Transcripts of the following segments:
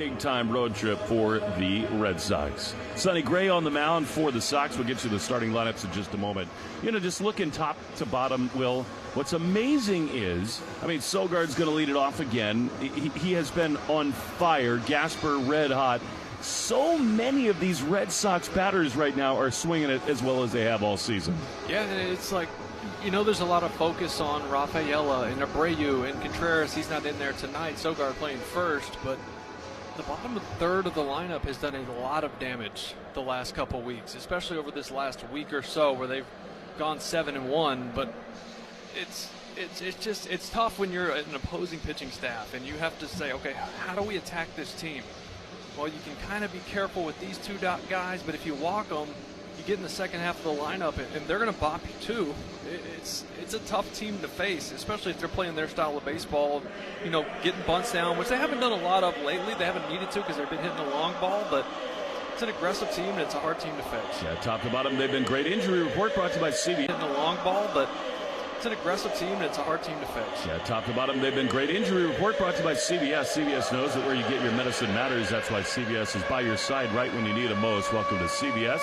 Big-time road trip for the Red Sox. Sonny Gray on the mound for the Sox. We'll get to the starting lineups in just a moment. You know, just looking top to bottom, Will, what's amazing is, Sogard's going to lead it off again. He has been on fire. Gasper, red hot. So many of these Red Sox batters right now are swinging it as well as they have all season. Yeah, it's like, there's a lot of focus on Rafaela and Abreu and Contreras. He's not in there tonight. Sogard playing first, but the bottom third of the lineup has done a lot of damage the last couple weeks, especially over this last week or so where they've gone 7-1. But it's tough when you're an opposing pitching staff and you have to say, okay, how do we attack this team? Well, you can kind of be careful with these two guys, but if you walk them, you get in the second half of the lineup and they're going to bop you too. It's a tough team to face, especially if they're playing their style of baseball, getting bunts down, which they haven't done a lot of lately. They haven't needed to because they've been hitting the long ball, but it's an aggressive team and it's a hard team to face. Yeah, top to bottom, they've been great. Injury report brought to you by CBS. Hitting the long ball, but it's an aggressive team and it's a hard team to face. Yeah, top to bottom, they've been great. Injury report brought to you by CBS. CBS knows that where you get your medicine matters. That's why CBS is by your side right when you need it most. Welcome to CBS,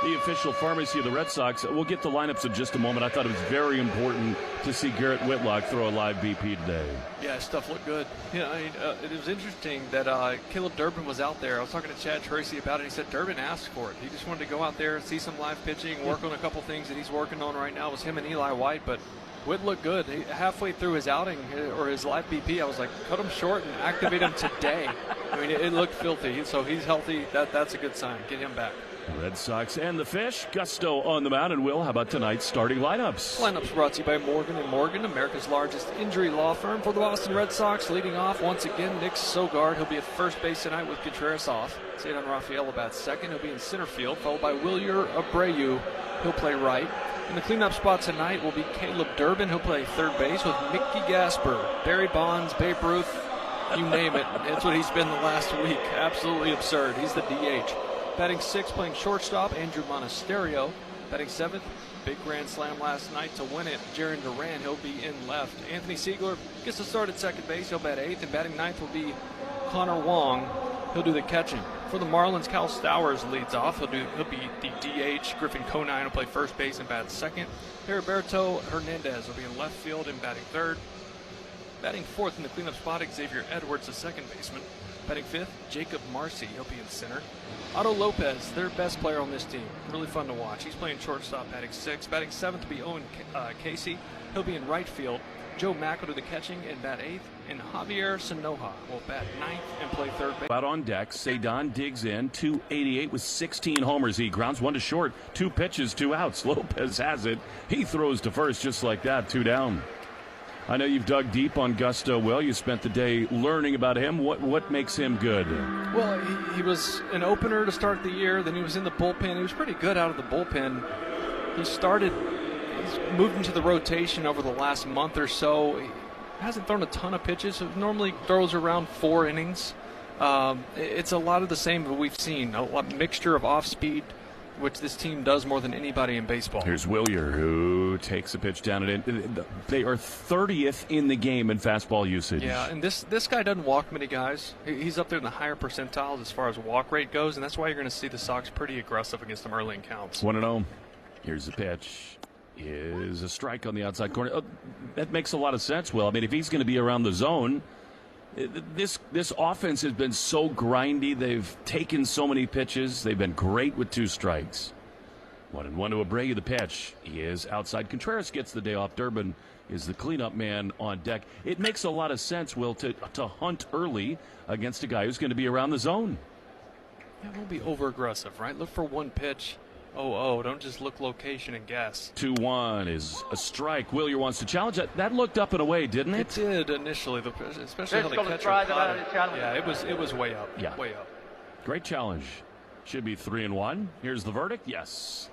the official pharmacy of the Red Sox. We'll get the lineups in just a moment. I thought it was very important to see Garrett Whitlock throw a live BP today. Yeah, stuff looked good. It was interesting that Caleb Durbin was out there. I was talking to Chad Tracy about it. He said Durbin asked for it. He just wanted to go out there and see some live pitching, work on a couple things that he's working on right now. It was him and Eli White, but Whit looked good. Halfway through his outing, or his live BP, I was like, cut him short and activate him today. It looked filthy. So he's healthy. That's a good sign. Get him back. Red Sox and the Fish. Gusto on the mound. And Will, how about tonight's starting lineups? Lineups brought to you by Morgan & Morgan, America's largest injury law firm. For the Boston Red Sox, leading off once again, Nick Sogard. He'll be at first base tonight with Contreras off. Cedar Rafaela bats second. He'll be in center field, followed by Wilyer Abreu. He'll play right. In the cleanup spot tonight will be Caleb Durbin. He'll play third base with Mickey Gasper, Barry Bonds, Babe Ruth, you name it. That's what he's been the last week. Absolutely absurd. He's the DH. Batting sixth, playing shortstop, Andrew Monasterio. Batting seventh, big grand slam last night to win it, Jaron Duran. He'll be in left. Anthony Siegler gets to start at second base. He'll bat eighth, and batting ninth will be Connor Wong. He'll do the catching. For the Marlins, Cal Stowers leads off. He'll be the DH. Griffin Conine will play first base and bat second. Heriberto Hernandez will be in left field and batting third. Batting fourth in the cleanup spot, Xavier Edwards, the second baseman. Batting fifth, Jacob Marcy. He'll be in center. Otto Lopez, their best player on this team. Really fun to watch. He's playing shortstop, batting sixth. Batting seventh will be Owen Casey. He'll be in right field. Joe Mack will do the catching and bat eighth. And Javier Sanoja will bat ninth and play third base. Out on deck, Cedon digs in, 288 with 16 homers. He grounds one to short, 2 pitches, 2 outs. Lopez has it. He throws to first just like that, 2 down. I know you've dug deep on Gusto. Well, you spent the day learning about him. What makes him good? Well, he was an opener to start the year. Then he was in the bullpen. He was pretty good out of the bullpen. He's moved into the rotation over the last month or so. He hasn't thrown a ton of pitches. It normally throws around 4 innings. It's a lot of the same that we've seen. A mixture of off-speed, which this team does more than anybody in baseball. Here's Wilyer, who takes a pitch down and in. They are 30th in the game in fastball usage. Yeah, and this guy doesn't walk many guys. He's up there in the higher percentiles as far as walk rate goes, and that's why you're going to see the Sox pretty aggressive against them early in counts. 1-0. Here's the pitch. Is a strike on the outside corner. Oh, that makes a lot of sense, Will. If he's going to be around the zone, this offense has been so grindy. They've taken so many pitches. They've been great with 2 strikes. 1-1 to Abreu, the pitch. He is outside. Contreras gets the day off. Durbin is the cleanup man on deck. It makes a lot of sense, Will, to hunt early against a guy who's going to be around the zone. Yeah, it won't be over-aggressive, right? Look for one pitch. Don't just look location and guess. 2-1 is a strike. Wilyer wants to challenge that. That looked up and away, didn't it? It did initially, especially how the catcher caught it. Yeah, it was way up. Yeah. Way up. Great challenge. Should be 3-1. Here's the verdict. Yes.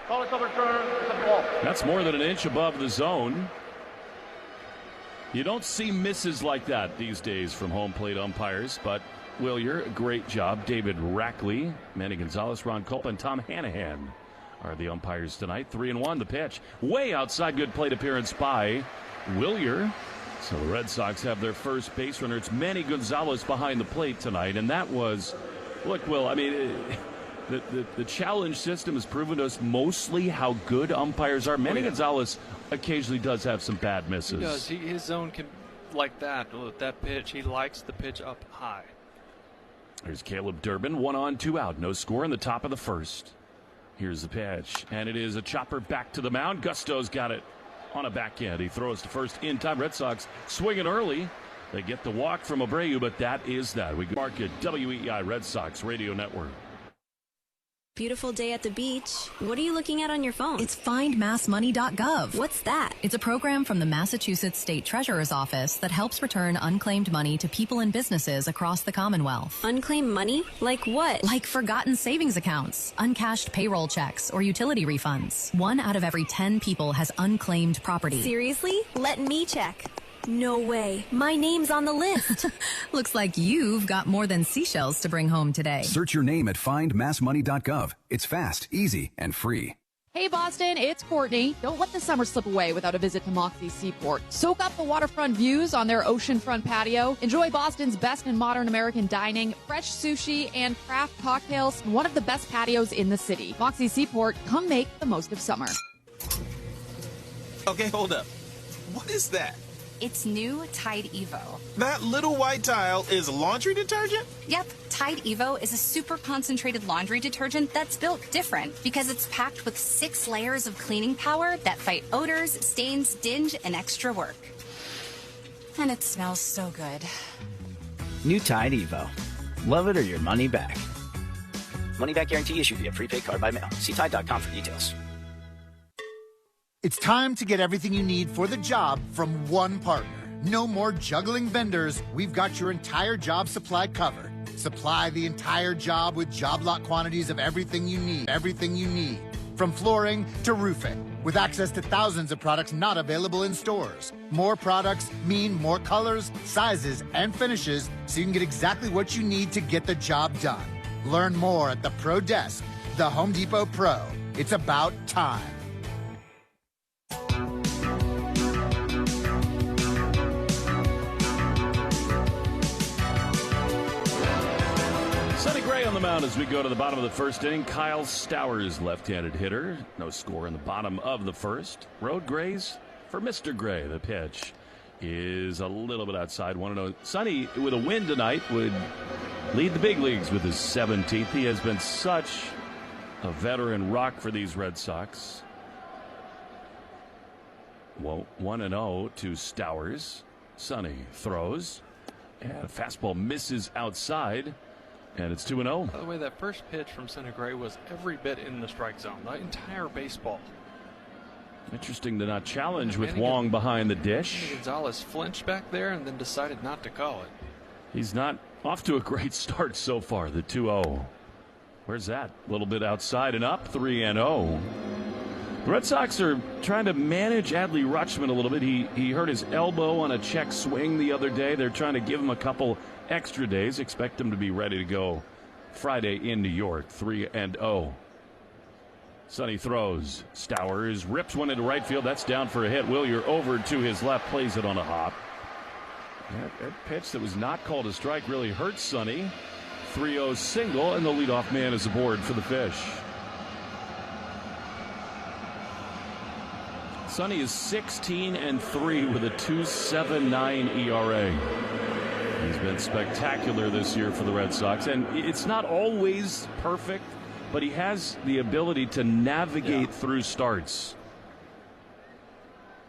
That's more than an inch above the zone. You don't see misses like that these days from home plate umpires, but Wilyer, a great job. David Rackley, Manny Gonzalez, Ron Culp, and Tom Hanahan are the umpires tonight. 3-1 the pitch. Way outside, good plate appearance by Wilyer. So the Red Sox have their first base runner. It's Manny Gonzalez behind the plate tonight, and that was, look, Will, I mean, the challenge system has proven to us mostly how good umpires are. Manny Gonzalez occasionally does have some bad misses. He does. His zone can, like that, with that pitch, he likes the pitch up high. Here's Caleb Durbin, 1 on, 2 out. No score in the top of the first. Here's the pitch, and it is a chopper back to the mound. Gusto's got it on a backhand. He throws to first in time. Red Sox swinging early. They get the walk from Abreu, but that is that. We mark it WEI Red Sox Radio Network. Beautiful day at the beach. What are you looking at on your phone? It's findmassmoney.gov. What's that? It's a program from the Massachusetts State Treasurer's Office that helps return unclaimed money to people and businesses across the Commonwealth. Unclaimed money? Like what? Like forgotten savings accounts, uncashed payroll checks, or utility refunds. 1 out of every 10 people has unclaimed property. Seriously? Let me check. No way. My name's on the list. Looks like you've got more than seashells to bring home today. Search your name at findmassmoney.gov. It's fast, easy, and free. Hey Boston, it's Courtney. Don't let the summer slip away without a visit to Moxie Seaport. Soak up the waterfront views on their oceanfront patio. Enjoy Boston's best in modern American dining, fresh sushi, and craft cocktails. One of the best patios in the city. Moxie Seaport, come make the most of summer. Okay, hold up. What is that? It's new Tide Evo. That little white tile is laundry detergent? Yep, Tide Evo is a super concentrated laundry detergent that's built different because it's packed with 6 layers of cleaning power that fight odors, stains, dinge, and extra work. And it smells so good. New Tide Evo. Love it or your money back. Money back guarantee issued via prepaid card by mail. See Tide.com for details. It's time to get everything you need for the job from one partner. No more juggling vendors. We've got your entire job supply covered. Supply the entire job with job lot quantities of everything you need. Everything you need. From flooring to roofing. With access to thousands of products not available in stores. More products mean more colors, sizes, and finishes so you can get exactly what you need to get the job done. Learn more at the Pro Desk, the Home Depot Pro. It's about time. Sonny Gray on the mound as we go to the bottom of the first inning. Kyle Stowers, left-handed hitter. No score in the bottom of the first. Road Grays for Mr. Gray. The pitch is a little bit outside. 1-0. Sonny, with a win tonight, would lead the big leagues with his 17th. He has been such a veteran rock for these Red Sox. Well, 1-0 to Stowers. Sonny throws. And a fastball misses outside. And it's 2-0. By the way, that first pitch from Sonny Gray was every bit in the strike zone. The entire baseball. Interesting to not challenge with Wong behind the dish. Gonzalez flinched back there and then decided not to call it. He's not off to a great start so far, the 2-0. Where's that? A little bit outside and up, 3-0. The Red Sox are trying to manage Adley Rutschman a little bit. He hurt his elbow on a check swing the other day. They're trying to give him a couple extra days. Expect him to be ready to go Friday in New York. 3-0. Sonny throws. Stowers rips one into right field. That's down for a hit. Willier over to his left, plays it on a hop. That pitch that was not called a strike really hurt Sonny. 3-0 single, and the leadoff man is aboard for the Fish. Sonny is 16-3 with a 2.79 ERA. He's been spectacular this year for the Red Sox, and it's not always perfect, but he has the ability to navigate through starts.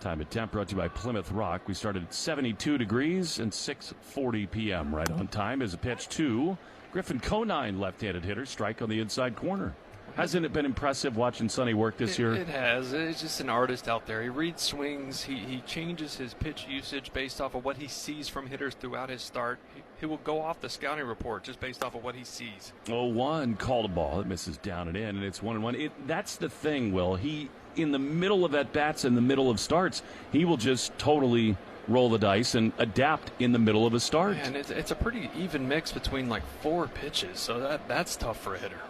Time at temp brought to you by Plymouth Rock. We started at 72 degrees and 6:40 p.m. Right on time is a pitch to Griffin Conine, left-handed hitter, strike on the inside corner. Hasn't it been impressive watching Sonny work this year? It has. It's just an artist out there. He reads swings. He changes his pitch usage based off of what he sees from hitters throughout his start. He will go off the scouting report just based off of what he sees. 0-1, called a ball. It misses down and in, and it's 1-1. That's the thing, Will. He, in the middle of at-bats, in the middle of starts, he will just totally roll the dice and adapt in the middle of a start. And it's a pretty even mix between like 4 pitches, so that's tough for a hitter.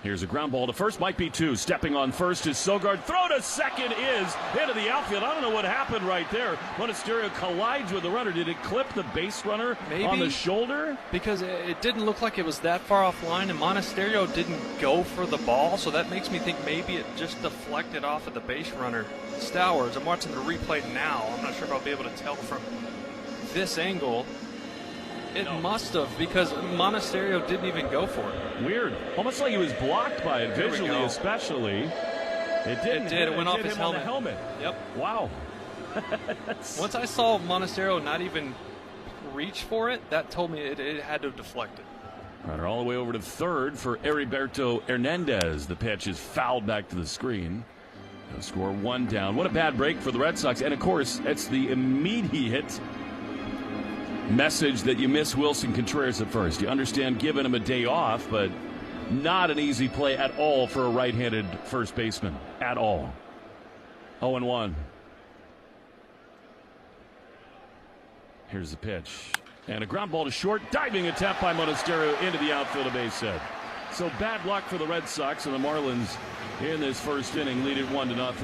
Here's a ground ball to first, might be two. Stepping on first is Sogard. Throw to second is into the outfield. I don't know what happened right there. Monasterio collides with the runner. Did it clip the base runner on the shoulder? Because it didn't look like it was that far offline, and Monasterio didn't go for the ball, so that makes me think maybe it just deflected off of the base runner. Stowers, I'm watching the replay now. I'm not sure if I'll be able to tell from this angle. It must have, because Monasterio didn't even go for it. Weird. Almost like he was blocked by it, visually especially. It didn't. It did. It went off his helmet. On the helmet. Yep. Wow. Once I saw Monasterio not even reach for it, that told me it had to have deflected. Runner all the way over to third for Heriberto Hernandez. The pitch is fouled back to the screen. They'll score one down. What a bad break for the Red Sox. And, of course, it's the immediate message that you miss Wilson Contreras at first. You understand giving him a day off, but not an easy play at all for a right-handed first baseman. At all. 0-1. Here's the pitch. And a ground ball to short. Diving attempt by Monasterio into the outfield, a base hit. So bad luck for the Red Sox, and the Marlins in this first inning lead it 1-0. Well,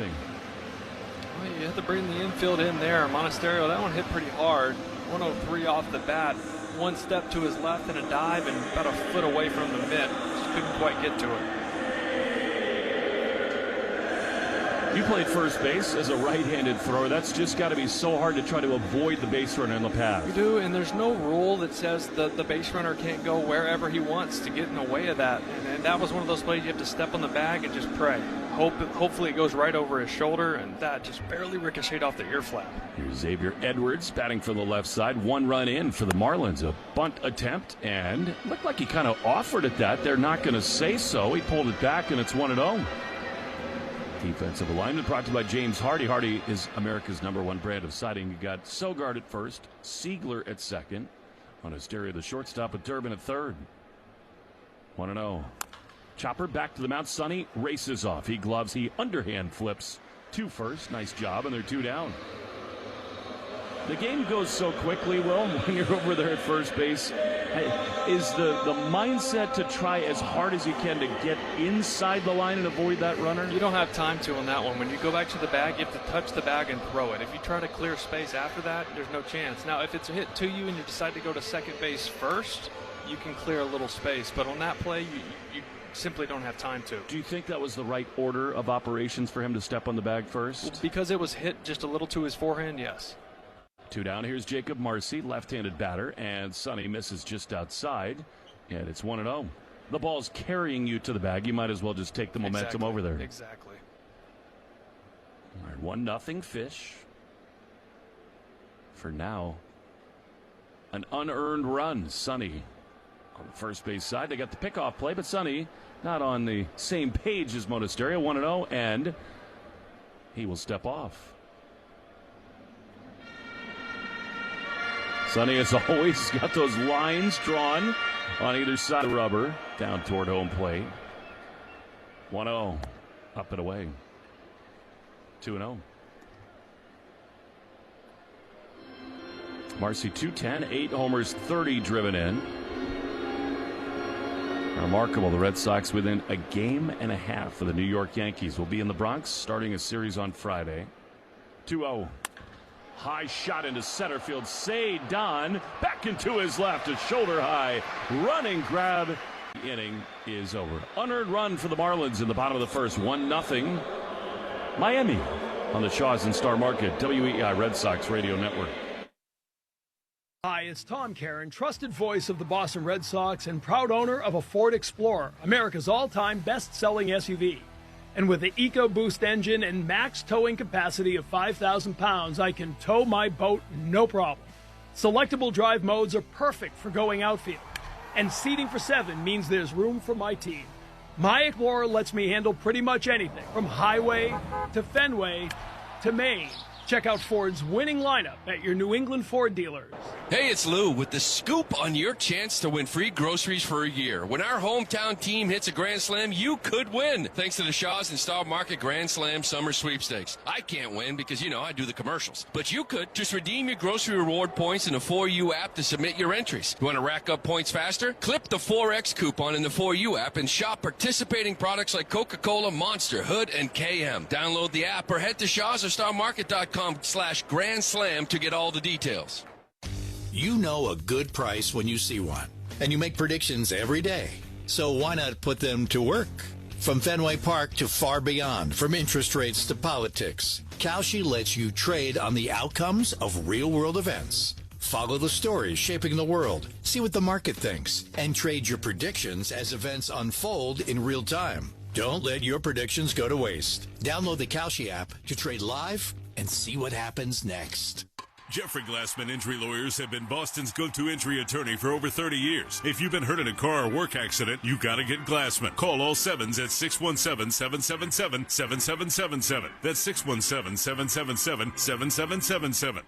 you have to bring the infield in there. Monasterio, that one hit pretty hard. 103 off the bat. One step to his left and a dive, and about a foot away from the mitt. Just couldn't quite get to it. You played first base as a right-handed thrower. That's just got to be so hard to try to avoid the base runner in the path. You do, and there's no rule that says the base runner can't go wherever he wants to get in the way of that. And that was one of those plays you have to step on the bag and just pray. Hopefully it goes right over his shoulder, and that just barely ricocheted off the ear flap. Here's Xavier Edwards batting from the left side. One run in for the Marlins. A bunt attempt, and looked like he kind of offered at that. They're not going to say so. He pulled it back, and it's 1-0. Defensive alignment brought to you by James Hardy. Hardy is America's #1 brand of siding. You got Sogard at first, Siegler at second. Monasterio, the shortstop, with Durbin at third. 1-0. Chopper back to the mound. Sonny races off. He gloves. He underhand flips to first. Nice job, and they're 2 down. The game goes so quickly, Will, when you're over there at first base. Is the mindset to try as hard as you can to get inside the line and avoid that runner? You don't have time to on that one. When you go back to the bag, you have to touch the bag and throw it. If you try to clear space after that, there's no chance. Now, if it's a hit to you and you decide to go to second base first, you can clear a little space. But on that play, you simply don't have time to. Do you think that was the right order of operations for him to step on the bag first? Because it was hit just a little to his forehand, yes. 2 down. Here's Jacob Marcy, left-handed batter, and Sonny misses just outside, and it's 1-0. The ball's carrying you to the bag. You might as well just take the momentum over there. Exactly. All right, 1-0 Fish. For now, an unearned run. Sonny on the first base side. They got the pickoff play, but Sonny not on the same page as Monasterio. 1-0, and he will step off. Sonny, as always, got those lines drawn on either side of the rubber down toward home plate. 1-0, up and away. 2-0. Marcy 210, 8 homers, 30 driven in. Remarkable, the Red Sox within a game and a half for the New York Yankees. Will be in the Bronx starting a series on Friday. 2-0. High shot into center field. Don back into his left. A shoulder high running grab. The inning is over. Unearned run for the Marlins in the bottom of the first. 1-0. Miami on the Shaws and Star Market. WEI Red Sox Radio Network. Hi, it's Tom Caron, trusted voice of the Boston Red Sox and proud owner of a Ford Explorer, America's all-time best-selling SUV. And with the EcoBoost engine and max towing capacity of 5,000 pounds, I can tow my boat no problem. Selectable drive modes are perfect for going outfield. And seating for 7 means there's room for my team. My Explorer lets me handle pretty much anything, from highway to Fenway to Maine. Check out Ford's winning lineup at your New England Ford dealers. Hey, it's Lou with the scoop on your chance to win free groceries for a year. When our hometown team hits a Grand Slam, you could win, thanks to the Shaw's and Star Market Grand Slam Summer Sweepstakes. I can't win because, I do the commercials. But you could. Just redeem your grocery reward points in the 4U app to submit your entries. You want to rack up points faster? Clip the 4X coupon in the 4U app and shop participating products like Coca-Cola, Monster, Hood, and KM. Download the app or head to Shaw's or StarMarket.com/Grand Slam to get all the details. You know a good price when you see one, and you make predictions every day. So why not put them to work? From Fenway Park to far beyond, from interest rates to politics, Kalshi lets you trade on the outcomes of real-world events. Follow the stories shaping the world, see what the market thinks, and trade your predictions as events unfold in real time. Don't let your predictions go to waste. Download the Kalshi app to trade live and see what happens next. Jeffrey Glassman Injury Lawyers have been Boston's go-to injury attorney for over 30 years. If you've been hurt in a car or work accident, you gotta get Glassman. Call all sevens at 617-777-7777. That's 617-777-7777.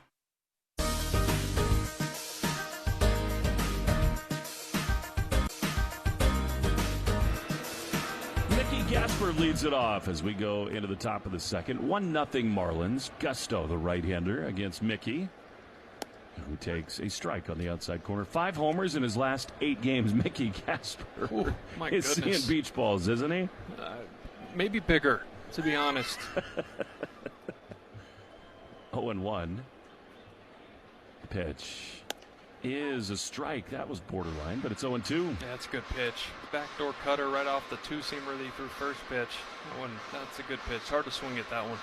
Gasper leads it off as we go into the top of the second. 1-0 Marlins. Gusto, the right-hander, against Mickey, who takes a strike on the outside corner. 5 homers in his last 8 games. Mickey Gasper is seeing beach balls, isn't he? Maybe bigger, to be honest. 0-1. Pitch is a strike. That was borderline, but it's 0-2. Yeah, that's a good pitch. Backdoor cutter right off the two-seamer that he threw first pitch. That's a good pitch. Hard to swing at that one.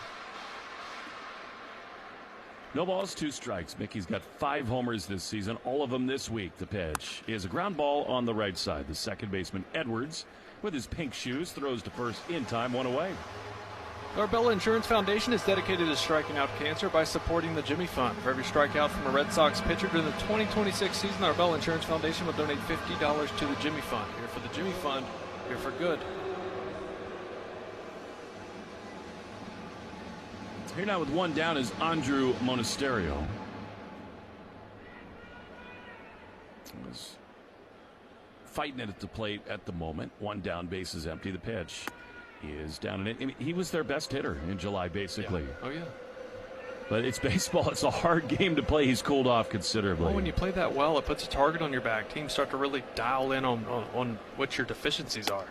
No balls, 2 strikes. Mickey's got 5 homers this season, all of them this week. The pitch is a ground ball on the right side. The second baseman, Edwards, with his pink shoes, throws to first in time, 1 away. Arbella Insurance Foundation is dedicated to striking out cancer by supporting the Jimmy Fund. For every strikeout from a Red Sox pitcher during the 2026 season, Arbella Insurance Foundation will donate $50 to the Jimmy Fund. Here for the Jimmy Fund, here for good. Here now with 1 down is Andrew Monasterio. He's fighting it at the plate at the moment. 1 down, base is empty. The pitch is down in it. He was their best hitter in July, basically. Yeah. Oh, yeah. But it's baseball. It's a hard game to play. He's cooled off considerably. Well, when you play that well, it puts a target on your back. Teams start to really dial in on what your deficiencies are.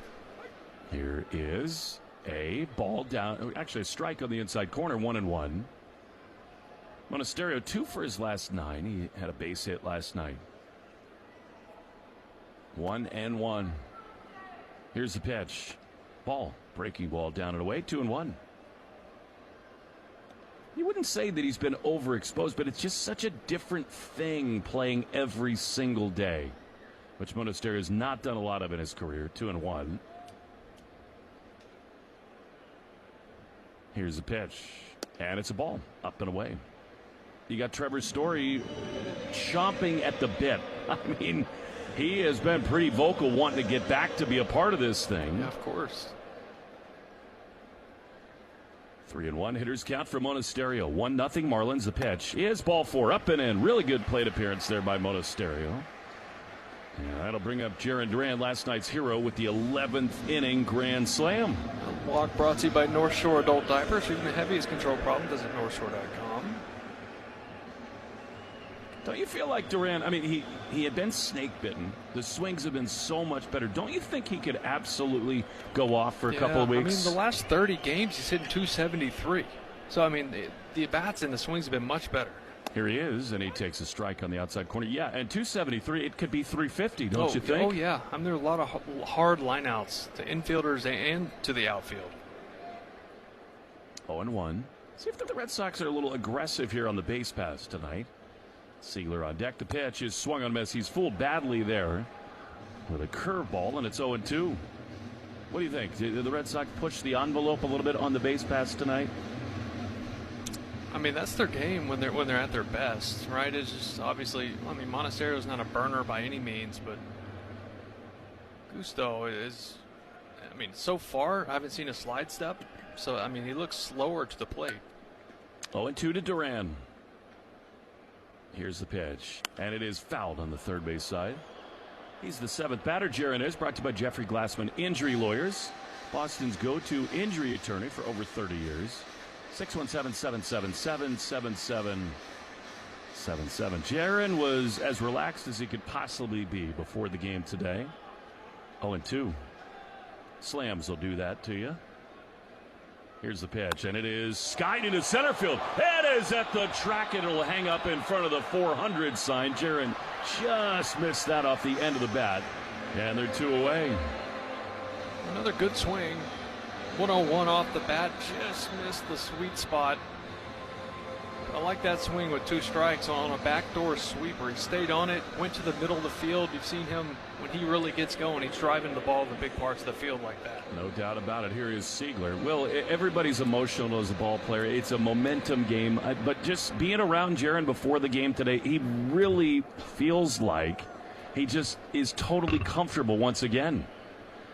Here is a ball down. Actually, a strike on the inside corner, 1-1. Monasterio 2 for his last 9. He had a base hit last night. 1-1. Here's the pitch. Ball. Breaking ball down and away. 2-1. You wouldn't say that he's been overexposed, but it's just such a different thing playing every single day, which Monasterio has not done a lot of in his career. 2-1. Here's the pitch, and it's a ball up and away. You got Trevor Story chomping at the bit. I mean, he has been pretty vocal wanting to get back to be a part of this thing. Yeah, of course. 3-1 hitters count for Monasterio. 1-0 Marlins. The pitch is ball 4 up and in. Really good plate appearance there by Monasterio. And that'll bring up Jarren Duran, last night's hero, with the 11th inning grand slam. A block brought to you by North Shore Adult Diapers. Even the heaviest control problem does at NorthShore.com. Don't you feel like Duran, I mean, he had been snake bitten. The swings have been so much better. Don't you think he could absolutely go off for a couple of weeks? I mean, the last 30 games he's hitting 273. So, I mean, the bats and the swings have been much better. Here he is, and he takes a strike on the outside corner. Yeah, and 273, it could be 350, don't you think? Oh, yeah. I mean, there are a lot of hard lineouts to infielders and to the outfield. 0-1. See if the Red Sox are a little aggressive here on the base pass tonight. Sealer on deck. The pitch is swung on miss. He's fooled badly there with a curveball, and it's 0-2. What do you think? Did the Red Sox push the envelope a little bit on the base pass tonight? I mean, that's their game when they're at their best, right? It's just obviously, I mean, Monasterio's not a burner by any means, but Gusto is, I mean, so far I haven't seen a slide step, so I mean, he looks slower to the plate. 0-2 to Duran. Here's the pitch, and it is fouled on the third base side. He's the seventh batter. Jaron is brought to you by Jeffrey Glassman Injury Lawyers, Boston's go-to injury attorney for over 30 years. 617-777-7777. Jaron was as relaxed as he could possibly be before the game today. 0-2. Slams will do that to you. Here's the pitch, and it is skied into center field. It is at the track, and it'll hang up in front of the 400 sign. Jaron just missed that off the end of the bat, and they're 2 away. Another good swing. 101 off the bat, just missed the sweet spot. I like that swing with 2 strikes on a backdoor sweeper. He stayed on it, went to the middle of the field. You've seen him when he really gets going. He's driving the ball to big parts of the field like that. No doubt about it. Here is Siegler. Well, everybody's emotional as a ball player. It's a momentum game. But just being around Jaron before the game today, he really feels like he just is totally comfortable once again.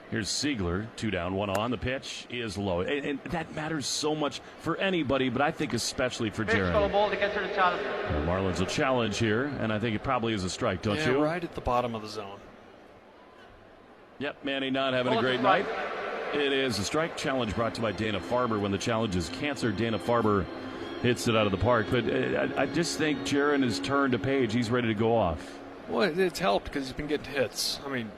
Here's Siegler, 2 down, 1 on. The pitch is low. And that matters so much for anybody, but I think especially for Jaron. The Marlins will challenge here, and I think it probably is a strike, don't you? Right at the bottom of the zone. Yep, Manny not having a great night. It is a strike. Challenge brought to you by Dana-Farber. When the challenge is cancer, Dana-Farber hits it out of the park. But I just think Jaron has turned a page. He's ready to go off. Well, it's helped because he's been getting hits. I mean,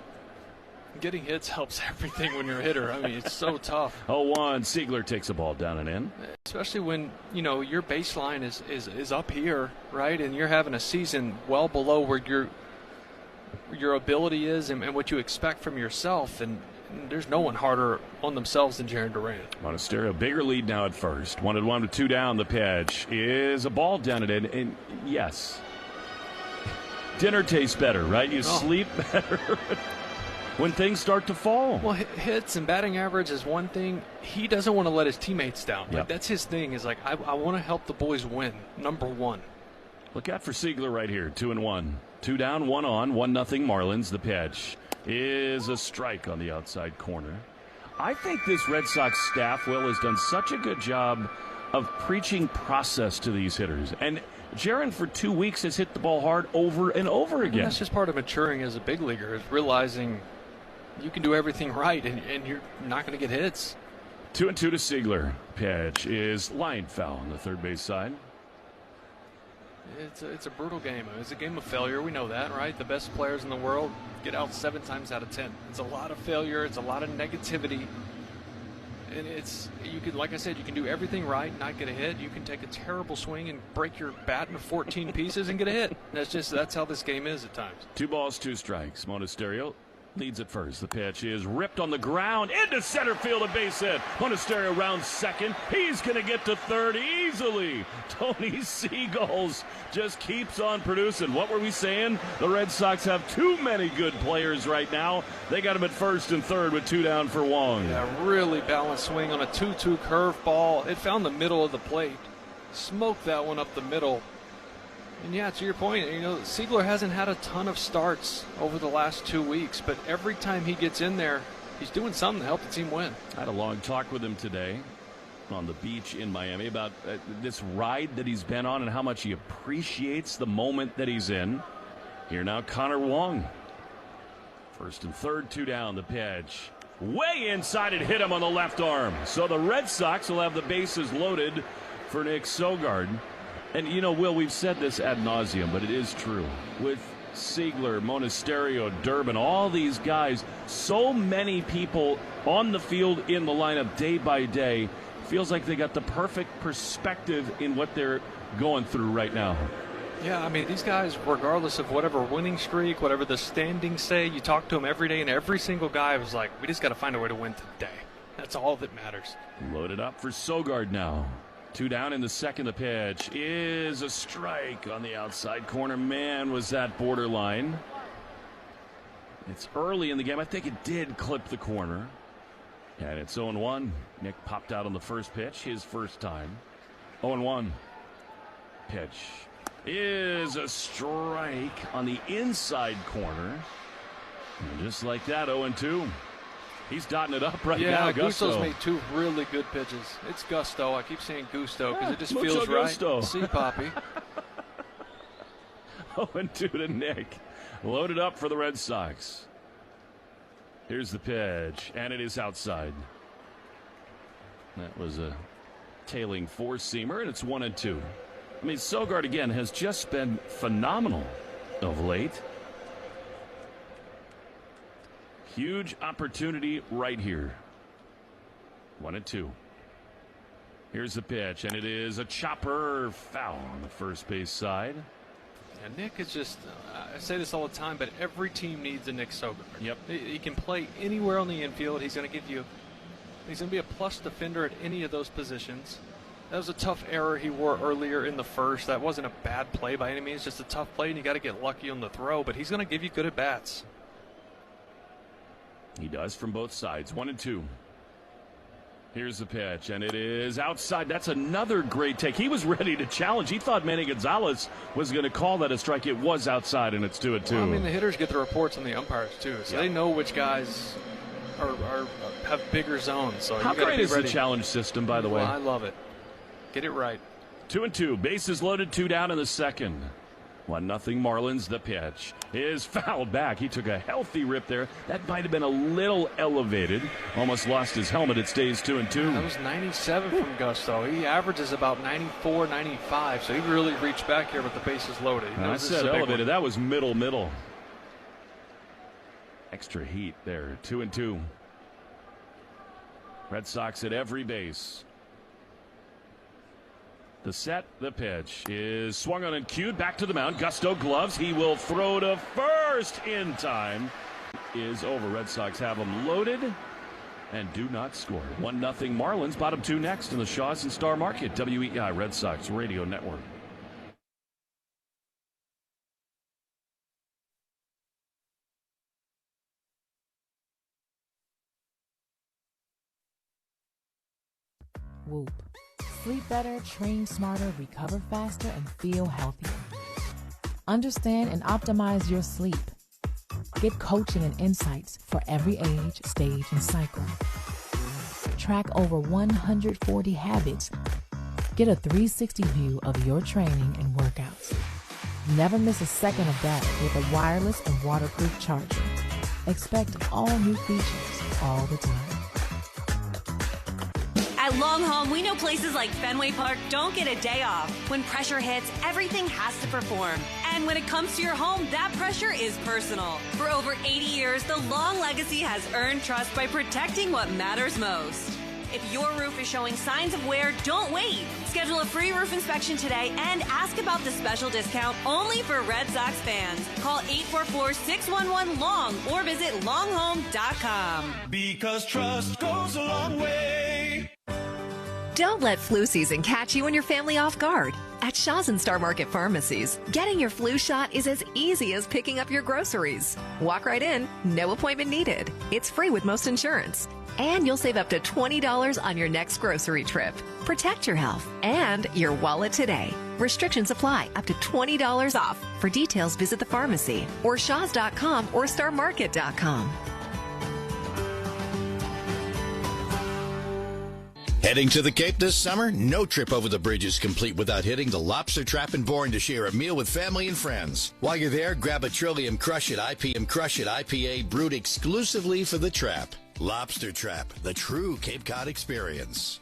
getting hits helps everything when you're a hitter. I mean, it's so tough. 0-1. Siegler takes a ball down and in. Especially when, you know, your baseline is up here, right? And you're having a season well below where your ability is and what you expect from yourself. And there's no one harder on themselves than Jarren Duran. Monasterio, bigger lead now at first. 1-1 with 2 down. The pitch is a ball down and in. And yes, dinner tastes better, right? You sleep better when things start to fall. Well, hits and batting average is one thing. He doesn't want to let his teammates down. Yep. Like, that's his thing. Is like, I want to help the boys win. Number one. Look out for Siegler right here. 2-1. 2 down, 1 on. 1-0 Marlins. The pitch is a strike on the outside corner. I think this Red Sox staff, Will, has done such a good job of preaching process to these hitters. And Jaron, for 2 weeks, has hit the ball hard over and over again. And that's just part of maturing as a big leaguer, is realizing you can do everything right, and you're not going to get hits. 2-2 to Siegler. Pitch is line foul on the third base side. It's a brutal game. It's a game of failure. We know that, right? The best players in the world get out 7 times out of 10. It's a lot of failure. It's a lot of negativity. And you could, like I said, you can do everything right and not get a hit. You can take a terrible swing and break your bat into 14 pieces and get a hit. That's how this game is at times. 2 balls, 2 strikes. Monasterio leads at first. The pitch is ripped on the ground into center field, a base hit. Monasterio rounds second. He's going to get to third easily. Tony Seagulls just keeps on producing. What were we saying? The Red Sox have too many good players right now. They got him at first and third with 2 down for Wong. Yeah, really balanced swing on a 2-2 curve ball. It found the middle of the plate. Smoked that one up the middle. And yeah, to your point, you know, Siegler hasn't had a ton of starts over the last 2 weeks, but every time he gets in there, he's doing something to help the team win. I had a long talk with him today on the beach in Miami about this ride that he's been on and how much he appreciates the moment that he's in. Here now, Connor Wong. First and third, 2 down. The pitch way inside, it hit him on the left arm. So the Red Sox will have the bases loaded for Nick Sogard. And, you know, Will, we've said this ad nauseum, but it is true. With Siegler, Monasterio, Durbin, all these guys, so many people on the field in the lineup day by day, feels like they got the perfect perspective in what they're going through right now. Yeah, I mean, these guys, regardless of whatever winning streak, whatever the standings say, you talk to them every day, and every single guy was like, we just got to find a way to win today. That's all that matters. Loaded up for Sogard now. 2 down in the second. The pitch is a strike on the outside corner. Man, was that borderline. It's early in the game. I think it did clip the corner. And it's 0-1. Nick popped out on the first pitch, his first time. 0-1. Pitch is a strike on the inside corner. And just like that, 0-2. He's dotting it up right yeah, now. Gusto's made 2 really good pitches. It's Gusto. I keep saying Gusto because it just Mucho feels gusto. right. See, Poppy. 0-2 to Nick. Loaded up for the Red Sox. Here's the pitch, and it is outside. That was a tailing 4-seamer, and it's 1-2. I mean, Sogard, again, has just been phenomenal of late. Huge opportunity right here. 1-2. Here's the pitch, and it is a chopper foul on the first base side. And Nick is just, I say this all the time, but every team needs a Nick Sogard. Yep. He can play anywhere on the infield. He's going to give you, he's going to be a plus defender at any of those positions. That was a tough error he wore earlier in the first. That wasn't a bad play by any means, just a tough play, and you got to get lucky on the throw, but he's going to give you good at-bats. He does from both sides. 1-2. Here's the pitch, and it is outside. That's another great take. He was ready to challenge. He thought Manny Gonzalez was going to call that a strike. It was outside, and it's 2-2. Well, I mean, the hitters get the reports on the umpires, too, so they know which guys have bigger zones. So how great is the challenge system, by the way? Well, I love it. Get it right. 2-2. Bases loaded, 2 down in the second. 1-0 Marlins. The pitch is fouled back. He took a healthy rip there. That might have been a little elevated. Almost lost his helmet. It stays 2-2. That was 97 from Gusto. He averages about 94, 95. So he really reached back here with the bases loaded. I said elevated. That was middle. Extra heat there. 2-2. Red Sox at every base. The set, the pitch is swung on and cued. Back to the mound. Gusto gloves. He will throw to first in time. Is over. Red Sox have him loaded and do not score. 1-0 Marlins. Bottom 2 next in the Shaws and Star Market. WEI Red Sox Radio Network. Whoop. Sleep better, train smarter, recover faster, and feel healthier. Understand and optimize your sleep. Get coaching and insights for every age, stage, and cycle. Track over 140 habits. Get a 360 view of your training and workouts. Never miss a second of data with a wireless and waterproof charger. Expect all new features all the time. At Long Home, we know places like Fenway Park don't get a day off. When pressure hits, everything has to perform. And when it comes to your home, that pressure is personal. For over 80 years, the Long legacy has earned trust by protecting what matters most. If your roof is showing signs of wear, don't wait. Schedule a free roof inspection today and ask about the special discount only for Red Sox fans. Call 844-611-LONG or visit longhome.com. Because trust goes a long way. Don't let flu season catch you and your family off guard. At Shaw's and Star Market Pharmacies, getting your flu shot is as easy as picking up your groceries. Walk right in, no appointment needed. It's free with most insurance. And you'll save up to $20 on your next grocery trip. Protect your health and your wallet today. Restrictions apply, up to $20 off. For details, visit the pharmacy or shaws.com or starmarket.com. Heading to the Cape this summer? No trip over the bridge is complete without hitting the Lobster Trap in Bourne to share a meal with family and friends. While you're there, grab a Trillium Crush It IPA brewed exclusively for the Trap. Lobster Trap, the true Cape Cod experience.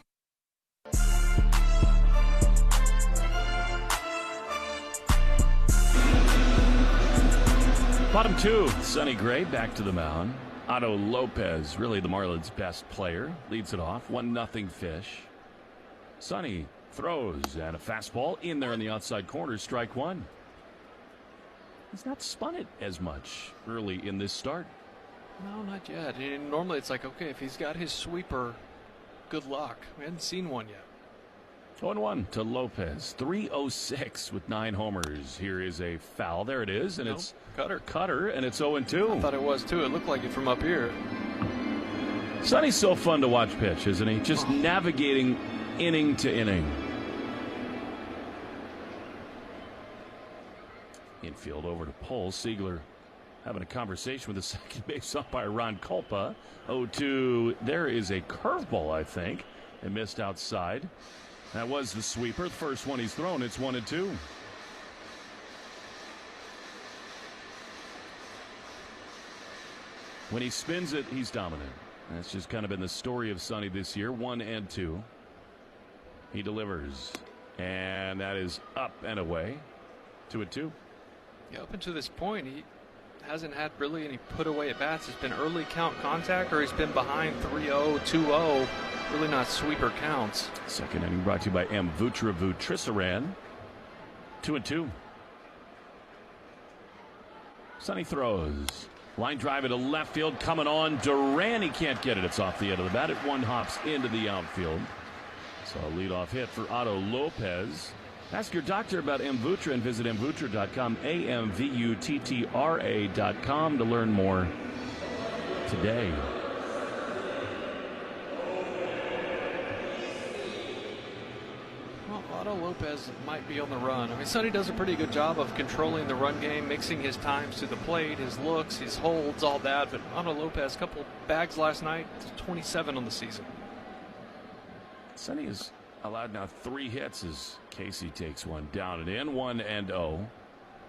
Bottom 2, Sonny Gray back to the mound. Otto Lopez, really the Marlins' best player, leads it off. 1-0 Fish. Sonny throws and a fastball in there in the outside corner. Strike 1. He's not spun it as much early in this start. No, not yet. Normally it's like, okay, if he's got his sweeper, good luck. We hadn't seen one yet. 0-1 to Lopez. 306 with 9 homers. Here is a foul. There it is, and it's Cutter, and it's 0-2. I thought it was too. It looked like it from up here. Sonny's so fun to watch pitch, isn't he? Just navigating inning to inning. Infield over to Pole. Siegler having a conversation with the second base umpire, Ron Culpa. 0-2. There is a curveball, I think. It missed outside. That was the sweeper. The first one he's thrown. It's 1-2. When he spins it, he's dominant. That's just kind of been the story of Sonny this year. 1-2. He delivers. And that is up and away. 2-2. Yeah, up until this point, he hasn't had really any put away at bats. It's been early count contact, or he's been behind 3-0, 2-0. Really not sweeper counts. Second inning brought to you by M. Vutrisaran. 2-2. Sonny throws. Line drive into left field, coming on. Duran, he can't get it. It's off the end of the bat. It one hops into the outfield. So a leadoff hit for Otto Lopez. Ask your doctor about Mvutra and visit mvutra.com, AMVUTTRA.com to learn more today. Well, Otto Lopez might be on the run. I mean, Sonny does a pretty good job of controlling the run game, mixing his times to the plate, his looks, his holds, all that. But Otto Lopez, a couple bags last night, 27 on the season. Sonny is allowed now 3 hits as Casey takes one down and in. 1-0.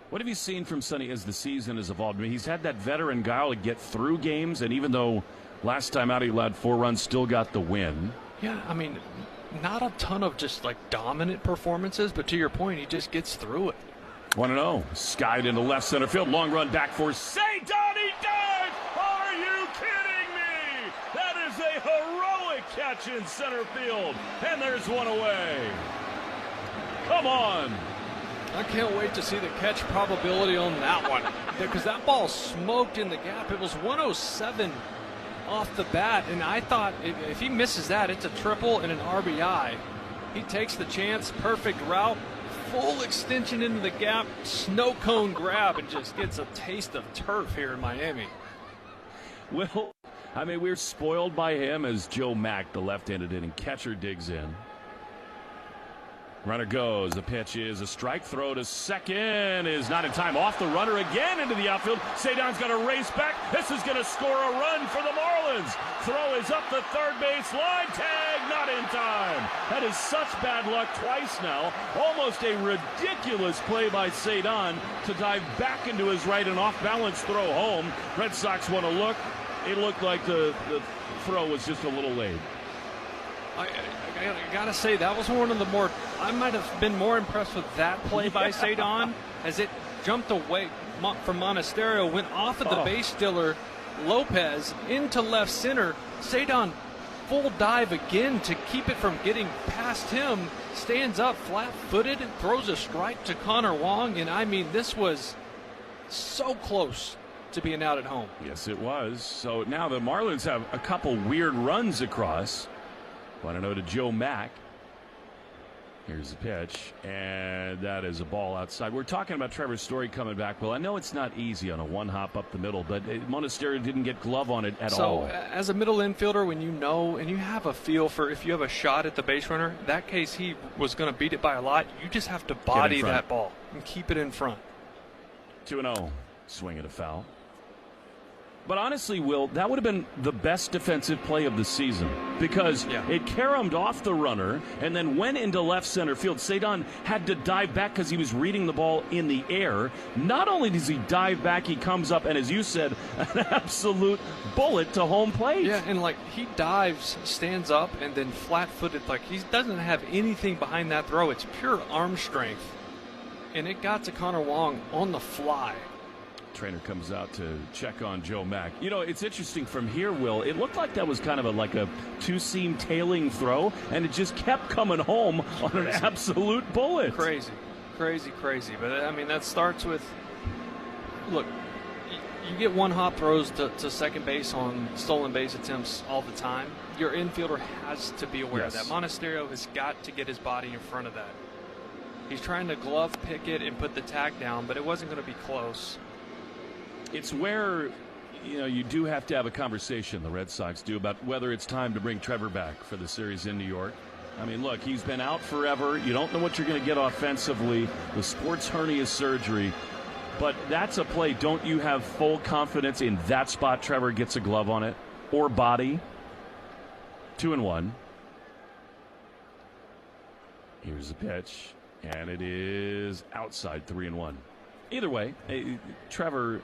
What have you seen from Sonny as the season has evolved? I mean, he's had that veteran guile to get through games, and even though last time out he allowed 4 runs, still got the win. Yeah, I mean, not a ton of just like dominant performances, but to your point, he just gets through it. 1-0. Skied into left center field. Long run back for Say Donnie dive! Are you kidding me? That is a heroic catch in center field. And there's one away. Come on. I can't wait to see the catch probability on that one, because that ball smoked in the gap. It was 107 off the bat, and I thought if he misses that, it's a triple and an RBI. He takes the chance, perfect route, full extension into the gap, snow cone grab, and just gets a taste of turf here in Miami. Well, I mean, we're spoiled by him as Joe Mack, the left-handed hitting catcher, digs in. Runner goes. The pitch is a strike. Throw to second is not in time. Off the runner again into the outfield. Cedon's going to race back. This is going to score a run for the Marlins. Throw is up the third base line. Tag not in time. That is such bad luck twice now. Almost a ridiculous play by Cedon to dive back into his right and off balance throw home. Red Sox want to look. It looked like the throw was just a little late. I gotta say, that was one of the more, I might have been more impressed with that play by Cedon, as it jumped away from Monasterio, went off of the base stealer Lopez into left center. Cedon full dive again to keep it from getting past him, stands up flat-footed, throws a strike to Connor Wong, and I mean, this was so close to being out at home. Yes, it was. So now the Marlins have a couple weird runs across. 1-0 to Joe Mack. Here's the pitch, and that is a ball outside. We're talking about Trevor Story coming back. Well, I know it's not easy on a one hop up the middle, but Monasterio didn't get glove on it at all. So, as a middle infielder, when you know and you have a feel for if you have a shot at the base runner, that case he was going to beat it by a lot. You just have to body that ball and keep it in front. 2-0. Swing and a foul. But honestly, Will, that would have been the best defensive play of the season, because it caromed off the runner and then went into left center field. Cedon had to dive back because he was reading the ball in the air. Not only does he dive back, he comes up and, as you said, an absolute bullet to home plate. Yeah, and like he dives, stands up, and then flat-footed. Like he doesn't have anything behind that throw. It's pure arm strength. And it got to Connor Wong on the fly. Trainer comes out to check on Joe Mack. You know, it's interesting from here, Will. It looked like that was kind of like a two-seam tailing throw, and it just kept coming home on an absolute bullet. Crazy. But, I mean, that starts with, look, you get one-hop throws to second base on stolen base attempts all the time. Your infielder has to be aware of that. Monasterio has got to get his body in front of that. He's trying to glove pick it and put the tag down, but it wasn't going to be close. It's where, you know, you do have to have a conversation, the Red Sox do, about whether it's time to bring Trevor back for the series in New York. I mean, look, he's been out forever. You don't know what you're going to get offensively. The sports hernia surgery. But that's a play. Don't you have full confidence in that spot? Trevor gets a glove on it or body. 2-1. Here's the pitch, and it is outside. 3-1. Either way, Trevor,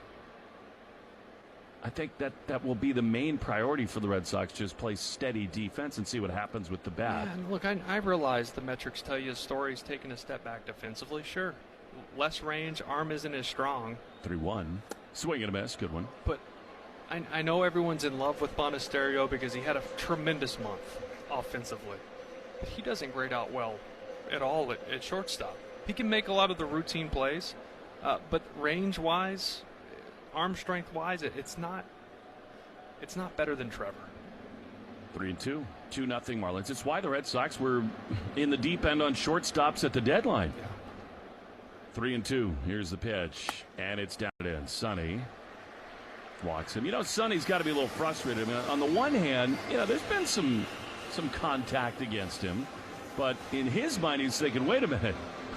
I think that will be the main priority for the Red Sox. Just play steady defense and see what happens with the bat. Yeah, look, I realize the metrics tell you Story's taking a step back defensively. Sure. Less range, arm isn't as strong. 3-1. Swing and a miss. Good one. But I know everyone's in love with Monasterio because he had a tremendous month offensively. But he doesn't grade out well at all at shortstop. He can make a lot of the routine plays, but range-wise, arm strength-wise, it's not better than Trevor. 3-2. 2-0 Marlins. It's why the Red Sox were in the deep end on shortstops at the deadline. Yeah. 3-2. Here's the pitch, and it's down in. Sonny walks him. Sonny's got to be a little frustrated. I mean, on the one hand, there's been some contact against him, but in his mind, he's thinking, wait a minute,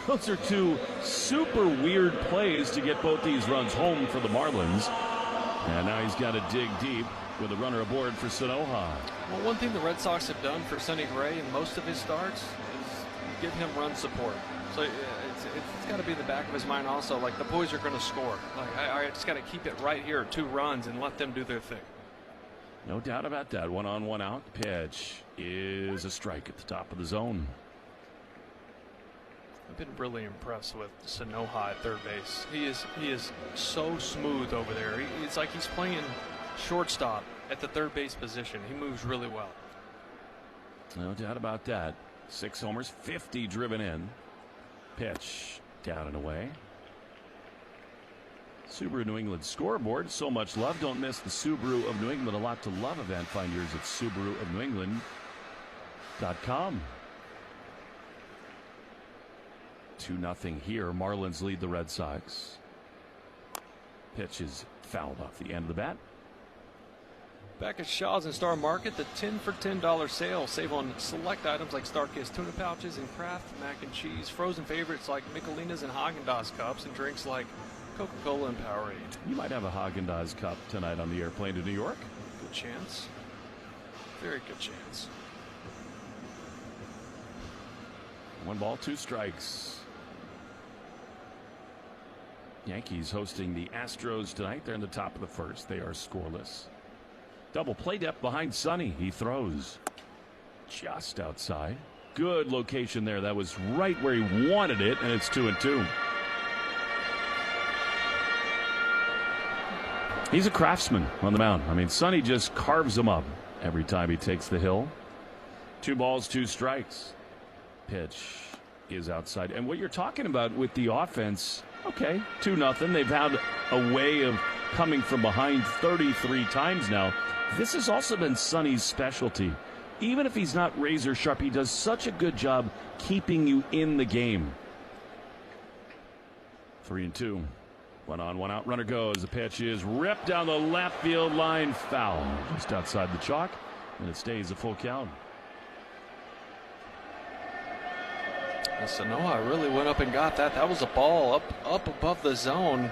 those are two super weird plays to get both these runs home for the Marlins. And now he's got to dig deep with a runner aboard for Sanoha. Well, one thing the Red Sox have done for Sonny Gray in most of his starts is give him run support. So it's got to be in the back of his mind also, like the boys are going to score. Like I just got to keep it right here at 2 runs and let them do their thing. No doubt about that. 1 on, 1 out. Pitch is a strike at the top of the zone. I've been really impressed with Sanoha at third base. He is so smooth over there. It's like he's playing shortstop at the third base position. He moves really well. No doubt about that. 6 homers, 50 driven in. Pitch down and away. Subaru New England scoreboard. So much love. Don't miss the Subaru of New England A Lot to Love event. Find yours at SubaruofNewEngland.com. 2-0 here. Marlins lead the Red Sox. Pitch is fouled off the end of the bat. Back at Shaw's and Star Market, the 10 for $10 sale. Save on select items like Starkist tuna pouches and Kraft mac and cheese. Frozen favorites like Michelinas and Haagen-Dazs cups, and drinks like Coca-Cola and Powerade. You might have a Haagen-Dazs cup tonight on the airplane to New York. Good chance. Very good chance. 1 ball, 2 strikes. Yankees hosting the Astros tonight. They're in the top of the first. They are scoreless. Double play depth behind Sonny. He throws just outside. Good location there. That was right where he wanted it, and it's 2-2. He's a craftsman on the mound. I mean, Sonny just carves him up every time he takes the hill. 2 balls, 2 strikes. Pitch is outside. And what you're talking about with the offense, okay, 2-0. They've had a way of coming from behind 33 times now. This has also been Sonny's specialty. Even if he's not razor sharp, he does such a good job keeping you in the game. 3-2. 1 on, 1 out. Runner goes. The pitch is ripped down the left field line. Foul. Just outside the chalk. And it stays a full count. Sanoha really went up and got that. That was a ball up above the zone.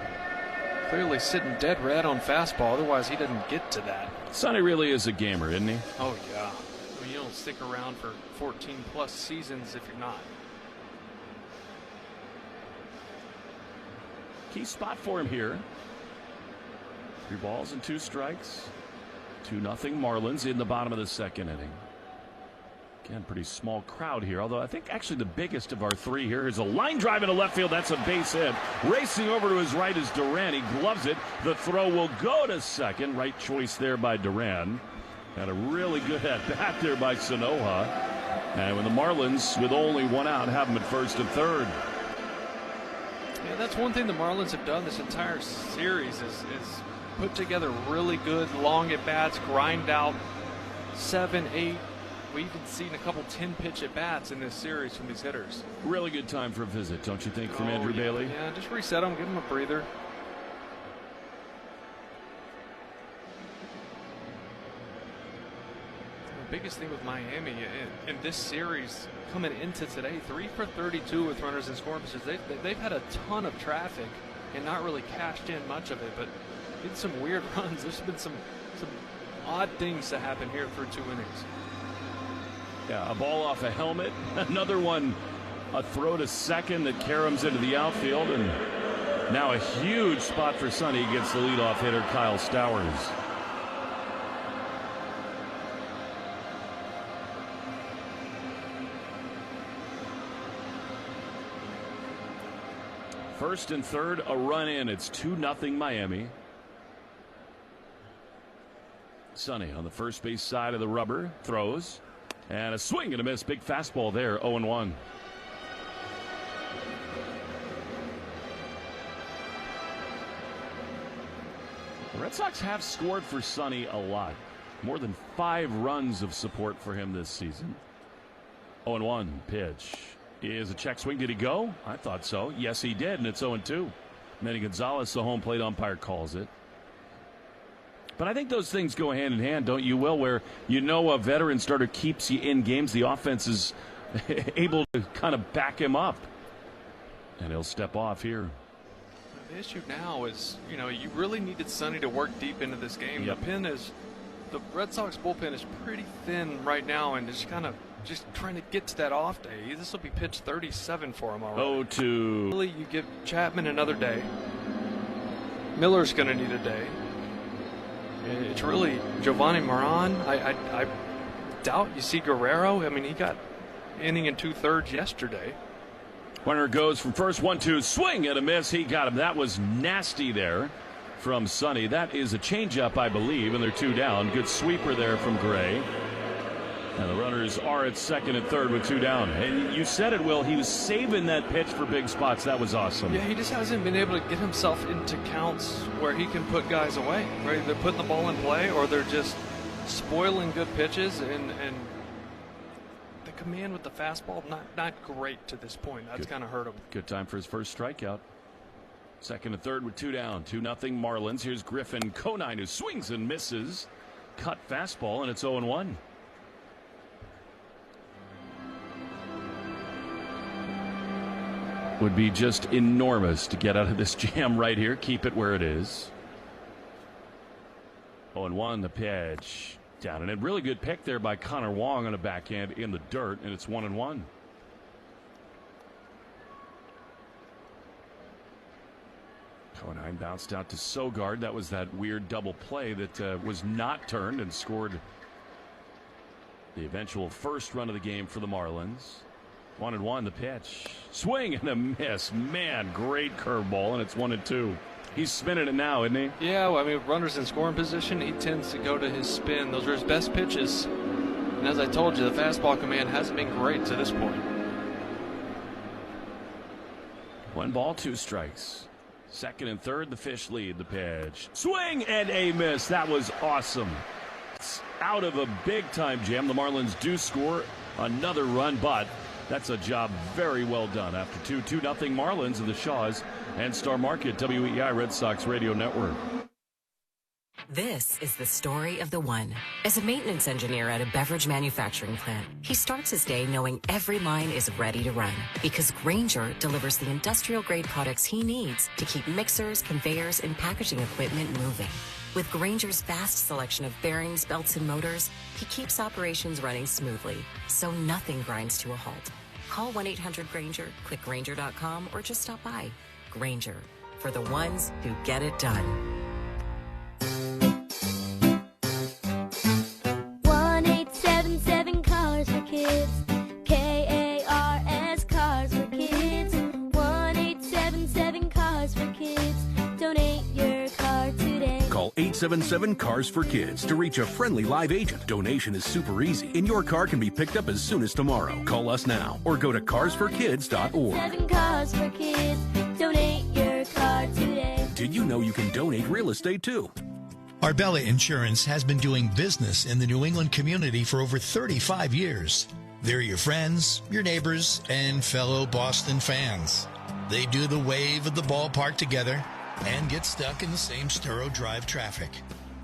Clearly sitting dead red on fastball. Otherwise, he didn't get to that. Sonny really is a gamer, isn't he? Oh, yeah. I mean, you don't stick around for 14-plus seasons if you're not. Key spot for him here. 3 balls and 2 strikes. 2-0 Marlins in the bottom of the second inning. Again, pretty small crowd here, although I think actually the biggest of our 3 here is a line drive into left field. That's a base hit. Racing over to his right is Duran. He gloves it. The throw will go to second. Right choice there by Duran. Had a really good at-bat there by Sanoha. And when the Marlins, with only 1 out, have him at first and third. Yeah, that's one thing the Marlins have done this entire series is put together really good long at-bats, grind out 7, 8. We've even seen a couple 10-pitch at-bats in this series from these hitters. Really good time for a visit, don't you think, from Andrew Bailey? Yeah, just reset them, give them a breather. The biggest thing with Miami in this series coming into today, 3 for 32 with runners in scoring positions. They've had a ton of traffic and not really cashed in much of it, but did some weird runs. There's been some odd things to happen here through 2 innings. Yeah, a ball off a helmet. Another one, a throw to second that caroms into the outfield. And now a huge spot for Sonny against the leadoff hitter, Kyle Stowers. First and third, a run in. It's 2-0 Miami. Sonny on the first base side of the rubber, throws. And a swing and a miss. Big fastball there, 0-1. The Red Sox have scored for Sonny a lot. More than 5 runs of support for him this season. 0-1 pitch. Is a check swing. Did he go? I thought so. Yes, he did, and it's 0-2. Manny Gonzalez, the home plate umpire, calls it. But I think those things go hand in hand, don't you, Will, where you know a veteran starter keeps you in games, the offense is able to kind of back him up. And he'll step off here. The issue now is, you really needed Sonny to work deep into this game. Yep. The Red Sox bullpen is pretty thin right now, and it's kind of just trying to get to that off day. This will be pitch 37 for him already. 0-2. Really, you give Chapman another day. Miller's going to need a day. It's really Giovanni Moran. I doubt you see Guerrero. I mean, he got inning and 2/3 yesterday. Runner goes from first, 1-2, swing and a miss. He got him. That was nasty there from Sonny. That is a changeup, I believe, and they're 2 down. Good sweeper there from Gray. And the runners are at second and third with 2 down. And you said it, Will. He was saving that pitch for big spots. That was awesome. Yeah, he just hasn't been able to get himself into counts where he can put guys away. Right? They're putting the ball in play, or they're just spoiling good pitches. And the command with the fastball, not great to this point. That's kind of hurt him. Good time for his first strikeout. Second and third with 2 down. 2-0 Marlins. Here's Griffin Conine, who swings and misses. Cut fastball, and it's 0-1. Would be just enormous to get out of this jam right here. Keep it where it is. 0-1 the pitch. Down and a really good pick there by Connor Wong on a backhand in the dirt, and it's 1-1. Conine bounced out to Sogard. That was that weird double play that was not turned and scored the eventual first run of the game for the Marlins. 1-1 the pitch. Swing and a miss. Man, great curveball, and it's 1-2. He's spinning it now, isn't he? Yeah, well, I mean, runners in scoring position, he tends to go to his spin. Those are his best pitches. And as I told you, the fastball command hasn't been great to this point. 1 ball, 2 strikes. Second and third, the Fish lead the pitch. Swing and a miss. That was awesome. It's out of a big-time jam. The Marlins do score another run, but that's a job very well done after 2-0 Marlins of the Shaws and Star Market, WEI Red Sox Radio Network. This is the story of the one. As a maintenance engineer at a beverage manufacturing plant, he starts his day knowing every line is ready to run because Grainger delivers the industrial-grade products he needs to keep mixers, conveyors, and packaging equipment moving. With Grainger's vast selection of bearings, belts, and motors, he keeps operations running smoothly, so nothing grinds to a halt. Call 1-800-GRAINGER, click Grainger.com, or just stop by. Grainger, for the ones who get it done. 1-877 Cars for Kids. KARS Cars for Kids. 1-877 Cars for Kids. Donate your car today. Call 877 Cars for Kids to reach a friendly live agent. Donation is super easy, and your car can be picked up as soon as tomorrow. Call us now or go to carsforkids.org. 7 Cars for Kids. Donate your car today. Did you know you can donate real estate too? Arbella Insurance has been doing business in the New England community for over 35 years. They're your friends, your neighbors, and fellow Boston fans. They do the wave at the ballpark together and get stuck in the same Sturo Drive traffic.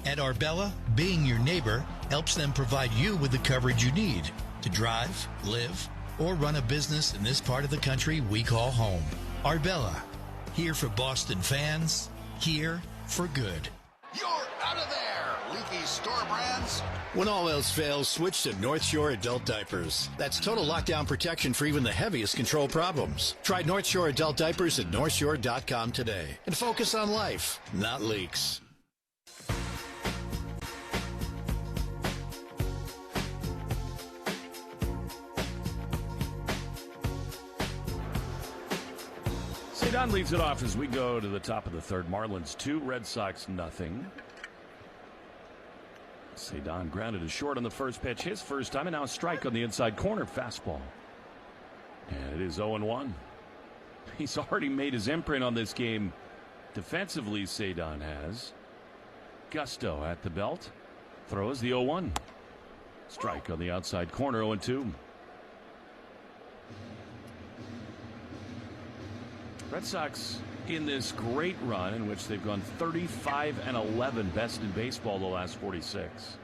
At Arbella, being your neighbor helps them provide you with the coverage you need to drive, live, or run a business in this part of the country we call home. Arbella, Here for Boston fans, here for good. You're out of there, leaky store brands. When all else fails, switch to North Shore Adult Diapers. That's total lockdown protection for even the heaviest control problems. Try North Shore Adult Diapers at NorthShore.com today. And focus on life, not leaks. Don leads it off as we go to the top of the third. Marlins 2, Red Sox nothing. Don grounded to short on the first pitch, his first time, and now a strike on the inside corner fastball. And it is 0-1. He's already made his imprint on this game defensively, Don has. Gusto at the belt, throws the 0-1. Strike on the outside corner, 0-2. Red Sox in this great run in which they've gone 35-11, best in baseball the last 46.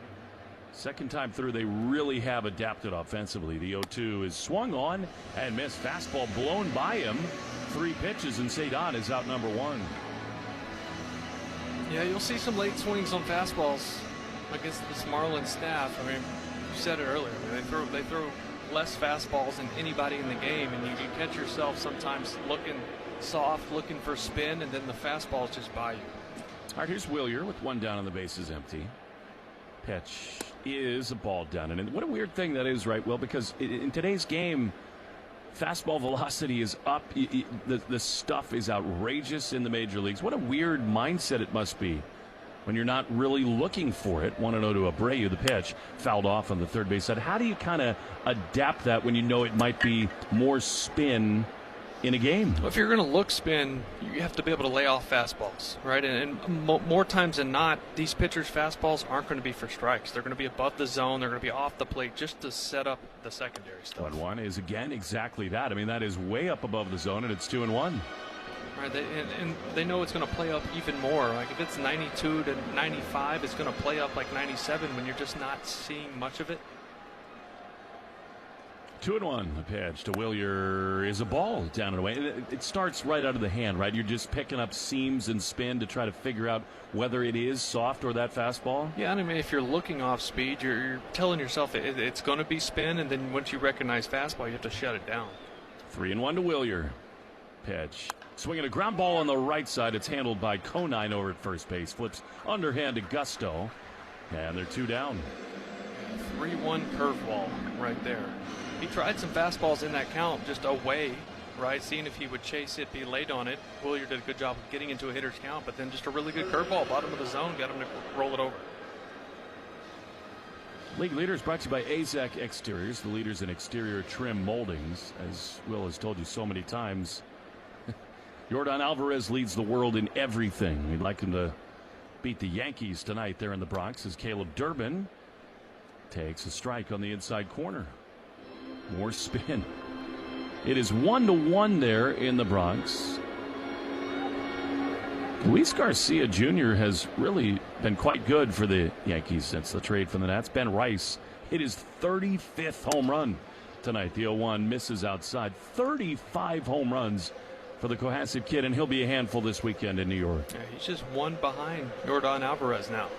Second time through, they really have adapted offensively. The 0-2 is swung on and missed. Fastball blown by him. 3 pitches, and Cedon is out number 1. Yeah, you'll see some late swings on fastballs against this Marlins staff. I mean, you said it earlier. They throw less fastballs than anybody in the game, and you can catch yourself sometimes looking soft, looking for spin, and then the fastballs just by you. All right, here's Willier with 1 down and the bases empty. Pitch is a ball down, and what a weird thing that is, right, Will? Because in today's game, fastball velocity is up. The stuff is outrageous in the major leagues. What a weird mindset it must be when you're not really looking for it. 1-0 to Abreu. The pitch fouled off on the third base side. How do you kind of adapt that when you know it might be more spin in a game? Well, if you're going to look spin, you have to be able to lay off fastballs, right? And more times than not, these pitchers' fastballs aren't going to be for strikes. They're going to be above the zone. They're going to be off the plate just to set up the secondary stuff. 1-1 is, again, exactly that. I mean, that is way up above the zone, and it's 2-1. Right, and they know it's going to play up even more. Like if it's 92 to 95, it's going to play up like 97 when you're just not seeing much of it. 2-1. The pitch to Willier is a ball down and away. It starts right out of the hand, right? You're just picking up seams and spin to try to figure out whether it is soft or that fastball. Yeah, I mean, if you're looking off speed, you're telling yourself it's going to be spin, and then once you recognize fastball, you have to shut it down. 3-1 to Willier. Pitch. Swinging a ground ball on the right side. It's handled by Conine over at first base. Flips underhand to Gusto. And they're 2 down. 3-1 curveball right there. He tried some fastballs in that count just away, right? Seeing if he would chase it, be late on it. Willier did a good job of getting into a hitter's count, but then just a really good curveball, bottom of the zone, got him to roll it over. League leaders brought to you by AZEC Exteriors, the leaders in exterior trim moldings. As Will has told you so many times, Yordan Alvarez leads the world in everything. We'd like him to beat the Yankees tonight there in the Bronx as Caleb Durbin takes a strike on the inside corner. More spin. It is 1-1 there in the Bronx. Luis Garcia Jr. has really been quite good for the Yankees since the trade from the Nats. Ben Rice hit his 35th home run tonight. The 0-1 misses outside. 35 home runs for the Cohasset kid, and he'll be a handful this weekend in New York. Yeah, he's just 1 behind Yordan Alvarez now.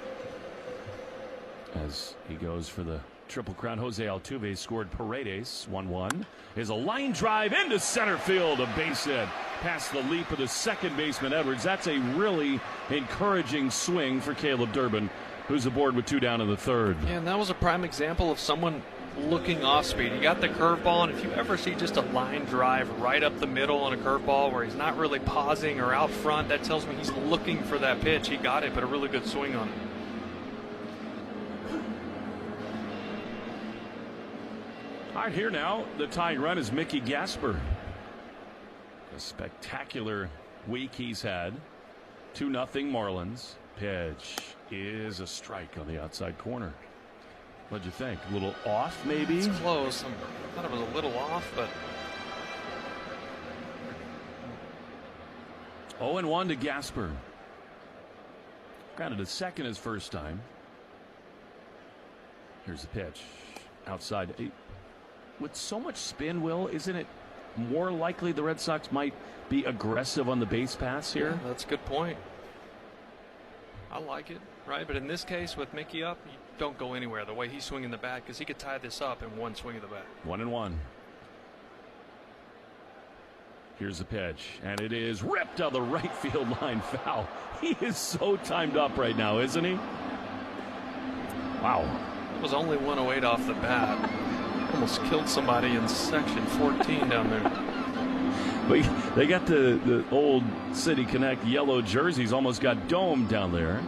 As he goes for the Triple Crown, Jose Altuve scored Paredes. 1-1 is a line drive into center field, a base hit past the leap of the second baseman Edwards. That's a really encouraging swing for Caleb Durbin, who's aboard with 2 down in the third. Yeah, and that was a prime example of someone looking off speed. He got the curveball, and if you ever see just a line drive right up the middle on a curveball where he's not really pausing or out front, that tells me he's looking for that pitch. He got it, but a really good swing on it. All right, here now, the tying run is Mickey Gasper. A spectacular week he's had. 2-0 Marlins. Pitch is a strike on the outside corner. What'd you think? A little off, maybe? It's close. I thought it was a little off, but 0-1 to Gasper. Grounded a second his first time. Here's the pitch. Outside. With so much spin, Will, isn't it more likely the Red Sox might be aggressive on the base pass here? Yeah, that's a good point. I like it, right? But in this case, with Mickey up, you don't go anywhere the way he's swinging the bat, because he could tie this up in one swing of the bat. 1-1. Here's the pitch, and it is ripped down the right field line, foul. He is so timed up right now, isn't he? Wow. It was only 108 off the bat. Almost killed somebody in section 14 down there. But they got the old City Connect yellow jerseys, almost got domed down there.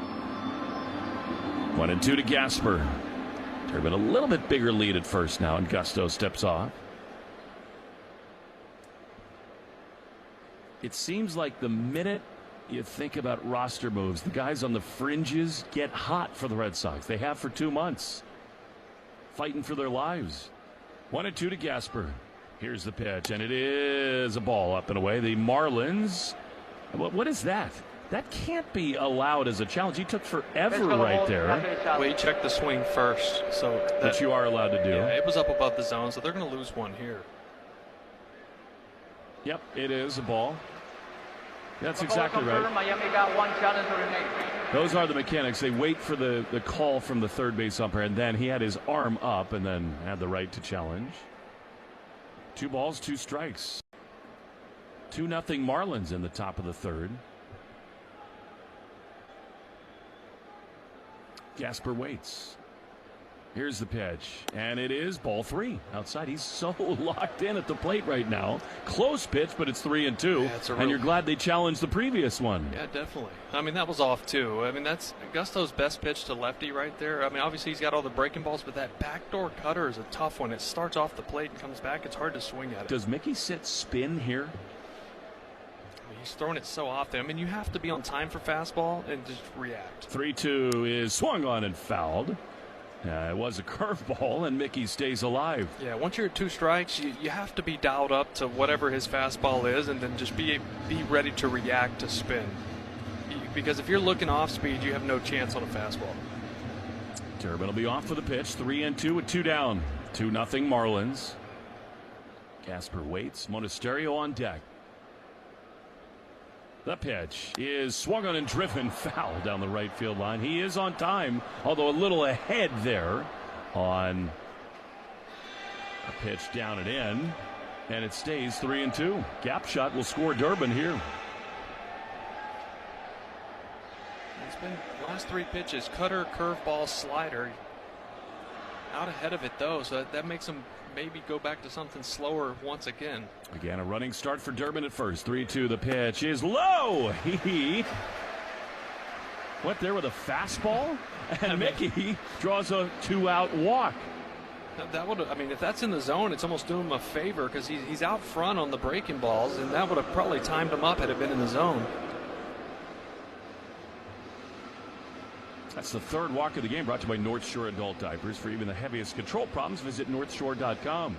1-2 to Gasper. Turbin a little bit bigger lead at first now, and Gusto steps off. It seems like the minute you think about roster moves, the guys on the fringes get hot for the Red Sox. They have for 2 months. Fighting for their lives. 1-2 to Gasper. Here's the pitch, and it is a ball up and away. The Marlins. What is that? That can't be allowed as a challenge. He took forever right there. Well, he checked the swing first, so that you are allowed to do. Yeah, it was up above the zone, so they're going to lose one here. Yep, it is a ball. That's exactly right. Miami got 1 challenge remaining. Those are the mechanics. They wait for the call from the third base umpire, and then he had his arm up and then had the right to challenge. 2 balls, 2 strikes. 2-0 Marlins in the top of the third. Gasper waits. Here's the pitch, and it is ball 3 outside. He's so locked in at the plate right now. Close pitch, but it's 3-2. Yeah, and you're glad they challenged the previous one. Yeah, definitely. I mean, that was off too. I mean, that's Gusto's best pitch to lefty right there. I mean, obviously he's got all the breaking balls, but that backdoor cutter is a tough one. It starts off the plate and comes back. It's hard to swing at it. Does Mickey sit spin here? I mean, he's throwing it so often. I mean, you have to be on time for fastball and just react. 3-2 is swung on and fouled. It was a curveball, and Mickey stays alive. Yeah, once you're at 2 strikes, you have to be dialed up to whatever his fastball is, and then just be ready to react to spin. Because if you're looking off speed, you have no chance on a fastball. Turbin will be off for the pitch. 3-2 with 2 down. 2-0 Marlins. Gasper waits. Monasterio on deck. The pitch is swung on and driven foul down the right field line. He is on time, although a little ahead there on a pitch down and in. And it stays 3-2. Gap shot will score Durbin here. It's been last 3 pitches: cutter, curveball, slider. Out ahead of it though, so that makes him maybe go back to something slower once again. Again, a running start for Durbin at first. 3-2. The pitch is low. He went there with a fastball, and Mickey draws a 2-out walk. That would, I mean, if that's in the zone, it's almost doing him a favor, because he's out front on the breaking balls, and that would have probably timed him up had it been in the zone. That's the 3rd walk of the game, brought to you by North Shore Adult Diapers. For even the heaviest control problems, visit northshore.com.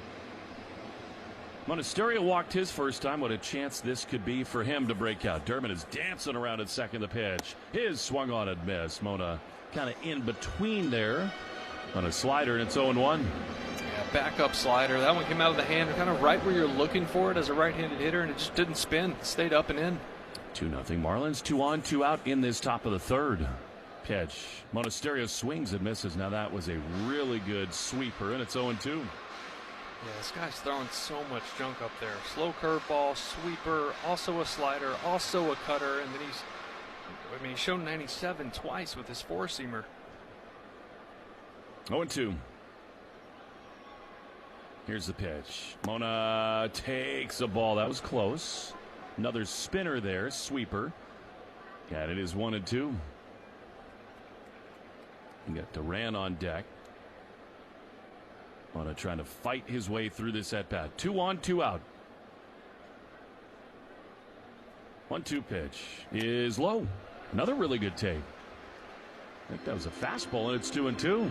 Monasterio walked his first time. What a chance this could be for him to break out. Durbin is dancing around at second. The pitch is swung on and missed. Mona kind of in between there on a slider, and it's 0-1. Yeah, backup slider. That one came out of the hand, kind of right where you're looking for it as a right-handed hitter, and it just didn't spin. It stayed up and in. 2-0 Marlins. 2 on, 2 out in this top of the third. Pitch. Monasterio swings and misses. Now that was a really good sweeper, and it's 0-2. Yeah, this guy's throwing so much junk up there. Slow curveball, sweeper, also a slider, also a cutter, and then he's shown 97 twice with his 4-seamer. 0-2. Here's the pitch. Mona takes a ball. That was close. Another spinner there, sweeper. And it is 1-2. You got Duran on deck. Mona trying to fight his way through this at bat. 2 on, 2 out. 1-2 pitch is low. Another really good take. I think that was a fastball, and it's 2-2.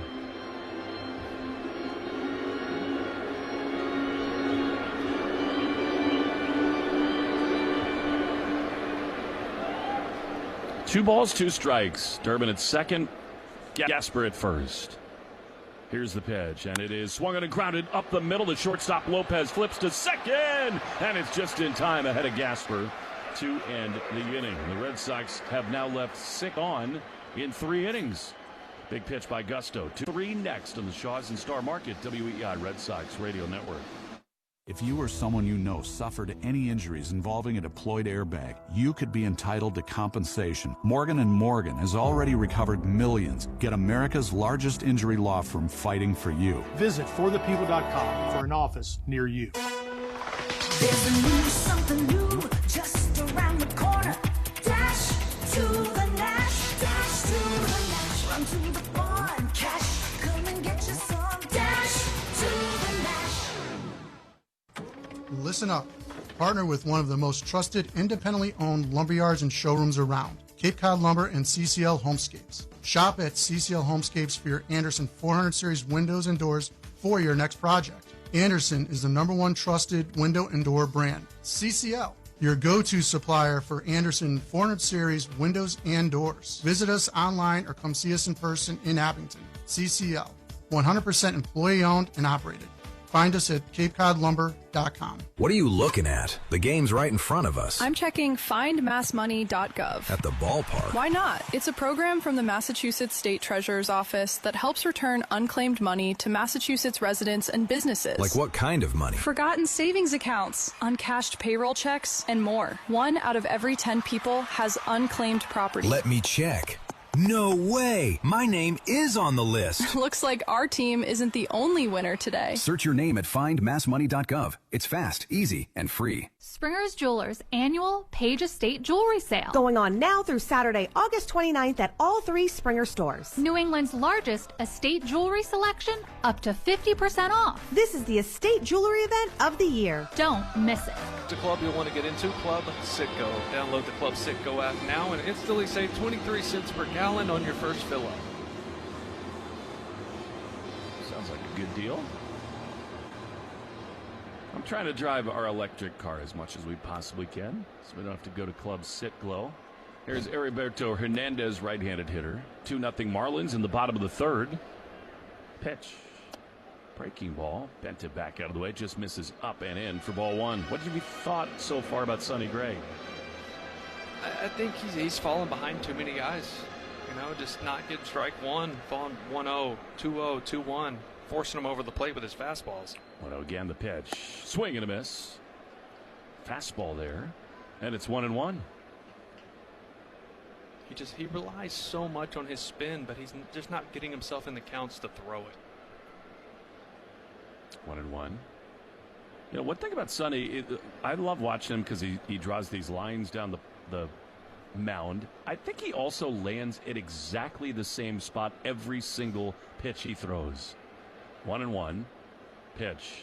Two balls, 2 strikes. Durbin at second. Gasper at first. Here's the pitch, and it is swung and grounded up the middle. The shortstop Lopez flips to second, and it's just in time ahead of Gasper to end the inning. The Red Sox have now left 6 on in 3 innings. Big pitch by Gusto. 2-3 next on the Shaws and Star Market, WEI Red Sox Radio Network. If you or someone you know suffered any injuries involving a deployed airbag, you could be entitled to compensation. Morgan & Morgan has already recovered millions. Get America's largest injury law firm fighting for you. Visit forthepeople.com for an office near you. There's something new just around the corner. Dash to the Nash, dash to the Nash. Run to the bar and cash. Come and get you some. Dash to the Nash. Listen up. Partner with one of the most trusted, independently owned lumberyards and showrooms around, Cape Cod Lumber and CCL Homescapes. Shop at CCL Homescapes for your Anderson 400 Series windows and doors for your next project. Anderson is the #1 trusted window and door brand. CCL, your go-to supplier for Anderson 400 Series windows and doors. Visit us online or come see us in person in Abington. CCL, 100% employee-owned and operated. Find us at CapeCodLumber.com. What are you looking at? The game's right in front of us. I'm checking findmassmoney.gov. At the ballpark. Why not? It's a program from the Massachusetts State Treasurer's Office that helps return unclaimed money to Massachusetts residents and businesses. Like what kind of money? Forgotten savings accounts, uncashed payroll checks, and more. 1 out of every 10 people has unclaimed property. Let me check. No way! My name is on the list. Looks like our team isn't the only winner today. Search your name at findmassmoney.gov. It's fast, easy, and free. Springer's Jewelers annual Page Estate Jewelry Sale. Going on now through Saturday, August 29th at all 3 Springer stores. New England's largest estate jewelry selection, up to 50% off. This is the estate jewelry event of the year. Don't miss it. The club you'll want to get into, Club Citgo. Download the Club Citgo app now and instantly save 23 cents per gallon on your first fill-up. Sounds like a good deal. I'm trying to drive our electric car as much as we possibly can, so we don't have to go to Club Citgo. Here's Heriberto Hernandez, right-handed hitter. 2-0 Marlins in the bottom of the 3rd. Pitch. Breaking ball. Bent it back out of the way. Just misses up and in for ball 1. What have you thought so far about Sonny Gray? I think he's fallen behind too many guys. You know, just not getting strike 1, falling 1-0, 2-0, 2-1, forcing him over the plate with his fastballs. 1-0 again, the pitch. Swing and a miss. Fastball there. And it's 1-1. He relies so much on his spin, but he's just not getting himself in the counts to throw it. 1-1. You know, one thing about Sonny, I love watching him because he draws these lines down the mound. I think he also lands at exactly the same spot every single pitch he throws. 1-1. Pitch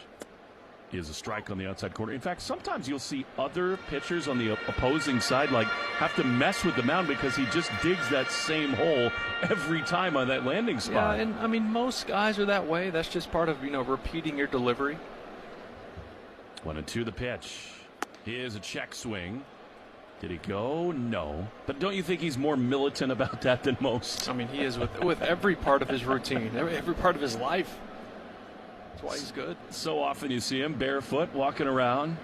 is a strike on the outside corner. In fact, sometimes you'll see other pitchers on the opposing side have to mess with the mound because he just digs that same hole every time on that landing spot. Yeah, and I mean, most guys are that way. That's just part of, repeating your delivery. 1-2 the pitch. Here's a check swing. Did he go? No. But don't you think he's more militant about that than most? I mean, he is with every part of his routine, every part of his life. That's why he's good. So often you see him barefoot walking around.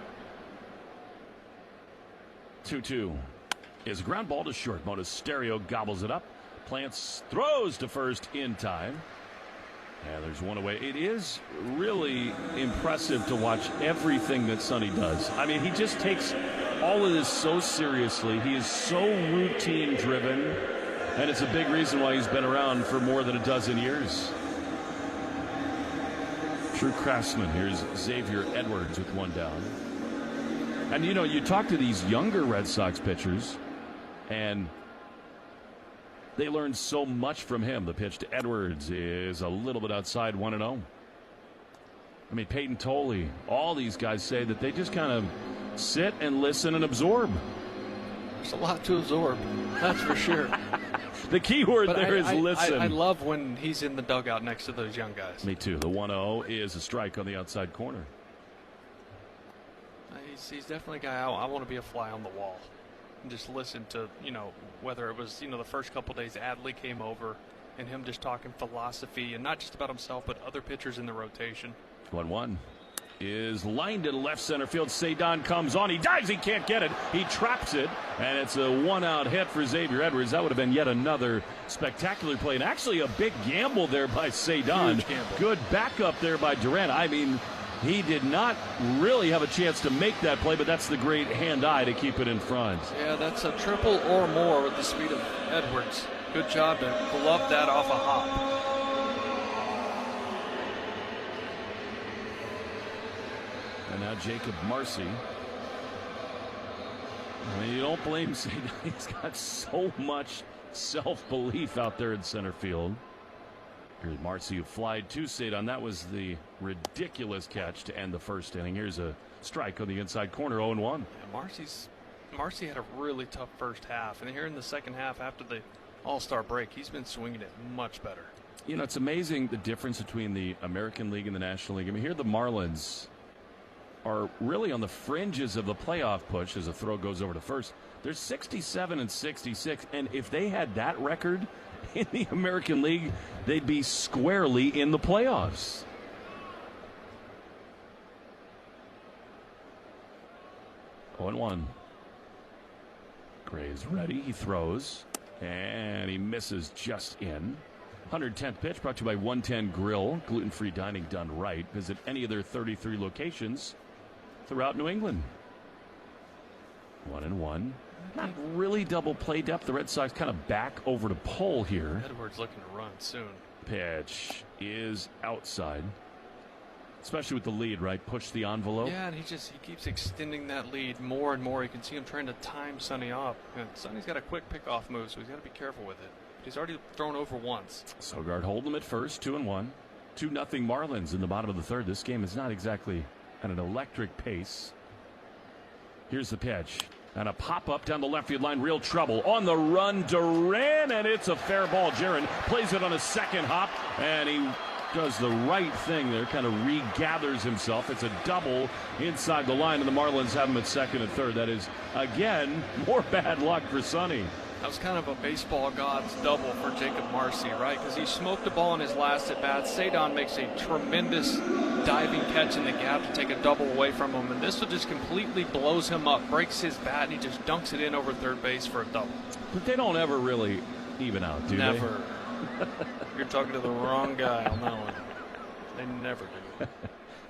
2-2 is a ground ball to short. Monasterio gobbles it up. Plants throws to first in time. And there's one away. It is really impressive to watch everything that Sonny does. I mean, he just takes all of this so seriously. He is so routine driven. And it's a big reason why he's been around for more than a dozen years. True craftsman. Here's Xavier Edwards with one down. And, you talk to these younger Red Sox pitchers, and they learn so much from him. The pitch to Edwards is a little bit outside, 1-0. I mean, Peyton Tolley, all these guys say that they just kind of sit and listen and absorb. There's a lot to absorb, that's for sure. The key word there is listen. I love when he's in the dugout next to those young guys. Me too. The 1-0 is a strike on the outside corner. He's definitely a guy I want to be a fly on the wall and just listen to, whether it was, the first couple days Adley came over and him just talking philosophy, and not just about himself, but other pitchers in the rotation. 1-1 is lined to left center field. Cedon comes on. He dives. He can't get it. He traps it, and it's a one-out hit for Xavier Edwards. That would have been yet another spectacular play, and actually a big gamble there by Cedon. Huge gamble. Good backup there by Durant. I mean, he did not really have a chance to make that play, but that's the great hand-eye to keep it in front. Yeah, that's a triple or more with the speed of Edwards. Good job to glove that off a hop. And now Jacob Marcy. I mean, you don't blame Cedon. He's got so much self-belief out there in center field. Here's Marcy, who flied to Cedon. That was the ridiculous catch to end the first inning. Here's a strike on the inside corner, 0-1. Yeah, Marcy had a really tough first half, and here in the second half after the All-Star break, he's been swinging it much better. You know, it's amazing the difference between the American League and the National League. I mean, here the Marlins are really on the fringes of the playoff push as a throw goes over to first. They're 67 and 66, and if they had that record in the American League, they'd be squarely in the playoffs. Oh, 1-1. Gray's ready. He throws, and he misses just in. 110th pitch brought to you by 110 Grill. Gluten-free dining done right. Visit any of their 33 locations throughout New England. 1-1. Not really double play depth. The Red Sox kind of back over to pull here. Edwards looking to run soon. Pitch is outside. Especially with the lead, right? Push the envelope. Yeah, and he keeps extending that lead more and more. You can see him trying to time Sonny off. And Sonny's got a quick pickoff move, so he's got to be careful with it. He's already thrown over once. Sogard holding him at first, 2-1. 2-0 Marlins in the bottom of the third. This game is not exactly at an electric pace. Here's the pitch. And a pop-up down the left field line. Real trouble. On the run, Duran, and it's a fair ball. Jaron plays it on a second hop, and he does the right thing there. Kind of regathers himself. It's a double inside the line, and the Marlins have him at second and third. That is, again, more bad luck for Sonny. That was kind of a baseball god's double for Jacob Marcy, right? Because he smoked the ball in his last at-bat. Cedon makes a tremendous diving catch in the gap to take a double away from him. And this one just completely blows him up, breaks his bat, and he just dunks it in over third base for a double. But they don't ever really even out, do Never. You're talking to the wrong guy on that one. They never do.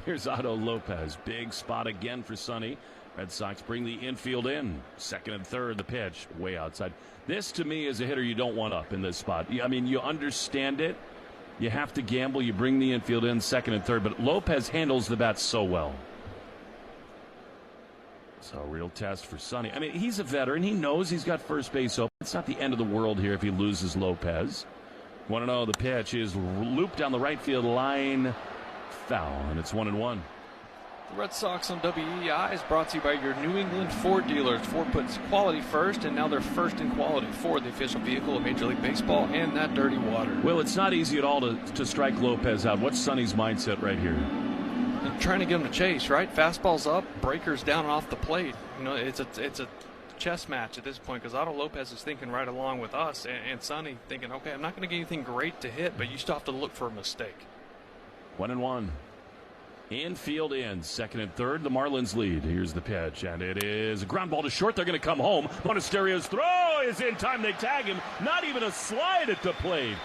Here's Otto Lopez. Big spot again for Sonny. Red Sox bring the infield in. Second and third, the pitch way outside. This, to me, is a hitter you don't want up in this spot. I mean, you understand it. You have to gamble. You bring the infield in second and third. But Lopez handles the bat so well. So, a real test for Sonny. I mean, he's a veteran. He knows he's got first base open. It's not the end of the world here if he loses Lopez. 1-0, the pitch is looped down the right field line. Foul, and it's 1-1. The Red Sox on WEI is brought to you by your New England Ford dealers. Ford puts quality first, and now they're first in quality. Ford, the official vehicle of Major League Baseball, and that dirty water. Well, it's not easy at all to strike Lopez out. What's Sonny's mindset right here? And trying to get him to chase, right? Fastball's up, breakers down and off the plate. You know, it's a chess match at this point because Otto Lopez is thinking right along with us, and Sonny thinking, okay, I'm not going to get anything great to hit, but you still have to look for a mistake. 1-1. Infield in, second and third, the Marlins lead. Here's the pitch, and it is a ground ball to short. They're going to come home. Monasterio's throw is in time. They tag him. Not even a slide at the plate.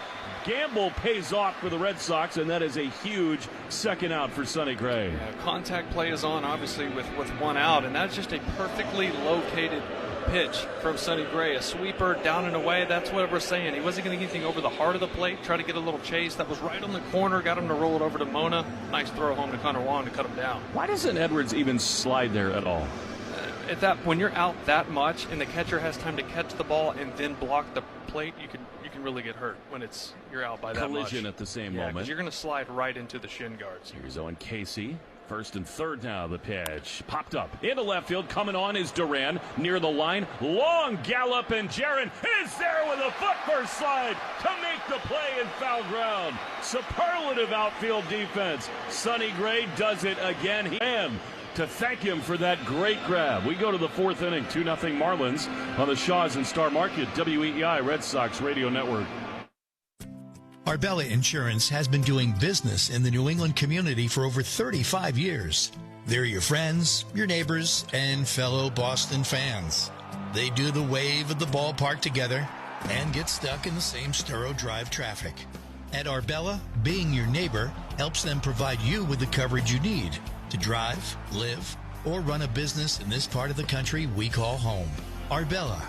Gamble pays off for the Red Sox, and that is a huge second out for Sonny Gray. Yeah, contact play is on, obviously, with one out, and that's just a perfectly located pitch from Sonny Gray. A sweeper down and away. That's what we're saying. He wasn't going to get anything over the heart of the plate. Try to get a little chase. That was right on the corner. Got him to roll it over to Mona. Nice throw home to Connor Wong to cut him down. Why doesn't Edwards even slide there at all? When you're out that much and the catcher has time to catch the ball and then block the plate, you can really get hurt when you're out by that much. Collision at the same moment. moment. You're going to slide right into the shin guards. Here's Owen Casey. First and third now, the pitch. Popped up into left field. Coming on is Duran. Near the line. Long gallop, and Jaron is there with a foot first slide to make the play in foul ground. Superlative outfield defense. Sonny Gray does it again. To thank him for that great grab. We go to the fourth inning. 2-0 Marlins on the Shaws and Star Market. WEEI Red Sox Radio Network. Arbella Insurance has been doing business in the New England community for over 35 years. They're your friends, your neighbors, and fellow Boston fans. They do the wave at the ballpark together and get stuck in the same Sturo Drive traffic. At Arbella, being your neighbor helps them provide you with the coverage you need to drive, live, or run a business in this part of the country we call home. Arbella,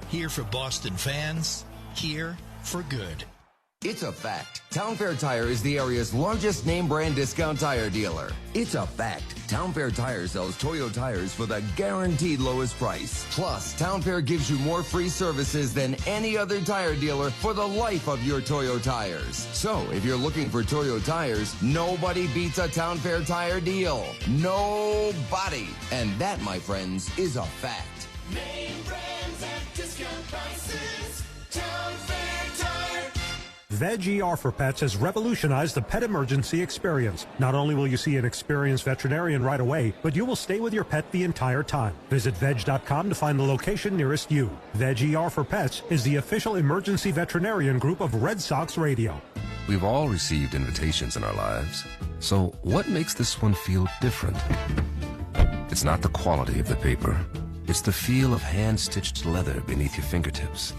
here for Boston fans, here for good. It's a fact. Town Fair Tire is the area's largest name brand discount tire dealer. It's a fact. Town Fair Tire sells Toyo tires for the guaranteed lowest price. Plus, Town Fair gives you more free services than any other tire dealer for the life of your Toyo tires. So, if you're looking for Toyo tires, nobody beats a Town Fair Tire deal. Nobody. And that, my friends, is a fact. Name brands at discount prices. Town Fair Tire. Veg ER for Pets has revolutionized the pet emergency experience. Not only will you see an experienced veterinarian right away, but you will stay with your pet the entire time. Visit veg.com to find the location nearest you. Veg ER for Pets is the official emergency veterinarian group of Red Sox Radio. We've all received invitations in our lives. So what makes this one feel different? It's not the quality of the paper. It's the feel of hand-stitched leather beneath your fingertips.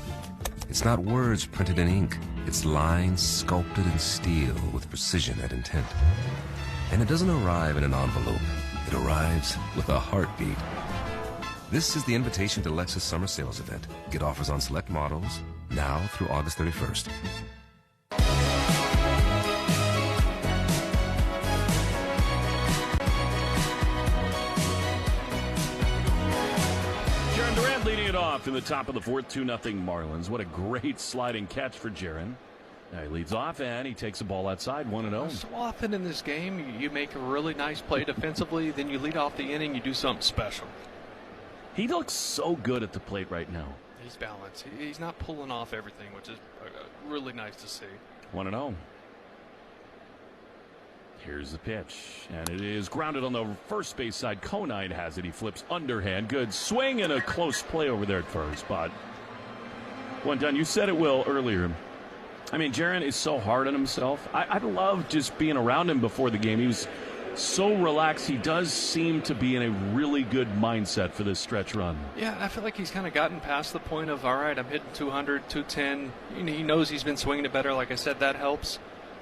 It's not words printed in ink. It's lines sculpted in steel with precision and intent. And it doesn't arrive in an envelope. It arrives with a heartbeat. This is the invitation to Lexus Summer Sales Event. Get offers on select models now through August 31st. Leading it off in the top of the fourth, 2-0 Marlins. What a great sliding catch for Jaron. Now he leads off and he takes the ball outside, 1-0. So often in this game, you make a really nice play defensively, then you lead off the inning, you do something special. He looks so good at the plate right now. He's balanced. He's not pulling off everything, which is really nice to see. 1-0. Here's the pitch, and it is grounded on the first base side. Conine has it. He flips underhand. Good swing and a close play over there at first. But one done. You said it, Will, earlier. I mean, Jaron is so hard on himself. I love just being around him before the game. He was so relaxed. He does seem to be in a really good mindset for this stretch run. Yeah, I feel like he's kind of gotten past the point of, all right, I'm hitting 200, 210. He knows he's been swinging it better. Like I said, that helps.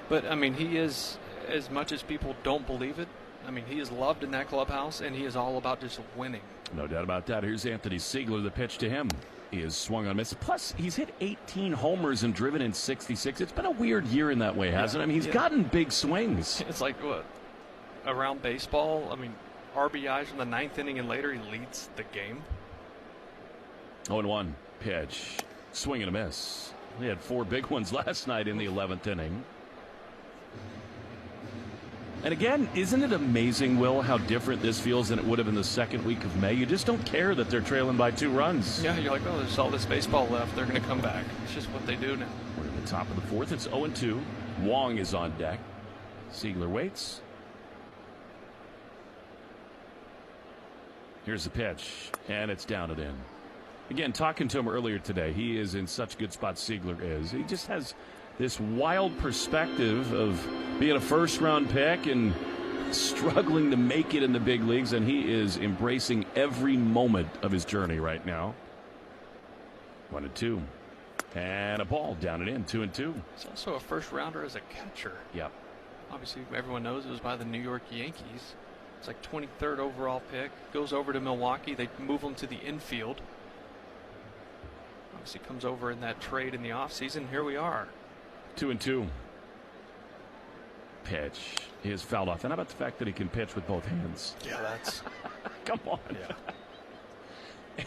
But, I mean, he is, as much as people don't believe it, I mean, he is loved in that clubhouse, and he is all about just winning. No doubt about that. Here's Anthony Siegler, the pitch to him. He is swung on a miss. Plus, he's hit 18 homers and driven in 66. It's been a weird year in that way, hasn't it? I mean, he's gotten big swings. It's like, what, around baseball? I mean, RBIs from the ninth inning and later, he leads the game. 0-1 pitch. Swing and a miss. He had 4 big ones last night in the 11th inning. And again, isn't it amazing, Will, how different this feels than it would have in the second week of May? You just don't care that they're trailing by 2 runs. Yeah, you're like, oh, there's all this baseball left. They're going to come back. It's just what they do now. We're in the top of the fourth. It's 0-2. Wong is on deck. Siegler waits. Here's the pitch, and it's down and in. Again, talking to him earlier today, he is in such good spot, Siegler is. He just has this wild perspective of being a first-round pick and struggling to make it in the big leagues, and he is embracing every moment of his journey right now. 1-2. And a ball down and in, 2-2. He's also a first-rounder as a catcher. Yep. Obviously, everyone knows it was by the New York Yankees. It's like 23rd overall pick. Goes over to Milwaukee. They move him to the infield. Obviously, comes over in that trade in the offseason. Here we are. 2-2. Pitch is fouled off. And how about the fact that he can pitch with both hands? Yeah, that's... Come on. Yeah.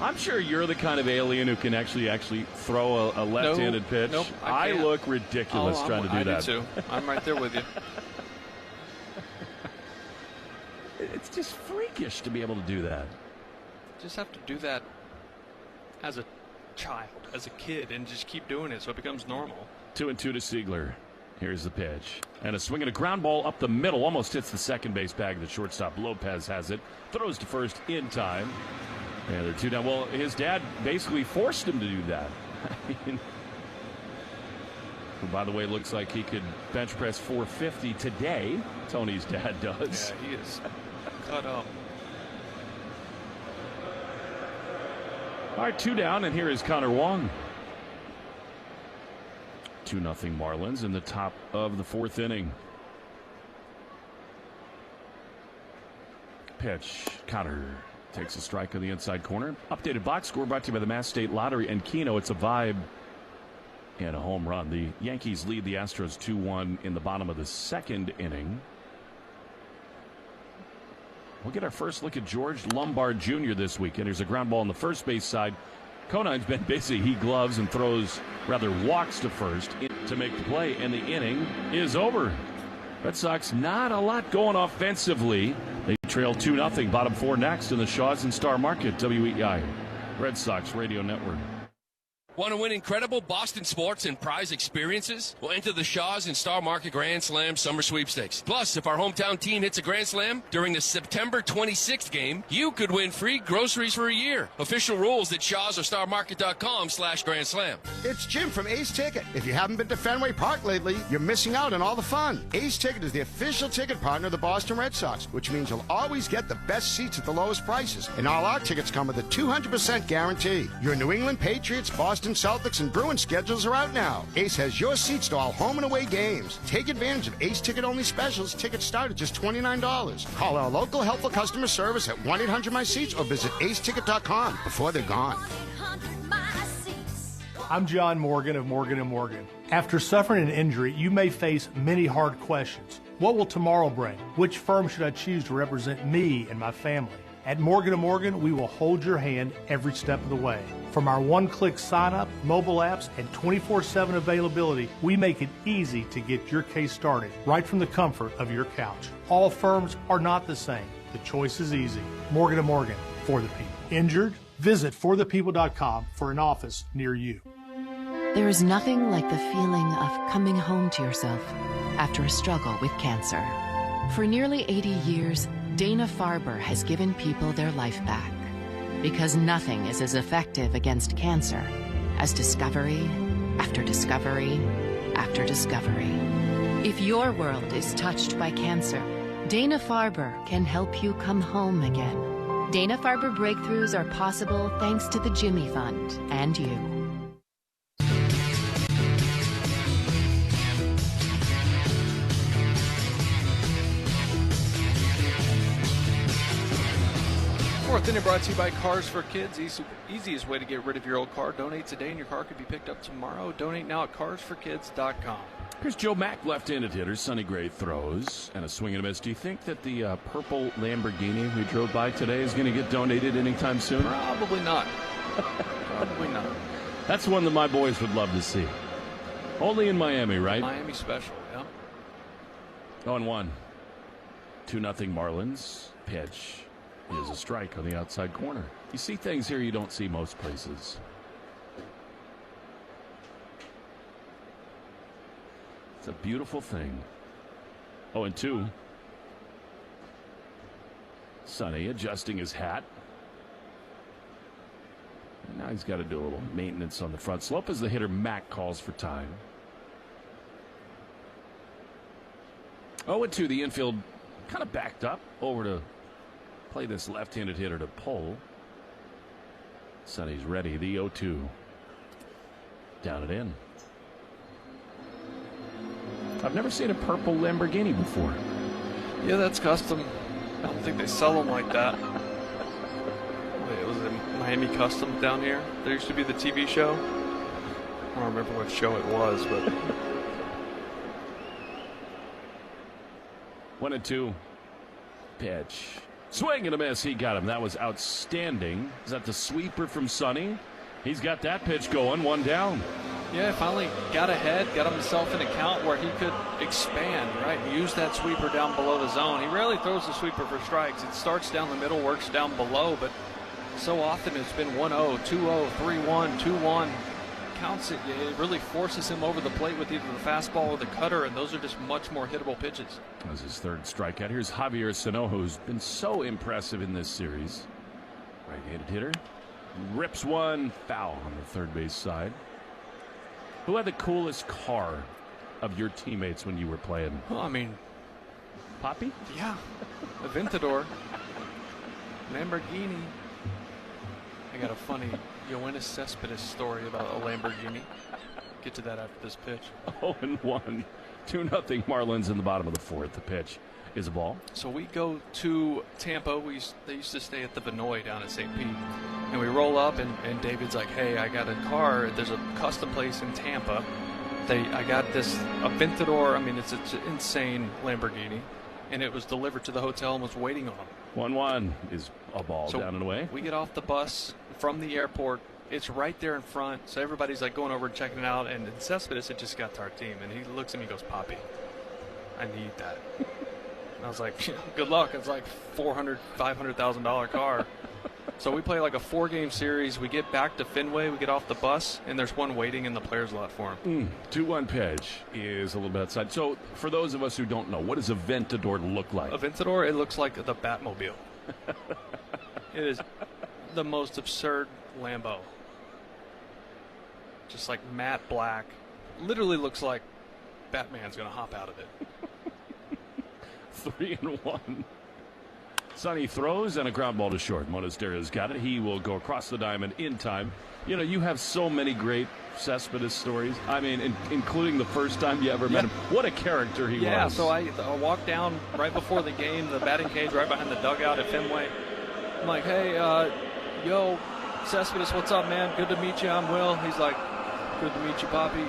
I'm sure you're the kind of alien who can actually throw a left-handed pitch. Nope, I look ridiculous trying to do that. I do too. I'm right there with you. It's just freakish to be able to do that. Just have to do that as a child, as a kid, and just keep doing it so it becomes normal. 2-2 to Siegler. Here's the pitch. And a swing and a ground ball up the middle. Almost hits the second base bag of the shortstop. Lopez has it. Throws to first in time. And they're 2 down. Well, his dad basically forced him to do that. I mean, who, by the way, looks like he could bench press 450 today. Tony's dad does. Yeah, he is cut up. All right, 2 down, and here is Connor Wong. 2-0 Marlins in the top of the 4th inning. Pitch. Connor takes a strike on the inside corner. Updated box score brought to you by the Mass State Lottery and Keno. It's a vibe and a home run. The Yankees lead the Astros 2-1 in the bottom of the 2nd inning. We'll get our first look at George Lombard Jr. this weekend. There's a ground ball on the first base side. Conine's been busy. He gloves and walks to first to make the play, and the inning is over. Red Sox not a lot going offensively. They trail 2-0. Bottom 4 next in the Shaw's and Star Market. WEI, Red Sox Radio Network. Want to win incredible Boston sports and prize experiences? Well, enter the Shaw's and Star Market Grand Slam Summer Sweepstakes. Plus, if our hometown team hits a Grand Slam during the September 26th game, you could win free groceries for a year. Official rules at Shaw's or StarMarket.com/Grand Slam. It's Jim from Ace Ticket. If you haven't been to Fenway Park lately, you're missing out on all the fun. Ace Ticket is the official ticket partner of the Boston Red Sox, which means you'll always get the best seats at the lowest prices. And all our tickets come with a 200% guarantee. Your New England Patriots, Boston Celtics, and Bruins schedules are out now. Ace has your seats to all home and away games. Take advantage of Ace Ticket-only specials. Tickets start at just $29. Call our local helpful customer service at 1-800-MY-SEATS or visit aceticket.com before they're gone. I'm John Morgan of Morgan & Morgan. After suffering an injury, you may face many hard questions. What will tomorrow bring? Which firm should I choose to represent me and my family? At Morgan & Morgan, we will hold your hand every step of the way. From our one-click sign-up, mobile apps, and 24/7 availability, we make it easy to get your case started right from the comfort of your couch. All firms are not the same. The choice is easy. Morgan & Morgan, for the people. Injured? Visit forthepeople.com for an office near you. There is nothing like the feeling of coming home to yourself after a struggle with cancer. For nearly 80 years, Dana-Farber has given people their life back. Because nothing is as effective against cancer as discovery after discovery after discovery. If your world is touched by cancer, Dana-Farber can help you come home again. Dana-Farber breakthroughs are possible thanks to the Jimmy Fund and you. Fourth inning brought to you by Cars for Kids. Easiest way to get rid of your old car. Donate today and your car could be picked up tomorrow. Donate now at carsforkids.com. Here's Joe Mack, left-handed hitter. Sonny Gray throws and a swing and a miss. Do you think that the purple Lamborghini we drove by today is going to get donated anytime soon? Probably not. Probably not. That's one that my boys would love to see. Only in Miami, right? Miami special, yeah. 0-1. 2-0 Marlins. Pitch is a strike on the outside corner. You see things here you don't see most places. It's a beautiful thing. 0-2. Sonny adjusting his hat. Now he's got to do a little maintenance on the front slope as the hitter Mack calls for time. 0-2. The infield kind of backed up over to play this left-handed hitter to pull. Sonny's ready. The 0-2. Down and in. I've never seen a purple Lamborghini before. Yeah, that's custom. I don't think they sell them like that. Wait, was it Miami Custom down here? There used to be the TV show. I don't remember what show it was, but 1-2. Pitch. Swing and a miss. He got him. That was outstanding. Is that the sweeper from Sonny? He's got that pitch going. 1 down. yeah, finally got ahead, got himself an account where he could expand, right? Use that sweeper down below the zone. He rarely throws the sweeper for strikes. It starts down the middle, works down below, but so often it's been 1-0, 2-0, 3-1, 2-1. Counts it. It really forces him over the plate with either the fastball or the cutter, and those are just much more hittable pitches. That was his third strikeout. Here's Javier Sano, who's been so impressive in this series. Right-handed hitter. Rips one foul on the third base side. Who had the coolest car of your teammates when you were playing? Well, I mean, Poppy? Yeah, Aventador, Lamborghini. I got a funny Yoenis Cespedes story about a Lamborghini. Get to that after this pitch. 0-1. 2-0 Marlins in the bottom of the fourth. The pitch is a ball. So we go to Tampa. They used to stay at the Vinoy down at St. Pete. And we roll up, and David's like, hey, I got a car. There's a custom place in Tampa. I got this Aventador. I mean, it's an insane Lamborghini. And it was delivered to the hotel and was waiting on him. 1-1 is a ball down and away. We get off the bus from the airport. It's right there in front. So everybody's like going over and checking it out. And Cespedes had just got to our team. And he looks at me and goes, Poppy, I need that. And I was like, good luck. It's like $400,000, $500,000 car. So we play like a 4-game series. We get back to Fenway. We get off the bus, and there's one waiting in the players' lot for him. 2-1 pitch is a little bit outside. So for those of us who don't know, what does Aventador look like? Aventador, it looks like the Batmobile. It is the most absurd Lambo. Just like matte black. Literally looks like Batman's going to hop out of it. 3-1. Sonny throws and a ground ball to short. Monasterio's got it. He will go across the diamond in time. You know, you have so many great Cespedes stories. I mean, including the first time you ever met him. What a character he was. Yeah, so I walked down right before the game, the batting cage right behind the dugout at Fenway. I'm like, hey, yo, Cespedes, what's up, man? Good to meet you. I'm Will. He's like, good to meet you, Poppy.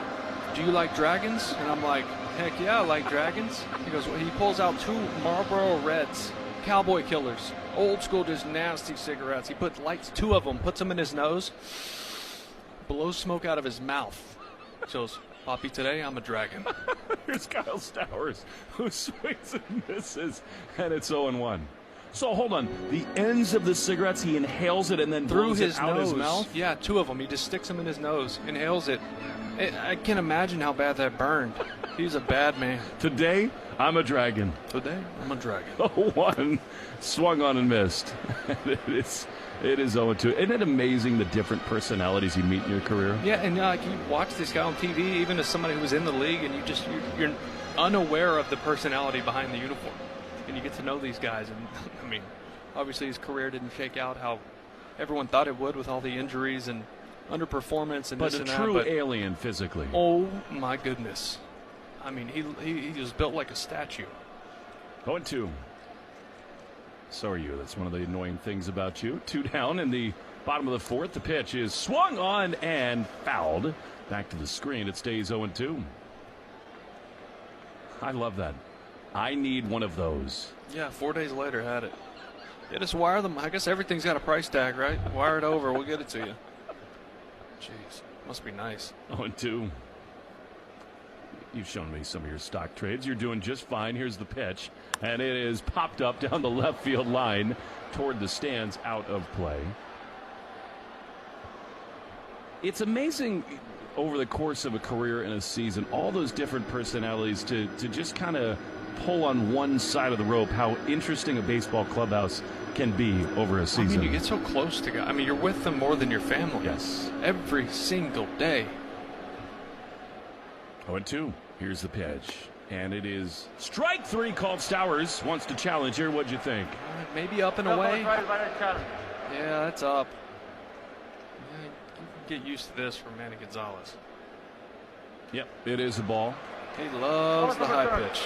Do you like dragons? And I'm like, heck yeah, I like dragons. He goes, well, he pulls out 2 Marlboro Reds. Cowboy killers, old school, just nasty cigarettes. He lights 2 of them, puts them in his nose, blows smoke out of his mouth. Shows, Poppy, today I'm a dragon. Here's Kyle Stowers, who swings and misses, and it's 0-1. So hold on, the ends of the cigarettes, he inhales it and then through blows his it out nose. his mouth? Yeah, 2 of them. He just sticks them in his nose, inhales it. I can't imagine how bad that burned. He's a bad man. Today, I'm a dragon. Today, I'm a dragon. 0-1, swung on and missed. It is 0-2. Isn't it amazing the different personalities you meet in your career? Yeah, and you watch this guy on TV, even as somebody who was in the league, and you're unaware of the personality behind the uniform. And you get to know these guys, and I mean, obviously his career didn't shake out how everyone thought it would with all the injuries and underperformance and but this and that. But a true alien physically. Oh my goodness! I mean, he was built like a statue. 0-2. So are you. That's one of the annoying things about you. 2 down in the bottom of the fourth. The pitch is swung on and fouled. Back to the screen. It stays 0-2. I love that. I need one of those. Yeah, 4 days later had it. Yeah, just wire them. I guess everything's got a price tag, right? Wire it over. We'll get it to you. Jeez, must be nice. 0-2. You've shown me some of your stock trades. You're doing just fine. Here's the pitch. And it is popped up down the left field line toward the stands, out of play. It's amazing over the course of a career and a season, all those different personalities to just kind of pull on one side of the rope, how interesting a baseball clubhouse can be over a season. I mean, you get so close to guys. I mean, you're with them more than your family. Yes. Every single day. 0-2. Here's the pitch. And it is strike 3 called. Stowers wants to challenge here. What'd you think? Maybe up and away. Yeah, that's up. Yeah, you can get used to this from Manny Gonzalez. Yep, it is a ball. He loves the high pitch.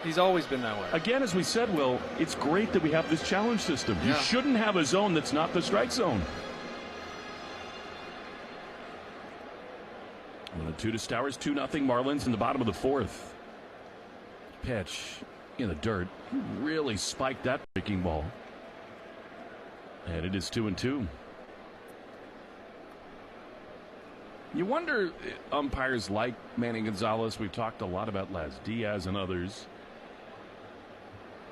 He's always been that way. Again, as we said, Will, it's great that we have this challenge system. Yeah. You shouldn't have a zone that's not the strike zone. 1-2 to Stowers, 2-0 Marlins in the bottom of the fourth. Pitch in the dirt. He really spiked that breaking ball. And it is 2-2. You wonder, umpires like Manny Gonzalez, we've talked a lot about Les Diaz and others,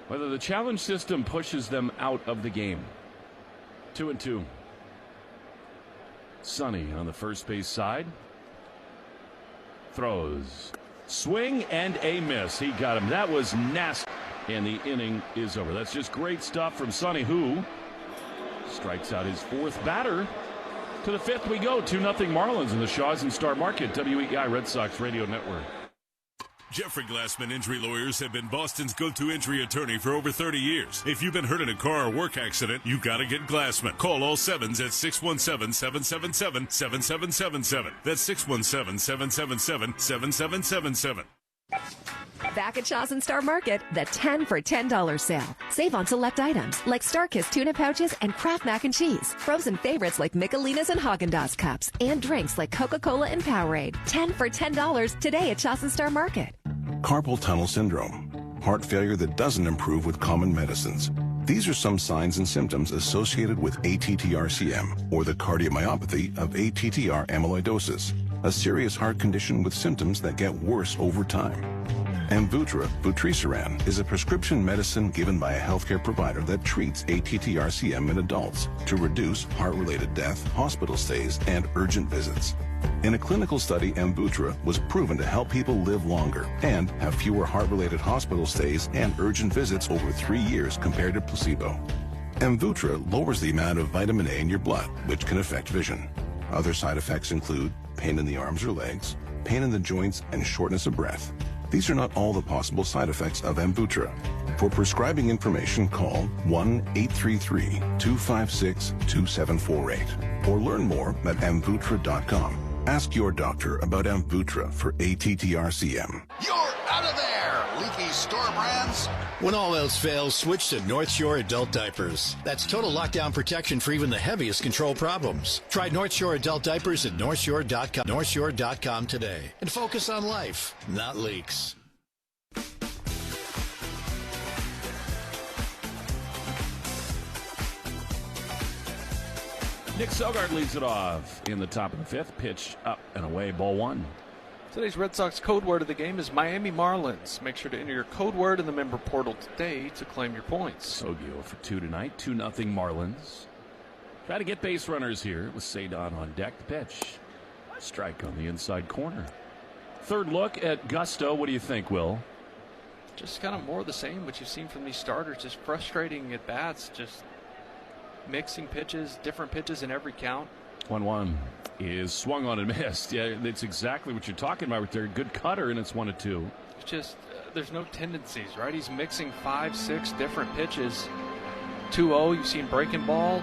whether the challenge system pushes them out of the game. 2-2. Sonny on the first base side. Throws. Swing and a miss. He got him. That was nasty. And the inning is over. That's just great stuff from Sonny, who strikes out his 4th batter To the fifth we go. 2-0 Marlins in the Shaws and Star Market. WEI Red Sox Radio Network. Jeffrey Glassman Injury Lawyers have been Boston's go-to injury attorney for over 30 years. If you've been hurt in a car or work accident, you got to get Glassman. Call all sevens at 617-777-7777. That's 617-777-7777. Back at Shaw's and Star Market, the 10 for $10 sale. Save on select items like Starkist tuna pouches and Kraft mac and cheese. Frozen favorites like Michelinas and Haagen-Dazs cups. And drinks like Coca-Cola and Powerade. 10 for $10 today at Shaw's and Star Market. Carpal tunnel syndrome. Heart failure that doesn't improve with common medicines. These are some signs and symptoms associated with ATTR-CM, or the cardiomyopathy of ATTR amyloidosis, a serious heart condition with symptoms that get worse over time. Amvuttra, vutrisiran, is a prescription medicine given by a healthcare provider that treats ATTR-CM in adults to reduce heart-related death, hospital stays, and urgent visits. In a clinical study, Amvuttra was proven to help people live longer and have fewer heart-related hospital stays and urgent visits over 3 years compared to placebo. Amvuttra lowers the amount of vitamin A in your blood, which can affect vision. Other side effects include pain in the arms or legs, pain in the joints, and shortness of breath. These are not all the possible side effects of Amvuttra. For prescribing information, call 1-833-256-2748 or learn more at amvuttra.com. Ask your doctor about Amvuttra for ATTR-CM. You're out of there, leaky store brands. When all else fails, switch to North Shore Adult Diapers. That's total lockdown protection for even the heaviest control problems. Try North Shore Adult Diapers at NorthShore.com. NorthShore.com today. And focus on life, not leaks. Nick Sogard leads it off in the top of the fifth. Pitch up and away, ball one. Today's Red Sox code word of the game is Miami Marlins. Make sure to enter your code word in the member portal today to claim your points. Sogio for 2 tonight. 2-0 Marlins. Try to get base runners here with Cedon on deck. The pitch. Strike on the inside corner. Third look at Gusto. What do you think, Will? Just kind of more of the same, what you've seen from these starters. Just frustrating at bats. Just mixing pitches, different pitches in every count. 1-1 is swung on and missed. Yeah, that's exactly what you're talking about right there. Good cutter, and it's 1-2. It's just, there's no tendencies, right? He's mixing 5-6 different pitches. 2-0, you've seen breaking ball.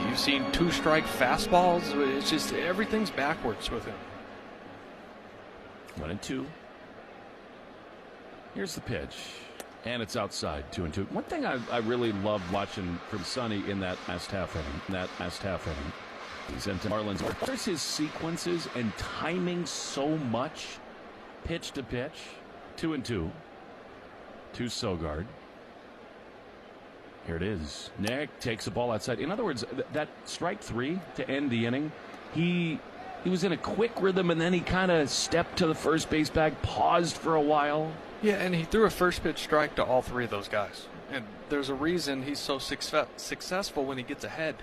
You've seen 2-strike fastballs. It's just, everything's backwards with him. 1-2. Here's the pitch. And it's outside, 2-2. One thing I really loved watching from Sonny in that last half inning, he's into Marlins. There's his sequences and timing so much, pitch to pitch. 2-2 to Sogard. Here it is. Nick takes a ball outside. In other words, that strike three to end the inning, he was in a quick rhythm, and then he kind of stepped to the first base bag, paused for a while. Yeah, and he threw a first pitch strike to all three of those guys. And there's a reason he's so successful when he gets ahead.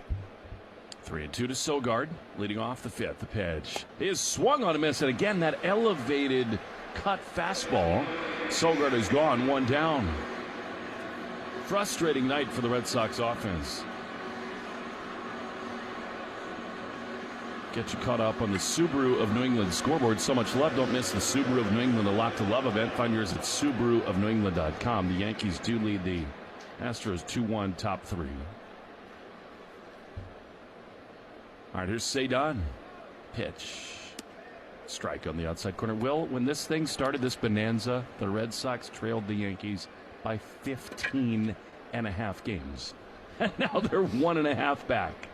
3-2 to Sogard, leading off the fifth. The pitch is swung on a miss, and again that elevated cut fastball. Sogard is gone, one down. Frustrating night for the Red Sox offense. Get you caught up on the Subaru of New England scoreboard. So much love. Don't miss the Subaru of New England A Lot to Love event. Find yours at SubaruofNewEngland.com. The Yankees do lead the Astros 2-1, top three. All right, here's Cedon. Pitch. Strike on the outside corner. Will, when this thing started, this bonanza, the Red Sox trailed the Yankees by 15.5 games. And now they're 1.5 back.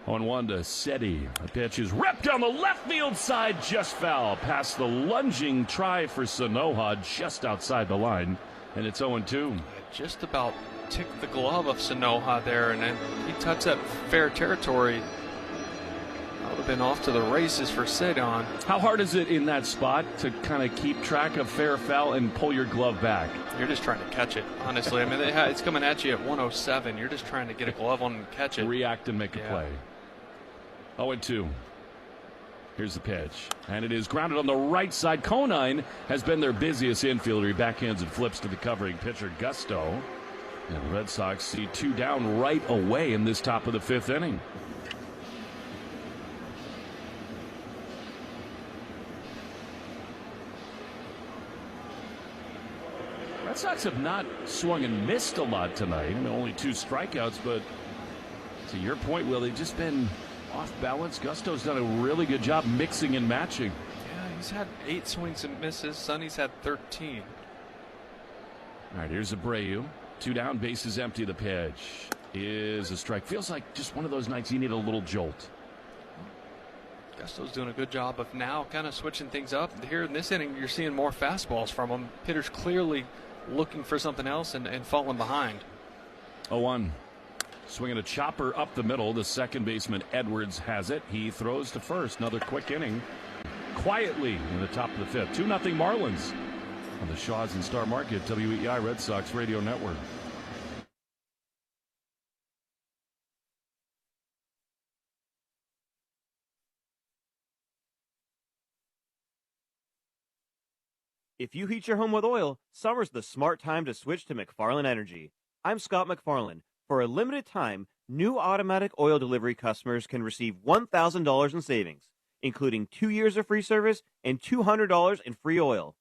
0-1 to Seti. The pitch is ripped down the left field side, just foul. Past the lunging try for Sanoja, just outside the line. And it's 0-2. Just about ticked the glove of Sanoja there, and then he touched that fair territory. That would have been off to the races for Cedon. How hard is it in that spot to kind of keep track of fair foul and pull your glove back? You're just trying to catch it, honestly. I mean, it's coming at you at 107. You're just trying to get a glove on and catch it. React and make a play. 0-2. Here's the pitch. And it is grounded on the right side. Conine has been their busiest infielder. He backhands and flips to the covering pitcher, Gusto. And the Red Sox see 2 down right away in this top of the 5th inning. Red Sox have not swung and missed a lot tonight. I mean, only 2 strikeouts, but to your point, Will, they've just been off balance. Gusto's done a really good job mixing and matching. Yeah, he's had 8 swings and misses. Sonny's had 13. All right, here's Abreu. 2 down, bases empty. The pitch is a strike. Feels like just one of those nights you need a little jolt. Gusto's doing a good job of now kind of switching things up. Here in this inning, you're seeing more fastballs from him. Hitter's clearly looking for something else and falling behind. 0-1. Swinging a chopper up the middle. The second baseman, Edwards, has it. He throws to first. Another quick inning. Quietly in the top of the 5th. 2-0 Marlins on the Shaws and Star Market, WEI Red Sox Radio Network. If you heat your home with oil, summer's the smart time to switch to McFarland Energy. I'm Scott McFarland. For a limited time, new automatic oil delivery customers can receive $1,000 in savings, including 2 years of free service and $200 in free oil.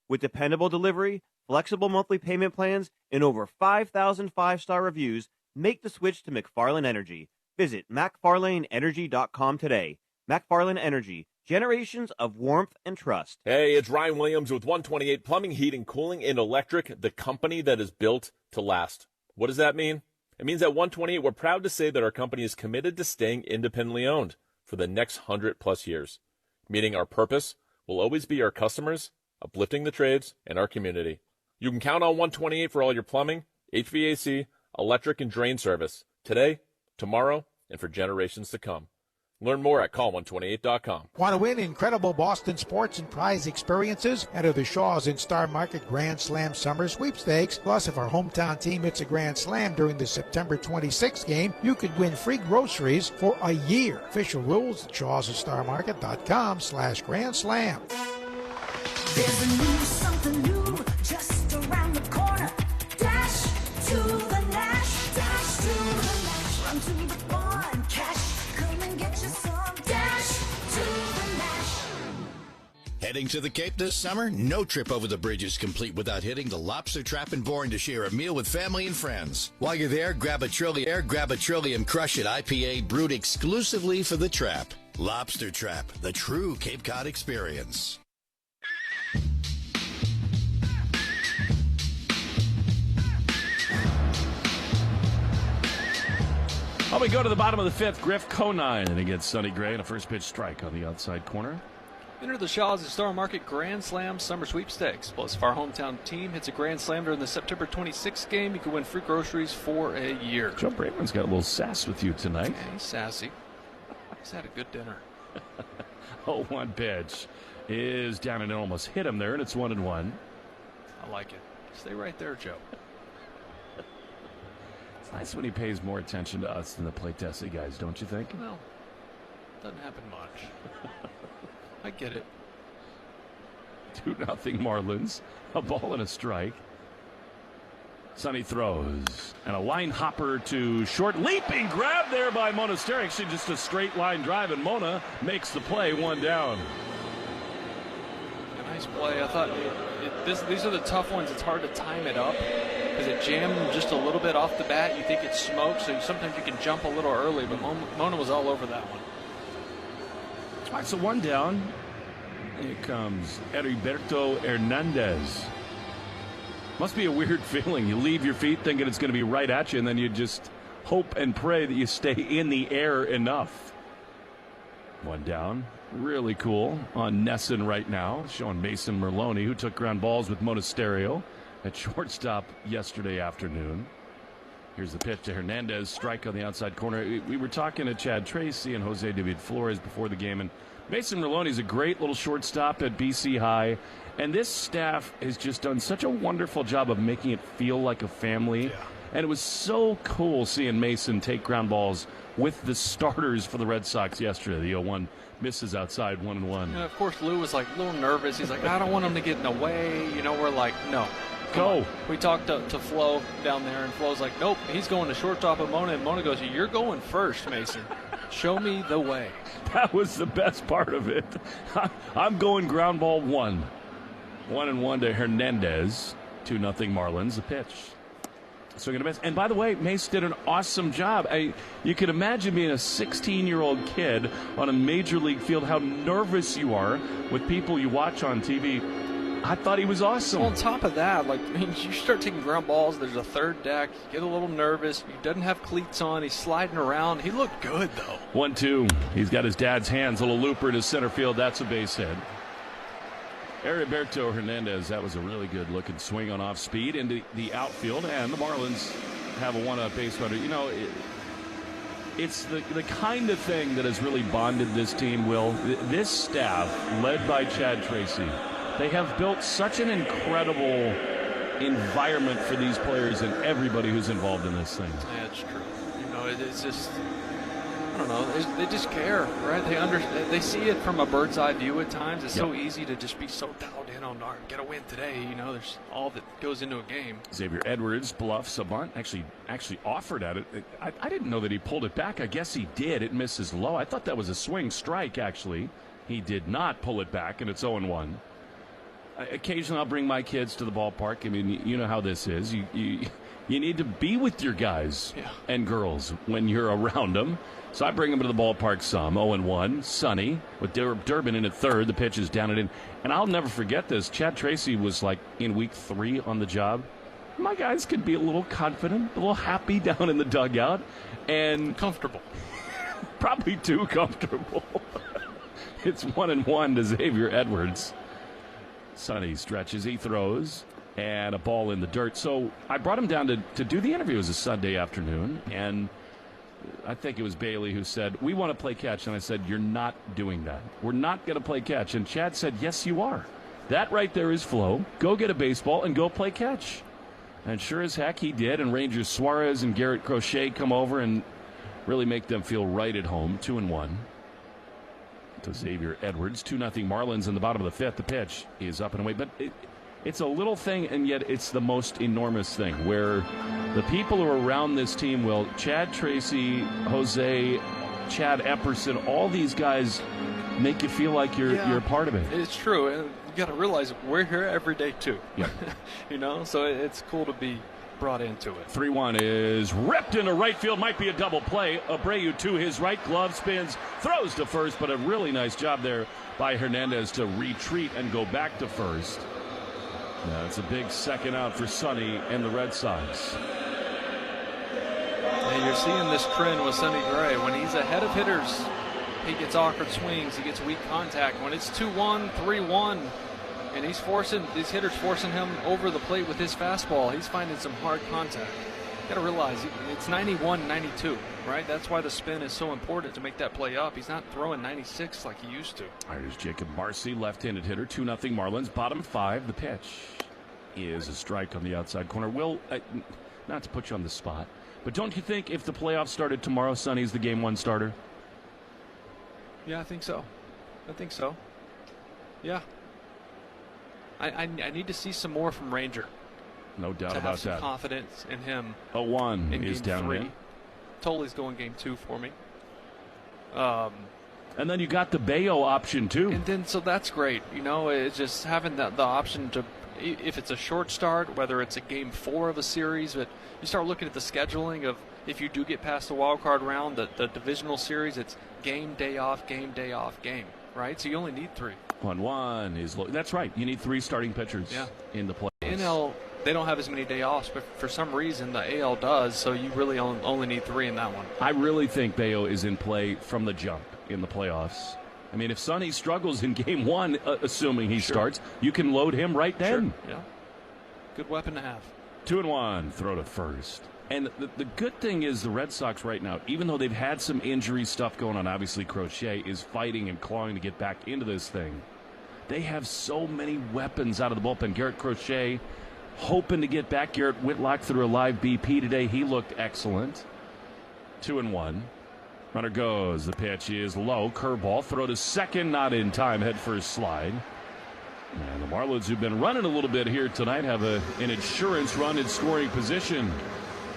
With dependable delivery, flexible monthly payment plans, and over 5,000 five-star reviews, make the switch to McFarland Energy. Visit McFarlaneEnergy.com today. McFarland Energy. Generations of warmth and trust. Hey, it's Ryan Williams with 128 Plumbing, Heating, Cooling, and Electric, the company that is built to last. What does that mean? It means at 128, we're proud to say that our company is committed to staying independently owned for the next 100+ years, meaning our purpose will always be our customers, uplifting the trades, and our community. You can count on 128 for all your plumbing, HVAC, electric, and drain service today, tomorrow, and for generations to come. Learn more at call128.com. Want to win incredible Boston sports and prize experiences? Enter the Shaws in Star Market Grand Slam Summer Sweepstakes. Plus, if our hometown team hits a Grand Slam during the September 26th game, you could win free groceries for a year. Official rules at shawsandstarmarket.com/Grand Slam. There's a new, something new, just around the corner. Dash to the Nash, dash to the Nash, run to the barn, cash. Heading to the Cape this summer? No trip over the bridge is complete without hitting the Lobster Trap and Bourne to share a meal with family and friends. While you're there, grab a Trillium Crush It IPA brewed exclusively for the Trap. Lobster Trap, the true Cape Cod experience. Well, we go to the bottom of the 5th. Griff Conine and against Sonny Gray and a first pitch strike on the outside corner. Enter the Shaws at Star Market Grand Slam Summer Sweepstakes. Plus, if our hometown team hits a Grand Slam during the September 26th game, you can win free groceries for a year. Joe Braitman's got a little sass with you tonight. Yeah, he's sassy. He's had a good dinner. 0-1 pitch is down and it almost hit him there, and it's 1-1. I like it. Stay right there, Joe. It's nice when he pays more attention to us than the play testing guys, don't you think? Well, doesn't happen much. I get it. 2-0 Marlins. A ball and a strike. Sonny throws. And a line hopper to short. Leaping grab there by Monasteri. Actually just a straight line drive, and Mona makes the play. 1 down. A nice play. I thought these are the tough ones. It's hard to time it up because it jammed him just a little bit off the bat. You think it's smoke, so sometimes you can jump a little early, but Mona was all over that one. All right, so 1 down. Here comes Heriberto Hernandez. Must be a weird feeling. You leave your feet thinking it's going to be right at you, and then you just hope and pray that you stay in the air enough. 1 down. Really cool on Nesson right now, showing Mason Merloni, who took ground balls with Monasterio at shortstop yesterday afternoon. Here's the pitch to Hernandez, strike on the outside corner. We were talking to Chad Tracy and Jose David Flores before the game, and Mason Merloni's a great little shortstop at BC High, and this staff has just done such a wonderful job of making it feel like a family. Yeah. And it was so cool seeing Mason take ground balls with the starters for the Red Sox yesterday. The 0-1 misses outside, 1-1. And of course, Lou was like a little nervous. He's like, I don't want him to get in the way. You know, we're like, no. go. We talked to Flo down there, and Flo's like, nope, he's going to shortstop at Mona, and Mona goes, you're going first, Mason. Show me the way. That was the best part of it. I'm going ground ball 1. 1-1 to Hernandez. 2-0 Marlins. The pitch. Swing and a miss. And by the way, Mace did an awesome job. You can imagine being a 16-year-old kid on a major league field, how nervous you are with people you watch on TV. I thought he was awesome. Well, on top of that, you start taking ground balls, there's a third deck, you get a little nervous, he doesn't have cleats on, he's sliding around. He looked good, though. 1-2. He's got his dad's hands, a little looper in his center field. That's a base hit. Heriberto Hernandez, that was a really good-looking swing on off speed into the outfield, and the Marlins have a one-out base runner. You know, it's the kind of thing that has really bonded this team, Will. This staff, led by Chad Tracy, they have built such an incredible environment for these players and everybody who's involved in this thing. Yeah, it's true. You know, it's just, I don't know, they just care, right? They see it from a bird's eye view at times. It's so easy to just be so dialed in on, get a win today. You know, there's all that goes into a game. Xavier Edwards bluffs a bunt, actually offered at it. I didn't know that he pulled it back. I guess he did. It misses low. I thought that was a swing strike, actually. He did not pull it back, and it's 0-1. Occasionally I'll bring my kids to the ballpark. I mean, you know how this is. You need to be with your guys and girls when you're around them. So I bring them to the ballpark some. 0-1. Sunny with Durbin in at third. The pitch is down and in. And I'll never forget this. Chad Tracy was like in week 3 on the job. My guys could be a little confident, a little happy down in the dugout. And comfortable. Probably too comfortable. It's 1-1 to Xavier Edwards. Sonny stretches, he throws, and a ball in the dirt. So I brought him down to do the interview. It was a Sunday afternoon, and I think it was Bailey who said, we want to play catch. And I said, you're not doing that. We're not going to play catch. And Chad said, yes, you are. That right there is Flo. Go get a baseball and go play catch. And sure as heck he did, and Rangers Suarez and Garrett Crochet come over and really make them feel right at home. 2-1. To Xavier Edwards. 2-0 Marlins in the bottom of the 5th. The pitch is up and away. But it's a little thing, and yet it's the most enormous thing where the people who are around this team, Will, Chad Tracy, Jose, Chad Epperson, all these guys make you feel like you're a part of it. It's true. And you got to realize we're here every day, too. Yeah. You know, so it's cool to be brought into it. 3-1 is ripped into right field. Might be a double play. Abreu to his right. Glove spins. Throws to first, but a really nice job there by Hernandez to retreat and go back to first. Now it's a big second out for Sonny and the Red Sox. And you're seeing this trend with Sonny Gray. When he's ahead of hitters, he gets awkward swings. He gets weak contact. When it's 2-1, 3-1, and these hitters forcing him over the plate with his fastball, he's finding some hard contact. You got to realize it's 91, 92, right? That's why the spin is so important to make that play up. He's not throwing 96 like he used to. All right, here's Jacob Marcy, left-handed hitter, 2-0 Marlins. Bottom 5, the pitch is a strike on the outside corner. Will, not to put you on the spot, but don't you think if the playoffs started tomorrow, Sonny's the game 1 starter? Yeah, I think so. Yeah. I need to see some more from Ranger. No doubt to about have some that. Confidence in him. 0-1 is down 3. in. Totally is going game 2 for me. And then you got the Bayo option too. And then so that's great. You know, it's just having the option to, if it's a short start, whether it's a game 4 of a series, but you start looking at the scheduling of if you do get past the wild card round, the divisional series, it's game, day off, game, right? So you only need 3. 1-1 is low. That's right. You need 3 starting pitchers in the playoffs. NL, they don't have as many day offs, but for some reason the AL does, so you really only need 3 in that one. I really think Bayo is in play from the jump in the playoffs. I mean, if Sonny struggles in game 1, assuming he starts, you can load him right then. Sure. Yeah. Good weapon to have. 2-1, throw to first. And the good thing is the Red Sox right now, even though they've had some injury stuff going on, obviously Crochet is fighting and clawing to get back into this thing. They have so many weapons out of the bullpen. Garrett Crochet hoping to get back. Garrett Whitlock threw a live BP today. He looked excellent. 2-1. Runner goes. The pitch is low. Curveball. Throw to second. Not in time. Head first slide. And the Marlins, who've been running a little bit here tonight, have an insurance run in scoring position.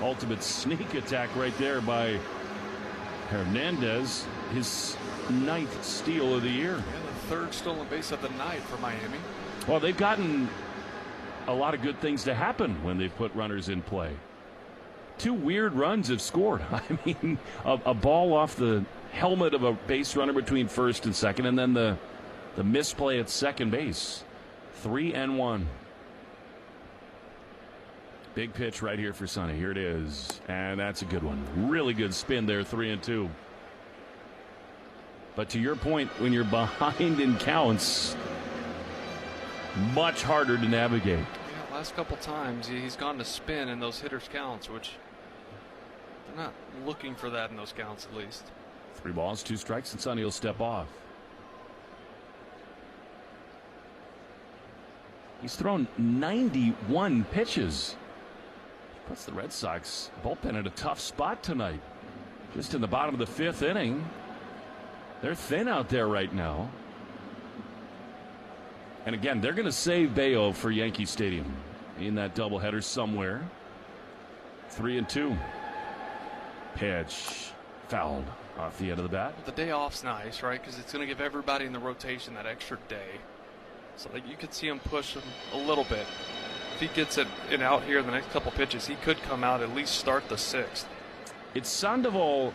Ultimate sneak attack right there by Hernandez. His 9th steal of the year. And the 3rd stolen base of the night for Miami. Well, they've gotten a lot of good things to happen when they've put runners in play. 2 weird runs have scored. I mean, a ball off the helmet of a base runner between first and second, and then the misplay at second base. 3-1. Big pitch right here for Sonny. Here it is. And that's a good one. Really good spin there, 3-2. But to your point, when you're behind in counts, much harder to navigate. Yeah, last couple times he's gone to spin in those hitters' counts, which they're not looking for that in those counts at least. 3 balls, 2 strikes, and Sonny will step off. He's thrown 91 pitches. Puts the Red Sox bullpen in a tough spot tonight. Just in the bottom of the 5th inning. They're thin out there right now. And again, they're going to save Bayo for Yankee Stadium in that doubleheader somewhere. 3-2. Pitch fouled off the end of the bat. The day off's nice, right? Because it's going to give everybody in the rotation that extra day. So that you could see him push him a little bit. If he gets it out here in the next couple pitches, he could come out at least start the 6th. It's Sandoval,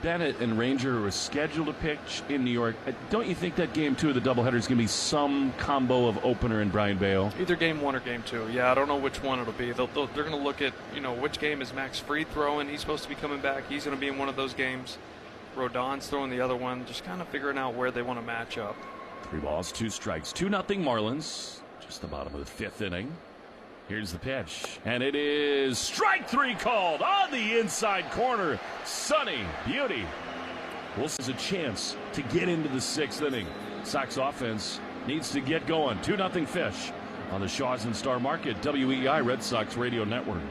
Bennett, and Ranger who are scheduled to pitch in New York. Don't you think that game 2 of the doubleheader is going to be some combo of opener and Brian Bayo? Either game 1 or game 2. Yeah, I don't know which one it'll be. They're going to look at, which game is Max Fried throwing. He's supposed to be coming back. He's going to be in one of those games. Rodon's throwing the other one. Just kind of figuring out where they want to match up. 3 balls, 2 strikes. 2-0 Marlins. Just the bottom of the 5th inning. Here's the pitch, and it is strike 3 called on the inside corner. Sonny Beauty. Wilson's a chance to get into the 6th inning. Sox offense needs to get going. 2-0 Fish on the Shaws and Star Market, WEI Red Sox Radio Network.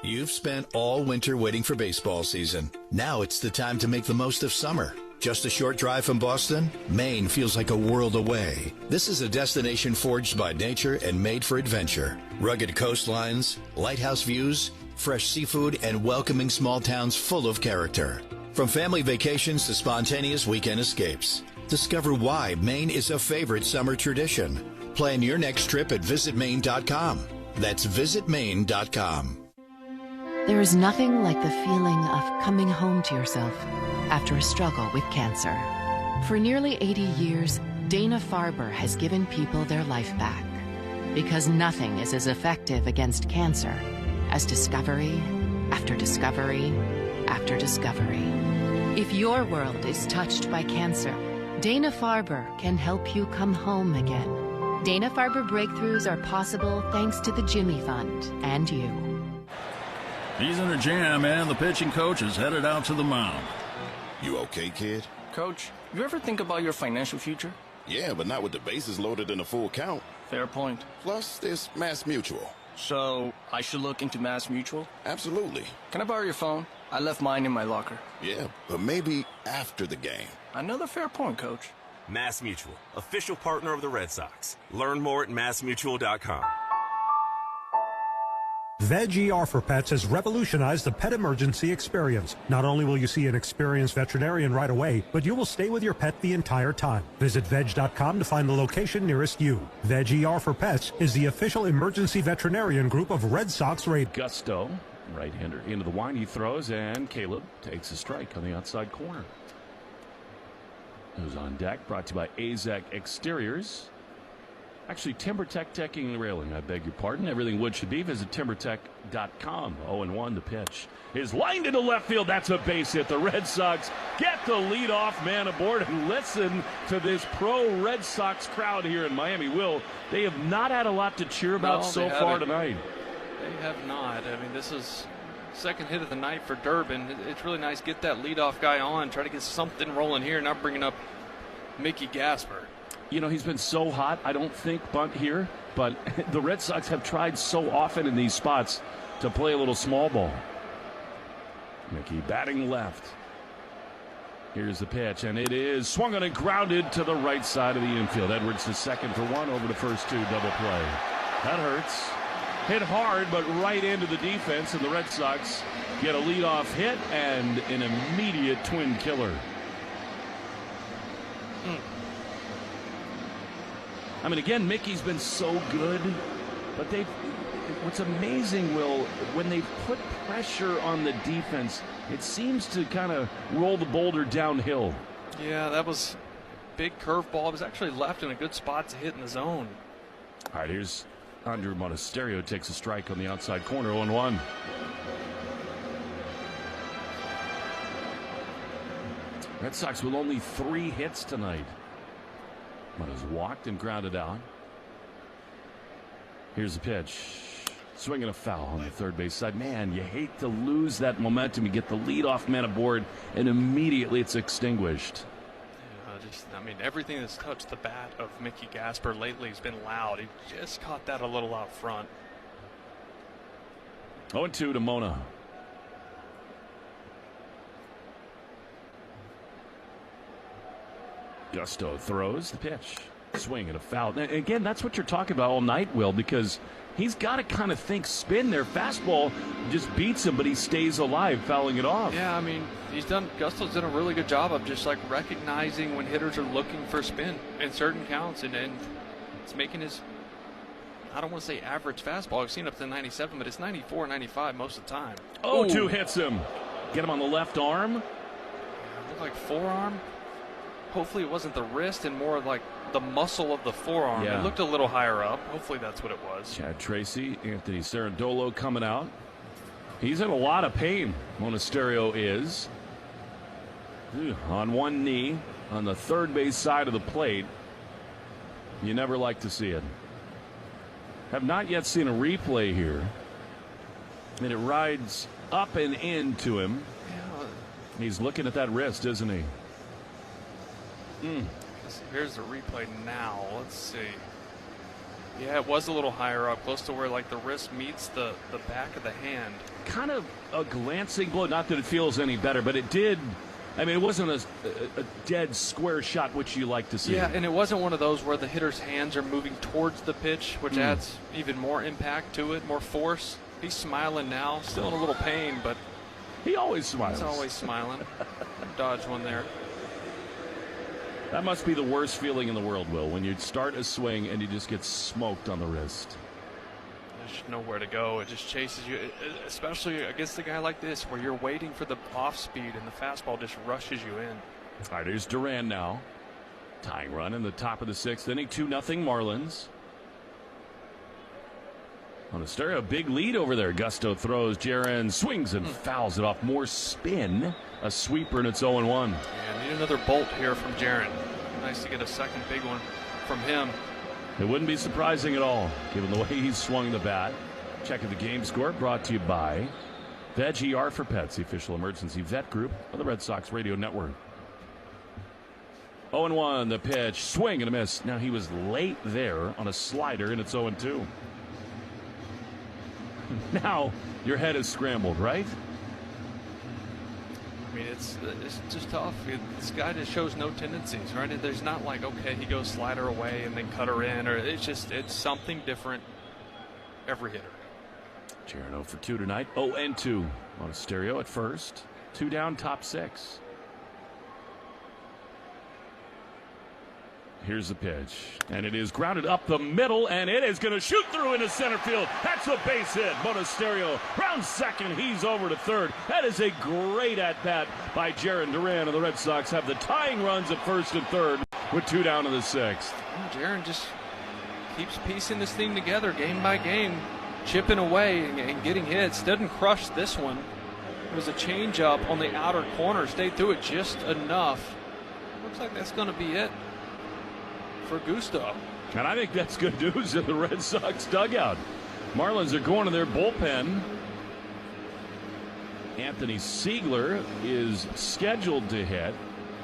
You've spent all winter waiting for baseball season. Now it's the time to make the most of summer. Just a short drive from Boston, Maine feels like a world away. This is a destination forged by nature and made for adventure. Rugged coastlines, lighthouse views, fresh seafood, and welcoming small towns full of character. From family vacations to spontaneous weekend escapes. Discover why Maine is a favorite summer tradition. Plan your next trip at visitmaine.com. That's visitmaine.com. There is nothing like the feeling of coming home to yourself after a struggle with cancer. For nearly 80 years, Dana Farber has given people their life back. Because nothing is as effective against cancer as discovery after discovery after discovery. If your world is touched by cancer, Dana Farber can help you come home again. Dana Farber breakthroughs are possible thanks to the Jimmy Fund and you. He's in a jam, and the pitching coach is headed out to the mound. You okay, kid? Coach, you ever think about your financial future? Yeah, but not with the bases loaded in a full count. Fair point. Plus, there's Mass Mutual. So, I should look into Mass Mutual? Absolutely. Can I borrow your phone? I left mine in my locker. Yeah, but maybe after the game. Another fair point, Coach. Mass Mutual, official partner of the Red Sox. Learn more at massmutual.com. Veg ER for Pets has revolutionized the pet emergency experience. Not only will you see an experienced veterinarian right away, but you will stay with your pet the entire time. Visit veg.com to find the location nearest you. Veg ER for Pets is the official emergency veterinarian group of Red Sox Radio. Gusto, right-hander into the wind, he throws, and Caleb takes a strike on the outside corner. Who's on deck, brought to you by AZEC Exteriors. Actually, TimberTech decking and railing, I beg your pardon. Everything wood should be. Visit timbertech.com. 0-1, the pitch is lined into left field. That's a base hit. The Red Sox get the leadoff man aboard, and listen to this pro Red Sox crowd here in Miami. Will, they have not had a lot to cheer about so far tonight. They have not. I mean, this is second hit of the night for Durbin. It's really nice. Get that leadoff guy on. Try to get something rolling here. Not bringing up Mickey Gasper. You know, he's been so hot, I don't think bunt here, but the Red Sox have tried so often in these spots to play a little small ball. Mickey batting left. Here's the pitch, and it is swung on and grounded to the right side of the infield. Edwards to second for one, over to first two, double play. That hurts. Hit hard, but right into the defense, and the Red Sox get a leadoff hit and an immediate twin killer. I mean, again, Mickey's been so good, but what's amazing, Will, when they put pressure on the defense, it seems to kind of roll the boulder downhill. Yeah, that was a big curveball. It was actually left in a good spot to hit in the zone. All right, here's Andrew Monasterio, takes a strike on the outside corner, 0-1. Red Sox with only 3 hits tonight. Mona's walked and grounded out. Here's the pitch. Swinging a foul on the third base side. Man, you hate to lose that momentum. You get the leadoff man aboard, and immediately it's extinguished. I mean, everything that's touched the bat of Mickey Gasper lately has been loud. He just caught that a little out front. 0-2 to Mona. Gusto throws the pitch. Swing and a foul. And again, that's what you're talking about all night, Will, because he's got to kind of think spin there. Fastball just beats him, but he stays alive, fouling it off. Yeah, I mean, Gusto's done a really good job of just like recognizing when hitters are looking for spin in certain counts, and it's making his, I don't want to say average fastball. I've seen up to 97, but it's 94, 95 most of the time. 0-2 hits him. Get him on the left arm. Looked like forearm. Hopefully it wasn't the wrist and more like the muscle of the forearm. Yeah. It looked a little higher up. Hopefully that's what it was. Chad Tracy, Anthony Cerundolo coming out. He's in a lot of pain, Monasterio is. On one knee, on the third base side of the plate. You never like to see it. Have not yet seen a replay here. And it rides up and into him. Yeah. He's looking at that wrist, isn't he? Here's the replay now. Let's see. Yeah, it was a little higher up, close to where like the wrist meets the back of the hand. Kind of a glancing blow. Not that it feels any better, but it did. I mean, it wasn't a dead square shot, which you like to see. Yeah, and it wasn't one of those where the hitter's hands are moving towards the pitch, which adds even more impact to it, more force. He's smiling now, still in a little pain, but he always smiles. He's always smiling. Dodged one there. That must be the worst feeling in the world, Will, when you start a swing and you just get smoked on the wrist. There's nowhere to go. It just chases you, especially against a guy like this where you're waiting for the off speed and the fastball just rushes you in. All right, here's Duran now. Tying run in the top of the 6th inning, 2-0 Marlins. On a stereo, big lead over there. Gusto throws, Jaron swings and fouls it off. More spin, a sweeper, and it's 0-1. Yeah, need another bolt here from Jaron. Nice to get a second big one from him. It wouldn't be surprising at all, given the way he's swung the bat. Checking the game score, brought to you by Veg ER for Pets, the official emergency vet group of the Red Sox Radio Network. 0-1, the pitch, swing and a miss. Now he was late there on a slider, and it's 0-2. Now your head is scrambled, right? I mean, it's just tough. This guy just shows no tendencies, right? There's not like, okay, he goes slider away and then cutter in, or it's something different every hitter. Jaron 0 for 2 tonight. 0-2 on a stereo at first. 2 down, top 6. Here's the pitch, and it is grounded up the middle, and it is going to shoot through into center field. That's a base hit. Monasterio round second. He's over to third. That is a great at-bat by Jaron Duran, and the Red Sox have the tying runs at first and third with 2 down in the 6th. Jaron just keeps piecing this thing together game by game, chipping away and getting hits. Doesn't crush this one. It was a changeup on the outer corner. Stayed through it just enough. Looks like that's going to be it for Gusto. And I think that's good news in the Red Sox dugout. Marlins are going to their bullpen. Anthony Siegler is scheduled to hit.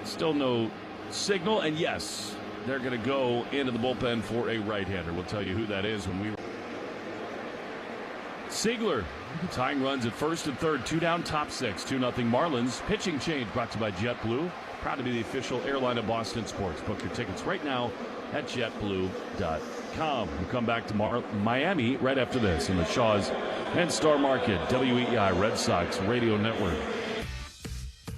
Still no signal. And yes, they're going to go into the bullpen for a right-hander. We'll tell you who that is when we... Siegler tying runs at first and third, 2 down, top 6, 2-0 Marlins. Pitching change brought to you by JetBlue. Proud to be the official airline of Boston sports. Book your tickets right now at JetBlue.com. We'll come back to Miami right after this in the Shaw's and Star Market, WEEI Red Sox Radio Network.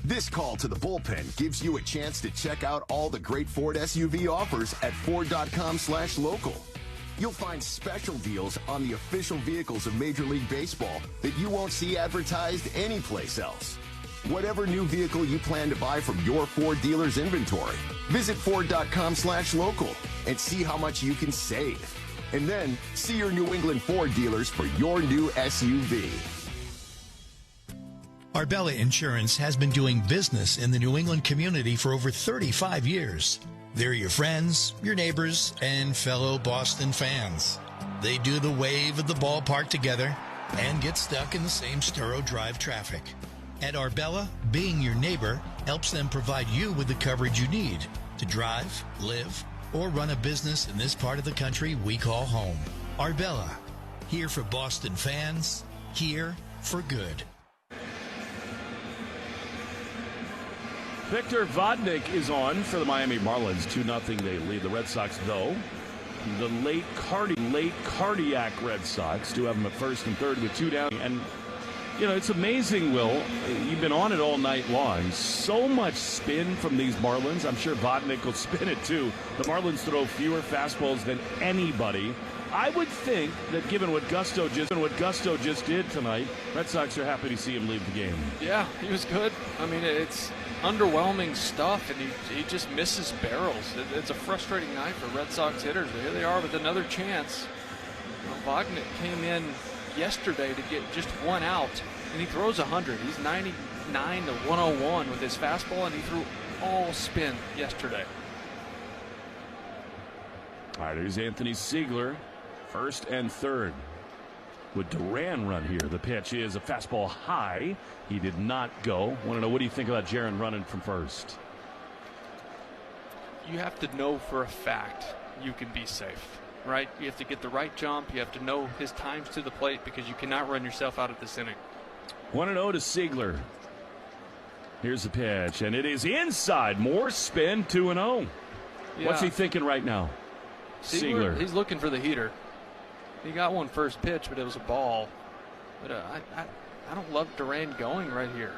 This call to the bullpen gives you a chance to check out all the great Ford SUV offers at Ford.com/local. You'll find special deals on the official vehicles of Major League Baseball that you won't see advertised anyplace else. Whatever new vehicle you plan to buy from your Ford dealer's inventory, visit Ford.com/local and see how much you can save. And then see your New England Ford dealers for your new SUV. Arbella Insurance has been doing business in the New England community for over 35 years. They're your friends, your neighbors, and fellow Boston fans. They do the wave at the ballpark together and get stuck in the same Sturo Drive traffic. At Arbella, being your neighbor helps them provide you with the coverage you need to drive, live, or run a business in this part of the country we call home. Arbella, here for Boston fans, here for good. Victor Vodnik is on for the Miami Marlins. 2-0 they lead the Red Sox, though. The late cardiac Red Sox do have them at first and third with 2 down. And, you know, it's amazing, Will. You've been on it all night long. So much spin from these Marlins. I'm sure Vodnik will spin it, too. The Marlins throw fewer fastballs than anybody. I would think that given what Gusto just did tonight, Red Sox are happy to see him leave the game. Yeah, he was good. I mean, it's underwhelming stuff, and he just misses barrels. It's a frustrating night for Red Sox hitters. But here they are with another chance. Vodnik came in yesterday to get just 1 out, and he throws 100. He's 99 to 101 with his fastball, and he threw all spin yesterday. All right, here's Anthony Siegler, first and third. Would Duran run here? The pitch is a fastball high. He did not go. Want to know, what do you think about Jaron running from first? You have to know for a fact you can be safe, right? You have to get the right jump. You have to know his times to the plate because you cannot run yourself out of this inning. 1-0 to Siegler. Here's the pitch, and it is inside. More spin, 2-0. Yeah. What's he thinking right now? Siegler. He's looking for the heater. He got one first pitch, but it was a ball. But I don't love Duran going right here.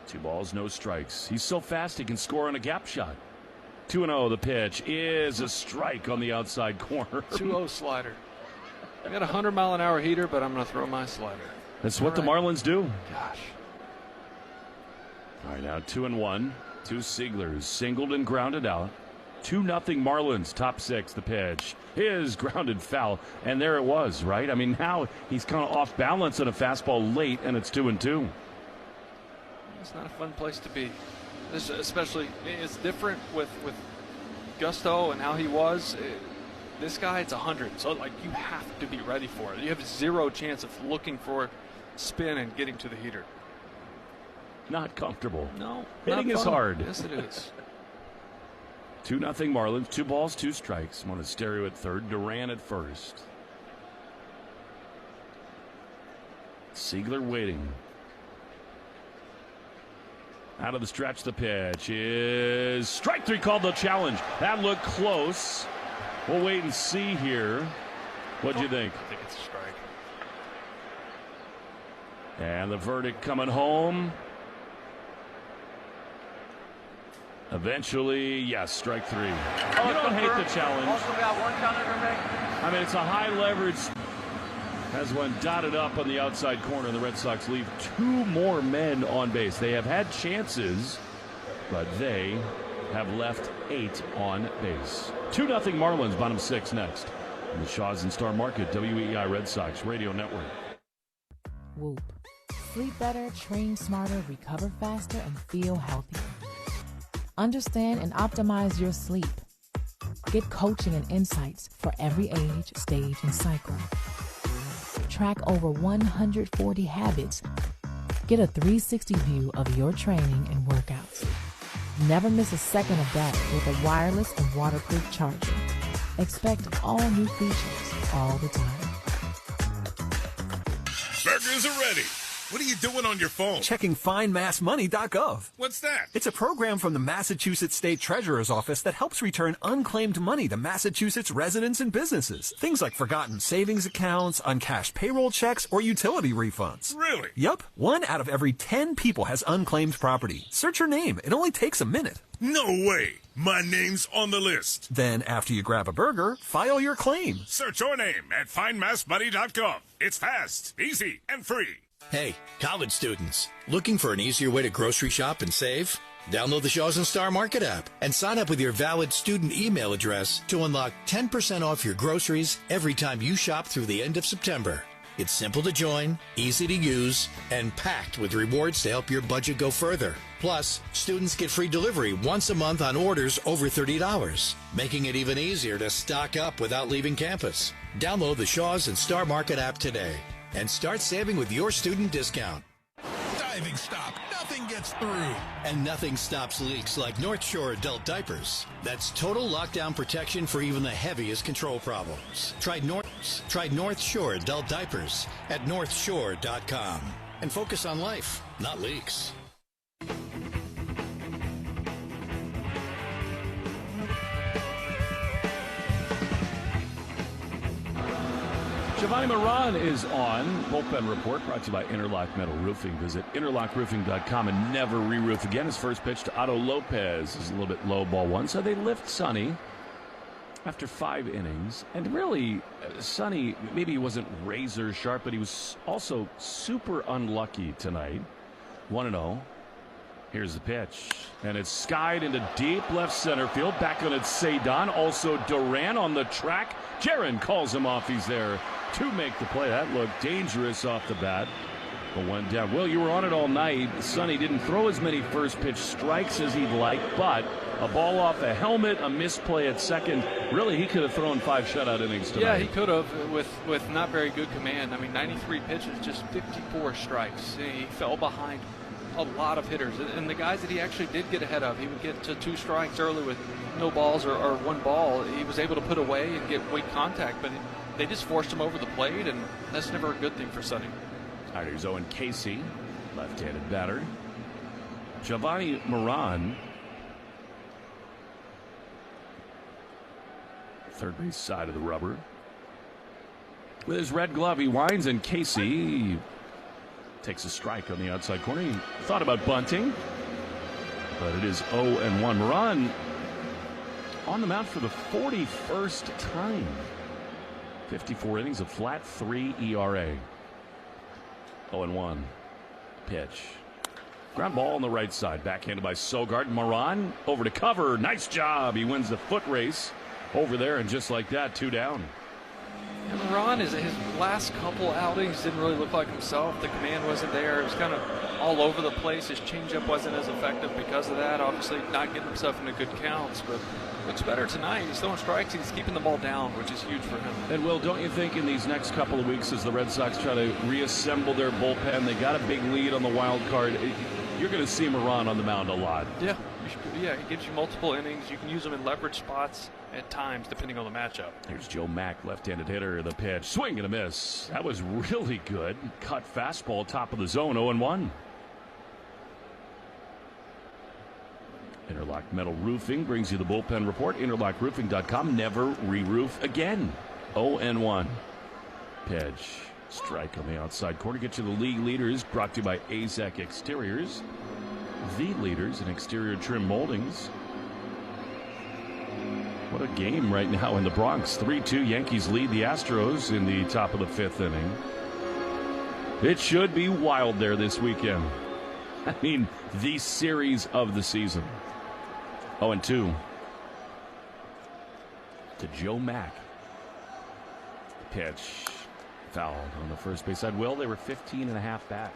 2 balls, no strikes. He's so fast he can score on a gap shot. 2-0. The pitch is a strike on the outside corner. 2-0 slider. I got a 100-mile-an-hour heater, but I'm going to throw my slider. That's what the Marlins do. Gosh. All right, now 2-1. 2 Sieglers singled and grounded out. 2-0 Marlins, top 6. The pitch is grounded foul, and there it was, right? I mean, now he's kind of off balance on a fastball late, and it's 2-2. It's not a fun place to be. This, especially, it's different with Gusto and how he was. This guy, it's 100, so like you have to be ready for it. You have 0 chance of looking for spin and getting to the heater. Not comfortable. No, hitting is hard. Yes, it is. 2-0 Marlins. 2 balls, 2 strikes. Monasterio at third. Duran at first. Siegler waiting. Out of the stretch, the pitch is strike 3 called the challenge. That looked close. We'll wait and see here. What'd you think? I think it's a strike. And the verdict coming home. Eventually, yes, strike 3. You don't hate the challenge. Also got 1 counter to make. I mean, it's a high leverage. Has one dotted up on the outside corner. The Red Sox leave 2 more men on base. They have had chances, but they have left 8 on base. 2-0 Marlins, bottom 6 next. In the Shaw's and Star Market, WEEI Red Sox Radio Network. Whoop. Sleep better, train smarter, recover faster, and feel healthier. Understand and optimize your sleep. Get coaching and insights for every age, stage, and cycle. Track over 140 habits. Get a 360 view of your training and workouts. Never miss a second of data with a wireless and waterproof charger. Expect all new features all the time. Burgers are ready. What are you doing on your phone? Checking findmassmoney.gov. What's that? It's a program from the Massachusetts State Treasurer's Office that helps return unclaimed money to Massachusetts residents and businesses. Things like forgotten savings accounts, uncashed payroll checks, or utility refunds. Really? Yup. 1 out of every 10 people has unclaimed property. Search your name. It only takes a minute. No way. My name's on the list. Then, after you grab a burger, file your claim. Search your name at findmassmoney.gov. It's fast, easy, and free. Hey, college students, looking for an easier way to grocery shop and save? Download the Shaws and Star Market app and sign up with your valid student email address to unlock 10% off your groceries every time you shop through the end of September. It's simple to join, easy to use, and packed with rewards to help your budget go further. Plus, students get free delivery once a month on orders over $30, making it even easier to stock up without leaving campus. Download the Shaws and Star Market app today and start saving with your student discount. Diving stop. Nothing gets through. And nothing stops leaks like North Shore adult diapers. That's total lockdown protection for even the heaviest control problems. Try North Shore adult diapers at northshore.com. And focus on life, not leaks. Giovanni Moran is on. Bullpen Report brought to you by Interlock Metal Roofing. Visit interlockroofing.com and never re-roof again. His first pitch to Otto Lopez is a little bit low, ball one. So they lift Sonny after 5 innings. And really, Sonny, maybe he wasn't razor sharp, but he was also super unlucky tonight. 1-0. Here's the pitch. And it's skied into deep left center field. Back on it, Cedon. Also Duran on the track. Jaron calls him off. He's there to make the play. That looked dangerous off the bat, but went down. Well, you were on it all night. Sonny didn't throw as many first pitch strikes as he'd like, but a ball off a helmet, a misplay at second. Really, he could have thrown 5 shutout innings tonight. Yeah, he could have with not very good command. I mean, 93 pitches, just 54 strikes. He fell behind a lot of hitters, and the guys that he actually did get ahead of, he would get to 2 strikes early with no balls or 1 ball. He was able to put away and get weight contact, but they just forced him over the plate, and that's never a good thing for Sonny. All right, here's Owen Casey, left-handed batter. Giovanni Moran, third base side of the rubber. With his red glove, he winds, and Casey takes a strike on the outside corner. He thought about bunting, but it is 0-1. Moran on the mound for the 41st time. 54 innings, a flat 3 ERA. 0-1. Pitch. Ground ball on the right side. Backhanded by Sogard. Moran over to cover. Nice job. He wins the foot race over there, and just like that, 2 down. And Moran, his last couple outings didn't really look like himself. The command wasn't there. It was kind of all over the place. His changeup wasn't as effective because of that. Obviously not getting himself into good counts, but looks better tonight. He's throwing strikes. He's keeping the ball down, which is huge for him. And, Will, don't you think in these next couple of weeks as the Red Sox try to reassemble their bullpen, they got a big lead on the wild card, you're going to see Moran on the mound a lot. Yeah, he gives you multiple innings. You can use him in leverage spots at times, depending on the matchup. Here's Joe Mack, left-handed hitter. The pitch, swing and a miss. That was really good. Cut fastball, top of the zone, 0-1. Interlock Metal Roofing brings you the bullpen report. Interlockroofing.com. Never re-roof again. 0-1. Pitch. Strike on the outside corner. Get you the league leaders. Brought to you by AZEC Exteriors. The leaders in exterior trim moldings. What a game right now in the Bronx. 3-2. Yankees lead the Astros in the top of the 5th inning. It should be wild there this weekend. I mean, the series of the season. 0-2 to Joe Mack. Pitch fouled on the first base side. Will, they were 15.5 back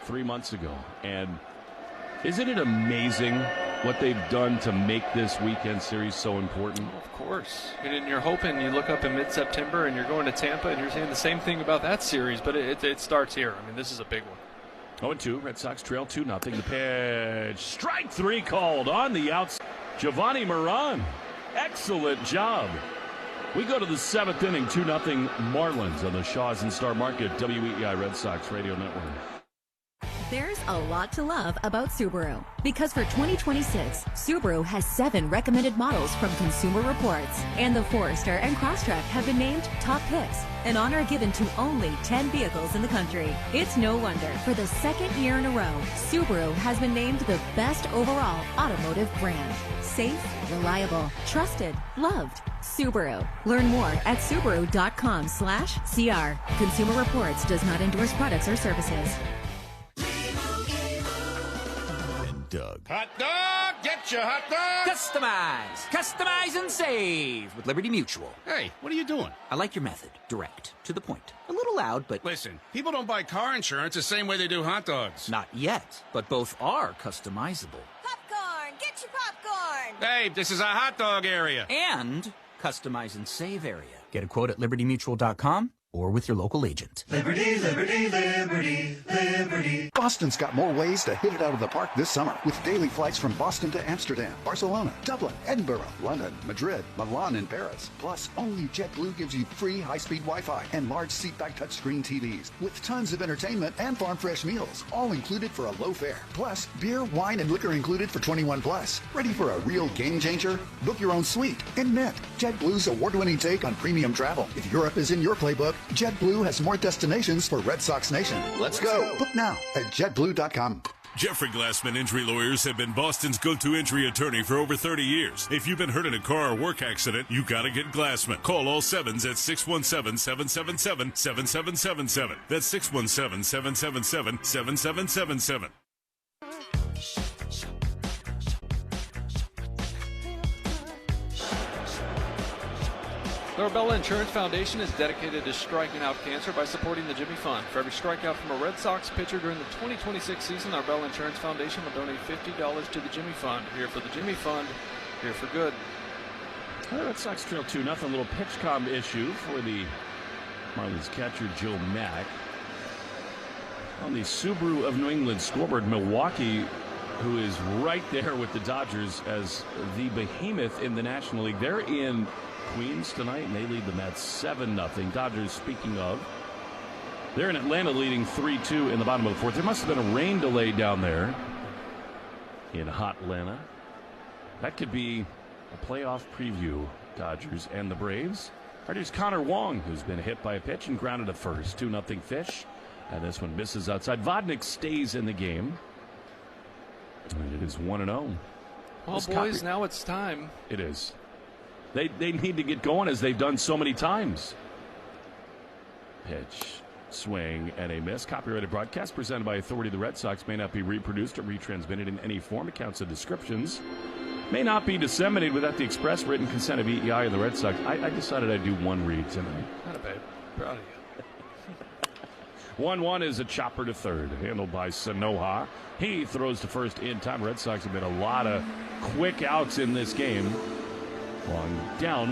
3 months ago. And isn't it amazing what they've done to make this weekend series so important? Of course. And you're hoping, you look up in mid-September and you're going to Tampa and you're saying the same thing about that series, but it starts here. I mean, this is a big one. 0-2. Red Sox trail 2-0. The pitch. Strike 3 called on the outside. Giovanni Moran. Excellent job. We go to the 7th inning, 2-0 Marlins on the Shaws and Star Market, WEEI Red Sox Radio Network. There's a lot to love about Subaru, because for 2026, Subaru has 7 recommended models from Consumer Reports, and the Forester and Crosstrek have been named top picks, an honor given to only 10 vehicles in the country. It's no wonder, for the 2nd year in a row, Subaru has been named the best overall automotive brand. Safe, reliable, trusted, loved. Subaru. Learn more at Subaru.com/CR. Consumer Reports does not endorse products or services. Doug. Hot dog! Get your hot dog! Customize and save with Liberty Mutual. Hey, what are you doing? I like your method. Direct. To the point. A little loud, but... Listen, people don't buy car insurance the same way they do hot dogs. Not yet, but both are customizable. Popcorn! Get your popcorn! Hey, this is a hot dog area. And customize and save area. Get a quote at libertymutual.com or with your local agent. Liberty, liberty, liberty, liberty. Boston's got more ways to hit it out of the park this summer with daily flights from Boston to Amsterdam, Barcelona, Dublin, Edinburgh, London, Madrid, Milan, and Paris. Plus, only JetBlue gives you free high-speed Wi-Fi and large seatback touchscreen TVs with tons of entertainment and farm fresh meals, all included for a low fare. Plus, beer, wine, and liquor included for 21 plus. Ready for a real game changer? Book your own suite in Mint, JetBlue's award-winning take on premium travel. If Europe is in your playbook, JetBlue has more destinations for Red Sox Nation. Let's go. Book now at JetBlue.com. Jeffrey Glassman Injury Lawyers have been Boston's go-to injury attorney for over 30 years. If you've been hurt in a car or work accident, you gotta get Glassman. Call all 7s at 617-777-7777. That's 617-777-7777. The Arbella Insurance Foundation is dedicated to striking out cancer by supporting the Jimmy Fund. For every strikeout from a Red Sox pitcher during the 2026 season, Arbella Insurance Foundation will donate $50 to the Jimmy Fund. Here for the Jimmy Fund, here for good. The Red Sox trail 2-0. Little pitch comm issue for the Marlins catcher Joe Mack. On the Subaru of New England scoreboard, Milwaukee, who is right there with the Dodgers as the behemoth in the National League. They're in Queens tonight, and they lead the Mets 7-0. Dodgers, speaking of, they're in Atlanta leading 3-2 in the bottom of the 4th. There must have been a rain delay down there in hot Atlanta. That could be a playoff preview, Dodgers and the Braves. Here's Connor Wong, who's been hit by a pitch and grounded at first. 2-0 Fish, and this one misses outside. Vodnik stays in the game, and it is 1-0. Well, boys, now it's time. It is. They need to get going as they've done so many times. Pitch, swing, and a miss. Copyrighted broadcast presented by authority of the Red Sox. May not be reproduced or retransmitted in any form. Accounts and descriptions may not be disseminated without the express written consent of EEI of the Red Sox. I decided I'd do one read tonight. Not a bad. Proud of you. 1-1 is a chopper to third, handled by Sanoha. He throws to first in time. Red Sox have been a lot of quick outs in this game. One down.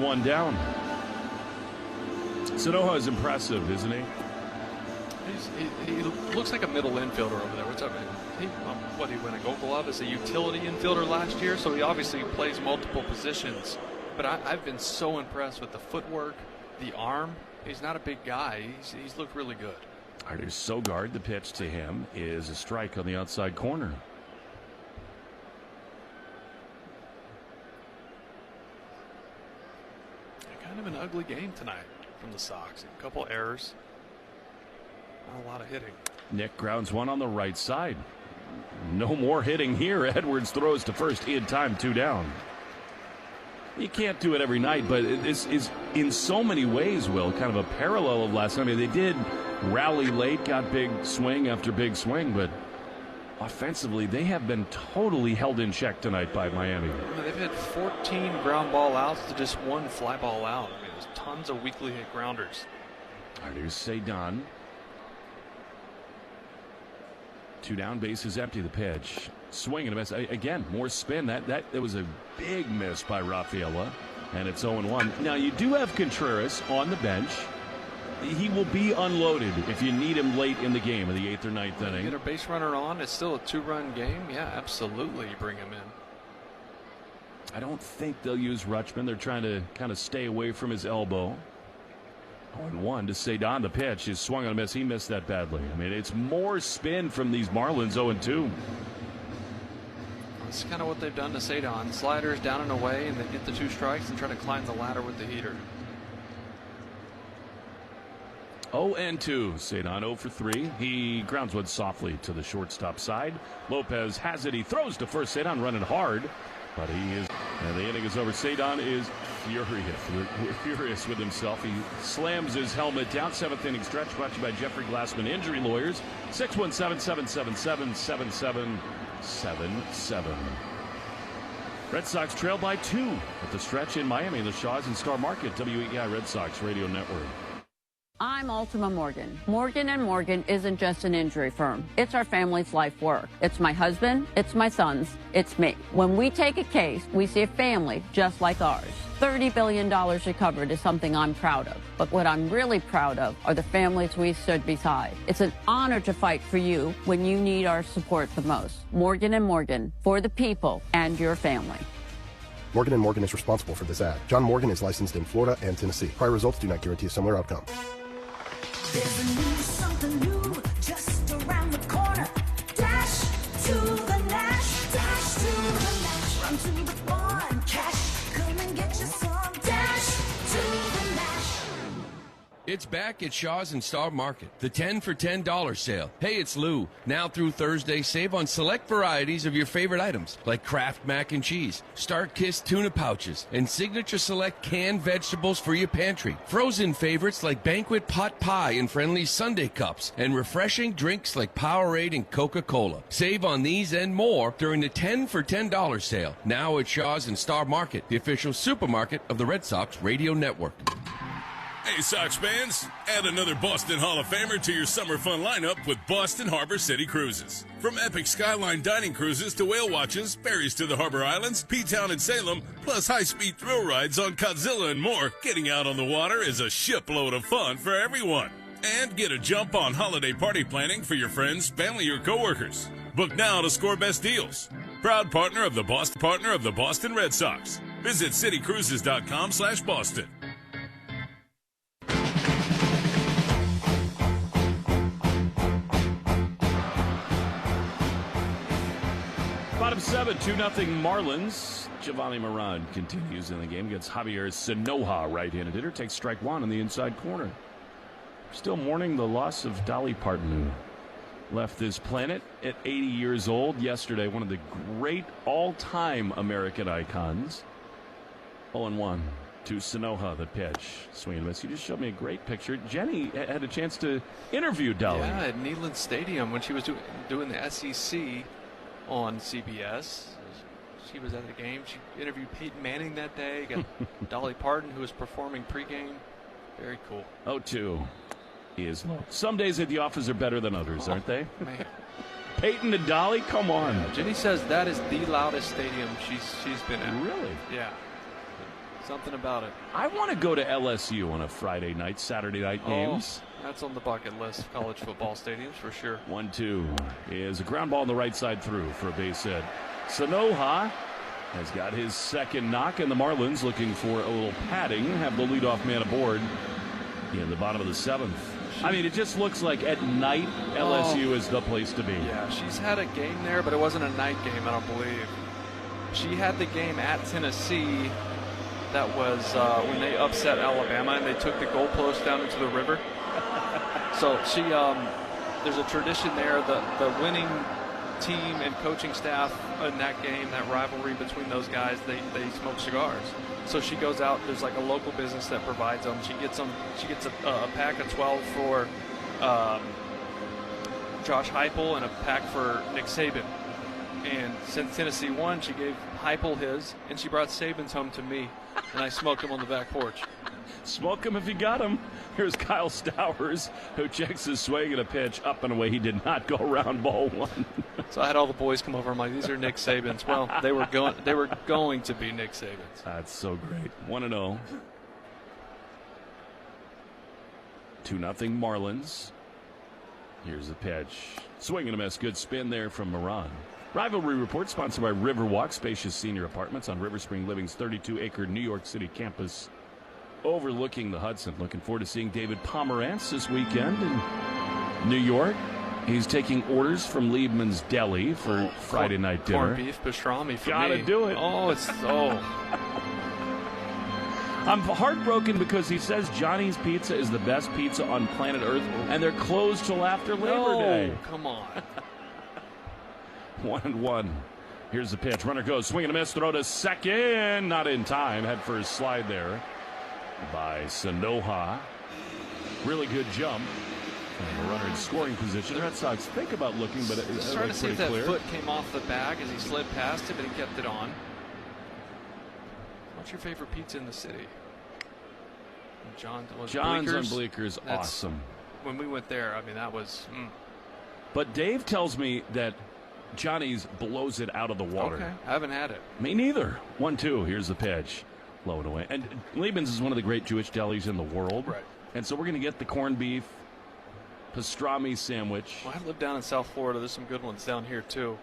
Sanoha is impressive, isn't he? He looks like a middle infielder over there. What's up, man? He won a Gold Glove as a utility infielder last year, so he obviously plays multiple positions. But I've been so impressed with the footwork, the arm. He's not a big guy. He's looked really good. Here's Sogard. The pitch to him is a strike on the outside corner. Kind of an ugly game tonight from the Sox. A couple errors. Not a lot of hitting. Nick grounds one on the right side. No more hitting here. Edwards throws to first in time, 2 down. You can't do it every night, but this is in so many ways, Will, kind of a parallel of last time. I mean, they did rally late, got big swing after big swing, but offensively, they have been totally held in check tonight by Miami. They've had 14 ground ball outs to just 1 fly ball out. I mean, there's tons of weakly hit grounders. Here's Cedon. 2 down, base is empty. The pitch, swing and a miss. Again, more spin. That was a big miss by Rafaela, and it's 0-1. Now you do have Contreras on the bench. He will be unloaded if you need him late in the game in the 8th or 9th inning. Get a base runner on. It's still a 2-run game. Yeah, absolutely. You bring him in. I don't think they'll use Rutschman. They're trying to kind of stay away from his elbow. 0-1 to Cedon. The pitch. He swung on a miss. He missed that badly. I mean, it's more spin from these Marlins. 0-2. That's kind of what they've done to Cedon. Sliders down and away, and they get the 2 strikes and try to climb the ladder with the heater. 0-2. Cedon 0 for 3. He grounds one softly to the shortstop side. Lopez has it. He throws to first. Cedon running hard, but he is. And the inning is over. Cedon is furious with himself. He slams his helmet down. 7th inning stretch brought to you by Jeffrey Glassman Injury Lawyers. 617-777-7777. Red Sox trail by 2 at the stretch in Miami. The Shaws and Star Market. WEI Red Sox Radio Network. I'm Ultima Morgan. Morgan & Morgan isn't just an injury firm. It's our family's life work. It's my husband, it's my sons, it's me. When we take a case, we see a family just like ours. $30 billion recovered is something I'm proud of. But what I'm really proud of are the families we stood beside. It's an honor to fight for you when you need our support the most. Morgan & Morgan, for the people and your family. Morgan & Morgan is responsible for this ad. John Morgan is licensed in Florida and Tennessee. Prior results do not guarantee a similar outcome. There's something new just around the corner. Dash to the Nash, dash to the Nash, run to the barn, cash, come and get you some. Dash to the Nash. It's back at Shaw's and Star Market, the 10 for $10 sale. Hey, it's Lou. Now through Thursday, save on select varieties of your favorite items, like Kraft Mac and Cheese, Star-Kissed tuna pouches, and Signature Select canned vegetables for your pantry. Frozen favorites like Banquet Pot Pie and Friendly Sundae Cups, and refreshing drinks like Powerade and Coca-Cola. Save on these and more during the 10 for $10 sale. Now at Shaw's and Star Market, the official supermarket of the Red Sox Radio Network. Hey, Sox fans, add another Boston Hall of Famer to your summer fun lineup with Boston Harbor City Cruises. From epic skyline dining cruises to whale watches, ferries to the Harbor Islands, P-Town and Salem, plus high-speed thrill rides on Godzilla and more, getting out on the water is a shipload of fun for everyone. And get a jump on holiday party planning for your friends, family, or coworkers. Book now to score best deals. Proud partner of the Boston Red Sox. Visit citycruises.com/Boston. Bottom 7, 2-0 Marlins. Giovanni Moran continues in the game against Javier Sanoja, right-handed hitter. Takes strike 1 in the inside corner. Still mourning the loss of Dolly Parton, who left this planet at 80 years old yesterday. One of the great all-time American icons. 0-1 to Sanoja, the pitch. Swing and miss. You just showed me a great picture. Jenny had a chance to interview Dolly. Yeah, at Neyland Stadium when she was doing the SEC on CBS. She was at the game. She interviewed Peyton Manning that day. Got Dolly Parton, who was performing pregame. Very cool. 0-2 is low. Some days at the office are better than others, aren't they? Man. Peyton and Dolly, come on. Yeah, Jenny says that is the loudest stadium she's been at. Really? Yeah. Something about it. I want to go to LSU on a Friday night, Saturday night games. That's on the bucket list of college football stadiums for sure. 1-2 is a ground ball on the right side through for a base hit. Sanoja has got his second knock, and the Marlins, looking for a little padding, have the leadoff man aboard in the bottom of the 7th. I mean, it just looks like at night LSU is the place to be. Yeah, she's had a game there, but it wasn't a night game, I don't believe. She had the game at Tennessee. That was when they upset Alabama and they took the goalpost down into the river. So she, there's a tradition there. The winning team and coaching staff in that game, that rivalry between those guys, they smoke cigars. So she goes out. There's like a local business that provides them. She gets them. She gets a pack of 12 for Josh Heupel and a pack for Nick Saban. And since Tennessee won, she gave Heupel his, and she brought Saban's home to me, and I smoked him on the back porch. Smoke him if you got him. Here's Kyle Stowers, who checks his swing at a pitch up and away. He did not go around ball 1. So I had all the boys come over. I'm like, these are Nick Saban's. Well, they were going to be Nick Saban's. That's so great. 1-0. 2-0 Marlins. Here's the pitch. Swing and a miss. Good spin there from Moran. Rivalry Report sponsored by Riverwalk, spacious senior apartments on River Spring Living's 32-acre New York City campus overlooking the Hudson. Looking forward to seeing David Pomerantz this weekend in New York. He's taking orders from Liebman's Deli for Friday night dinner. Corned beef pastrami for Gotta me. do it. Oh, it's so... I'm heartbroken because he says Johnny's Pizza is the best pizza on planet Earth, and they're closed till after Labor Day. Come on. 1-1. Here's the pitch. Runner goes. Swing and a miss. Throw to second. Not in time. Head first slide there by Sanoja. Really good jump. And the runner in scoring position. The Red Sox think about looking, but it's trying to see if that clear. foot came off the bag as he slid past it, but he kept it on. What's your favorite pizza in the city? John's Bleeckers? on Bleecker is awesome. When we went there, I mean, that was... But Dave tells me that Johnny's blows it out of the water. Okay, I haven't had it. Me neither. 1-2. Here's the pitch. Low and away. And Liebman's is one of the great Jewish delis in the world. Right. And so we're going to get the corned beef pastrami sandwich. Well, I live down in South Florida. There's some good ones down here, too.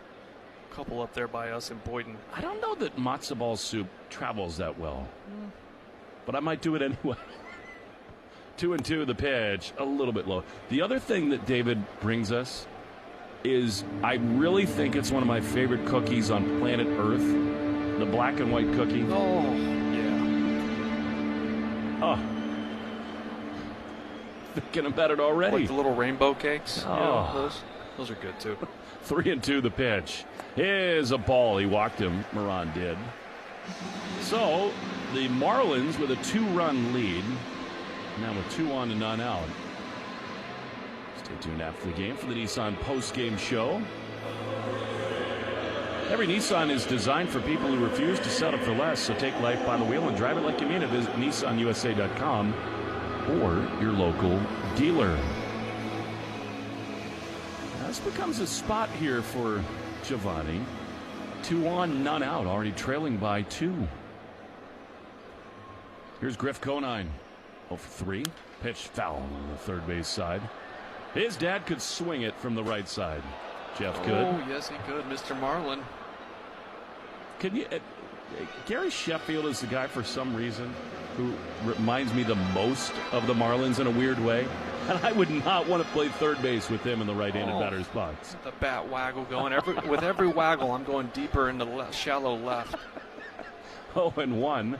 A couple up there by us in Boynton. I don't know that matzo ball soup travels that well. But I might do it anyway. 2-2, the pitch, a little bit low. The other thing that David brings us is I really think it's one of my favorite cookies on planet Earth, the black and white cookie. Oh, yeah. Oh. Thinking about it already. Like the little rainbow cakes. Oh. You know, those are good, too. 3-2, the pitch. Here's a ball. He walked him. Moran did. So, the Marlins with a 2-run lead. Now with 2 on and none out. Stay tuned after the game for the Nissan post-game show. Every Nissan is designed for people who refuse to settle for less. So take life by the wheel and drive it like you mean it. Visit NissanUSA.com or your local dealer. Now, this becomes a spot here for Giovanni. 2 on, none out. Already trailing by 2. Here's Griff Conine. 0-for-3. Pitch foul on the third base side. His dad could swing it from the right side. Jeff could. Oh, yes, he could, Mr. Marlin. Can you? Gary Sheffield is the guy for some reason who reminds me the most of the Marlins in a weird way. And I would not want to play third base with him in the right-handed batter's box. The bat waggle going. With every waggle, I'm going deeper into shallow left. 0-1.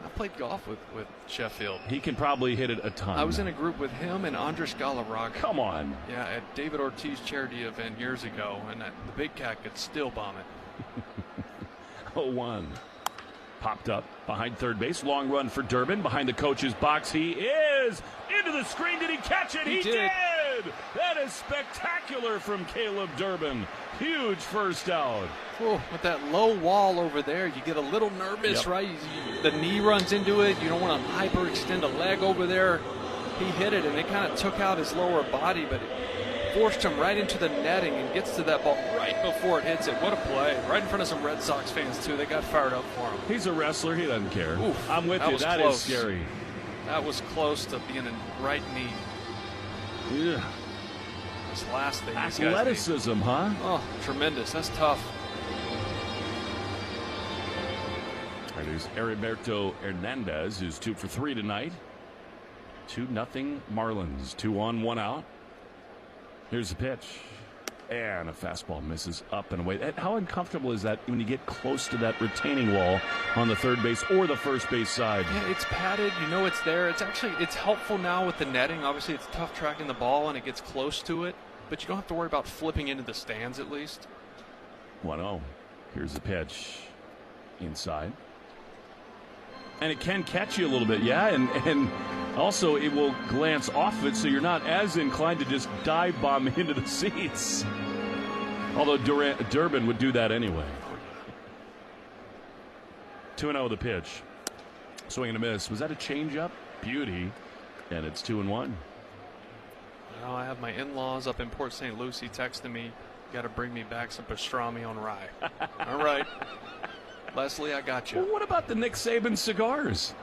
I played golf with Sheffield. He can probably hit it a ton. I was in a group with him and Andres Galarraga. Come on. Yeah, at David Ortiz charity event years ago, and the big cat could still bomb it. 0-1. Popped up behind third base. Long run for Durbin. Behind the coach's box. He is into the screen. Did he catch it? He did. That is spectacular from Caleb Durbin. Huge first out. Whoa, with that low wall over there, you get a little nervous, right? The knee runs into it. You don't want to hyperextend a leg over there. He hit it, and it kind of took out his lower body, but it forced him right into the netting and gets to that ball right before it hits it. What a play. Right in front of some Red Sox fans, too. They got fired up for him. He's a wrestler. He doesn't care. Oof, I'm with you. That is scary. That was close to being a right knee. Yeah. This last thing. Athleticism, huh? Oh, tremendous. That's tough. Right, there's Heriberto Hernandez, who's 2-for-3 tonight. 2-0 Marlins. 2 on, 1 out. Here's the pitch. And a fastball misses up and away. How uncomfortable is that when you get close to that retaining wall on the third base or the first base side? Yeah, it's padded. You know it's there. It's helpful now with the netting. Obviously, it's tough tracking the ball and it gets close to it. But you don't have to worry about flipping into the stands at least. 1-0. Here's the pitch. Inside. And it can catch you a little bit, yeah, and also it will glance off it, so you're not as inclined to just dive bomb into the seats. Although Durbin would do that anyway. 2-0 the pitch. Swing and a miss. Was that a changeup? Beauty. And it's 2-1. Now I have my in-laws up in Port St. Lucie texting me, got to bring me back some pastrami on rye. All right. Leslie, I got you. Well, what about the Nick Saban cigars?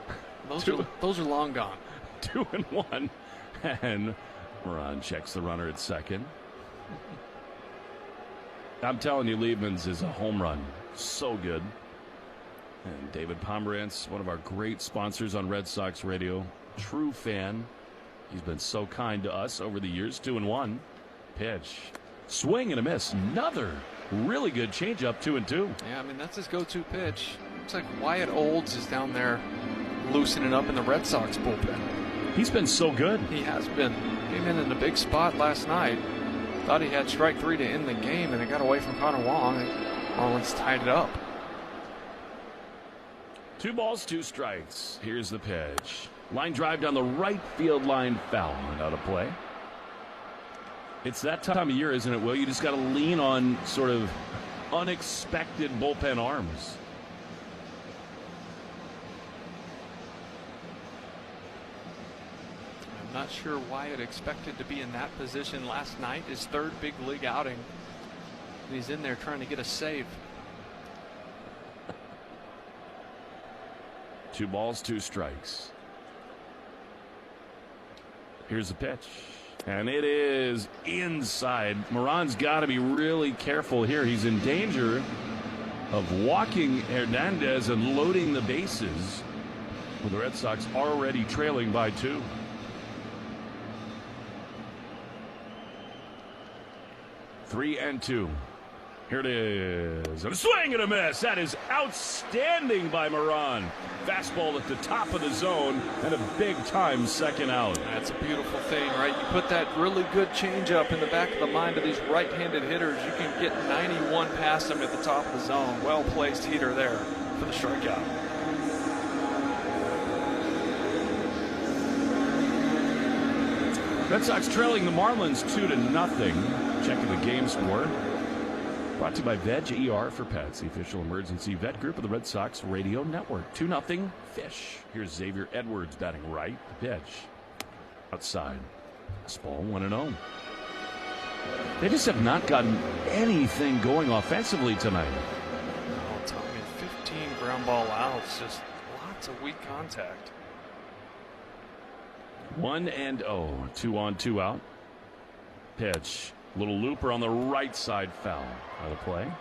Those are long gone. 2-1. And Moran checks the runner at second. I'm telling you, Liebman's is a home run. So good. And David Pomerantz, one of our great sponsors on Red Sox Radio. True fan. He's been so kind to us over the years. 2-1. Pitch. Swing and a miss. Another really good changeup. 2-2. Yeah, I mean, that's his go-to pitch. Looks like Wyatt Olds is down there loosening up in the Red Sox bullpen. He's been so good. He has been. Came in a big spot last night. Thought he had strike 3 to end the game, and it got away from Connor Wong. And Marlins tied it up. 2 balls, 2 strikes. Here's the pitch. Line drive down the right field line, foul and out of play. It's that time of year, isn't it, Will? You just got to lean on sort of unexpected bullpen arms. I'm not sure Wyatt expected to be in that position last night. His 3rd big league outing. And he's in there trying to get a save. 2 balls, 2 strikes. Here's the pitch. And it is inside. Moran's got to be really careful here. He's in danger of walking Hernandez and loading the bases with the Red Sox already trailing by 2. Three and 2. Here it is. And a swing and a miss. That is outstanding by Moran. Fastball at the top of the zone and a big-time second out. That's a beautiful thing, right? You put that really good changeup in the back of the mind of these right-handed hitters. You can get 91 past them at the top of the zone. Well-placed heater there for the strikeout. Red Sox trailing the Marlins 2-0. Checking the game score. Brought to you by Veg ER for Pets, the official emergency vet group of the Red Sox Radio Network. 2-0 Fish. Here's Xavier Edwards batting right. The pitch. Outside. Ball 1-0. They just have not gotten anything going offensively tonight. Oh, Tommy, 15 ground ball outs. Just lots of weak contact. 1-0. 2 on, 2 out. Pitch. Little looper on the right side, foul. Out of play.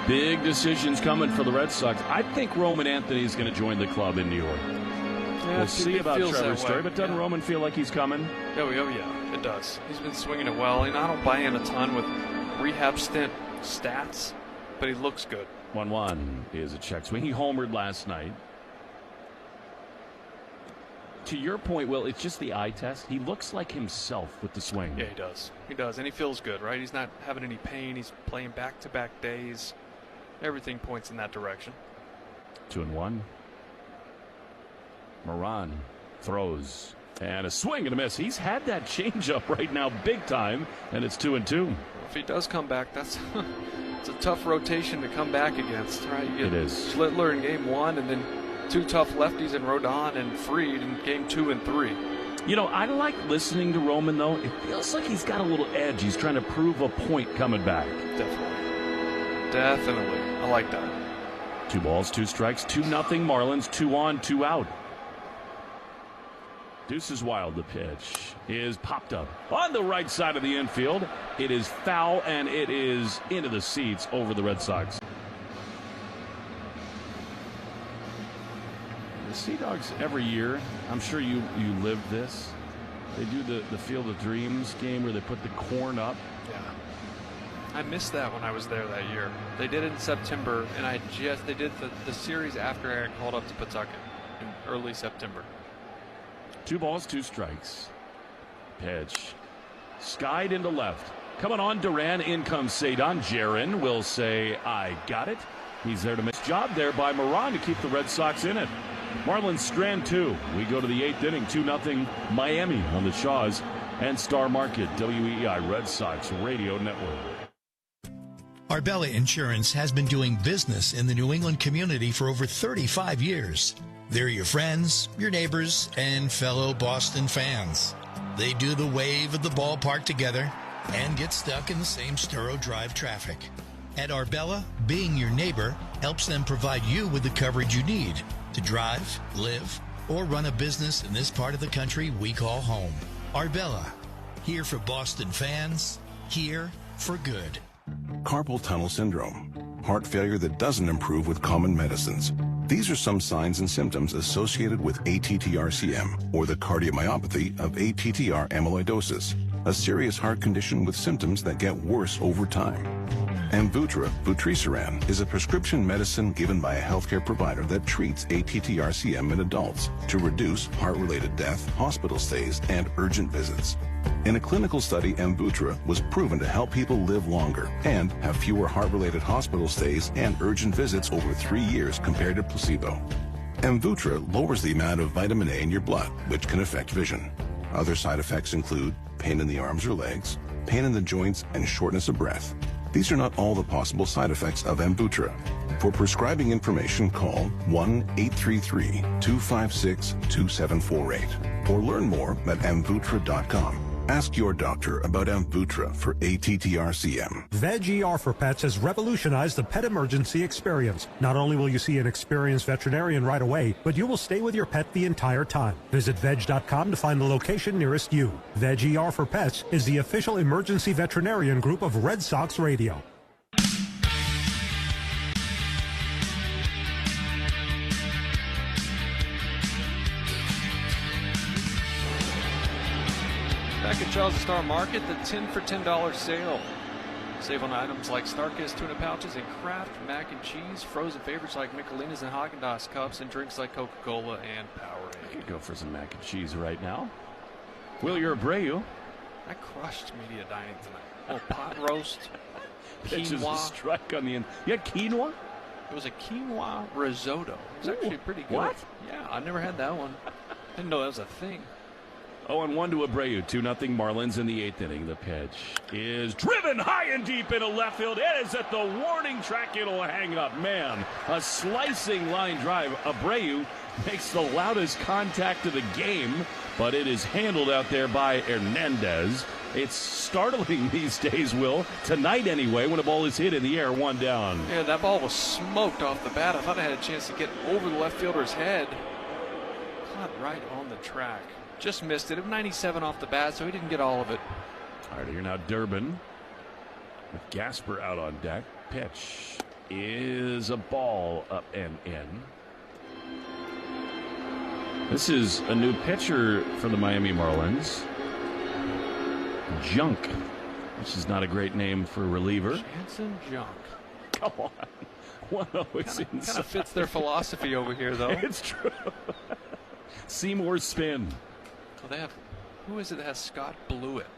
Big decisions coming for the Red Sox. I think Roman Anthony is going to join the club in New York. Yeah, we'll see about Trevor's story, but doesn't yeah. Roman feel like he's coming? Oh, yeah, it does. He's been swinging it well. And I don't buy in a ton with rehab stint stats, but he looks good. 1-1 is a check swing. He homered last night. To your point, Will, it's just the eye test. He looks like himself with the swing. Yeah, he does. He does, and he feels good, right? He's not having any pain. He's playing back-to-back days. Everything points in that direction. 2-1. Moran throws. And a swing and a miss. He's had that changeup right now big time, and it's 2-2. If he does come back, that's it's a tough rotation to come back against, right? You get it is. Schlittler in game 1, and then 2 tough lefties in Rodon and Fried in game 2 and 3. You know, I like listening to Roman, though. It feels like he's got a little edge. He's trying to prove a point coming back. Definitely. I like that. 2 balls, 2 strikes, 2-0 Marlins, 2 on, 2 out. Deuce is wild. The pitch is popped up on the right side of the infield. It is foul, and it is into the seats over the Red Sox. The Sea Dogs every year, I'm sure you live this. They do the Field of Dreams game where they put the corn up. Yeah. I missed that when I was there that year. They did it in September, and they did the series after Aaron called up to Pawtucket in early September. 2 balls, 2 strikes. Pitch. Skied into left. Coming on Duran. In comes Cedon. Jaron will say, I got it. He's there to make his job there by Moran to keep the Red Sox in it. Marlins strand 2. We go to the 8th inning. 2-0 Miami on the Shaws and Star Market. WEI Red Sox Radio Network. Arbella Insurance has been doing business in the New England community for over 35 years. They're your friends, your neighbors, and fellow Boston fans. They do the wave at the ballpark together and get stuck in the same Sturo Drive traffic. At Arbella, being your neighbor helps them provide you with the coverage you need to drive, live, or run a business in this part of the country we call home. Arbella, Here for Boston fans, here for good. Carpal tunnel syndrome, heart failure that doesn't improve with common medicines. These are some signs and symptoms associated with ATTR-CM, or the cardiomyopathy of ATTR amyloidosis, a serious heart condition with symptoms that get worse over time. Amvuttra, vutrisiran, is a prescription medicine given by a healthcare provider that treats ATTR-CM in adults to reduce heart-related death, hospital stays, and urgent visits. In a clinical study, Amvuttra was proven to help people live longer and have fewer heart-related hospital stays and urgent visits over 3 years compared to placebo. Amvuttra lowers the amount of vitamin A in your blood, which can affect vision. Other side effects include pain in the arms or legs, pain in the joints, and shortness of breath. These are not all the possible side effects of Amvuttra. For prescribing information, call 1-833-256-2748 or learn more at amvuttra.com. Ask your doctor about Amvuttra for ATTR-CM. Veg ER for Pets has revolutionized the pet emergency experience. Not only will you see an experienced veterinarian right away, but you will stay with your pet the entire time. Visit veg.com to find the location nearest you. Veg ER for Pets is the official emergency veterinarian group of Red Sox Radio. Back at Charles Star Market, the 10 for $10 sale. Save on items like Starkist tuna pouches and Kraft mac and cheese, frozen favorites like Michelinas and Haagen-Dazs cups, and drinks like Coca-Cola and Powerade. I could go for some mac and cheese right now. Will Abreu. I crushed media dining tonight. Oh, pot roast, Pitches a quinoa. strike on the end. You had quinoa? It was a quinoa risotto. It was actually pretty good. What? Yeah, I never had that one. Didn't know that was a thing. 0-1 to Abreu, 2-0 Marlins in the 8th inning. The pitch is driven high and deep into left field. It is at the warning track. It'll hang up. Man, a slicing line drive. Abreu makes the loudest contact of the game, but it is handled out there by Hernandez. It's startling these days, Will. Tonight, anyway, when a ball is hit in the air, one down. Yeah, that ball was smoked off the bat. I thought I had a chance to get over the left fielder's head. Caught right on the track. Just missed it. 97 off the bat, so he didn't get all of it. All right, here now Durbin with Gasper out on deck. Pitch is a ball up and in. This is a new pitcher for the Miami Marlins. Junk, which is not a great name for a reliever. Jansen Junk. Come on. 1-0 is inside. Kind of fits their philosophy over here, though. It's true. Seymour's spin. Well, they have, who is it that has Scott Blewett?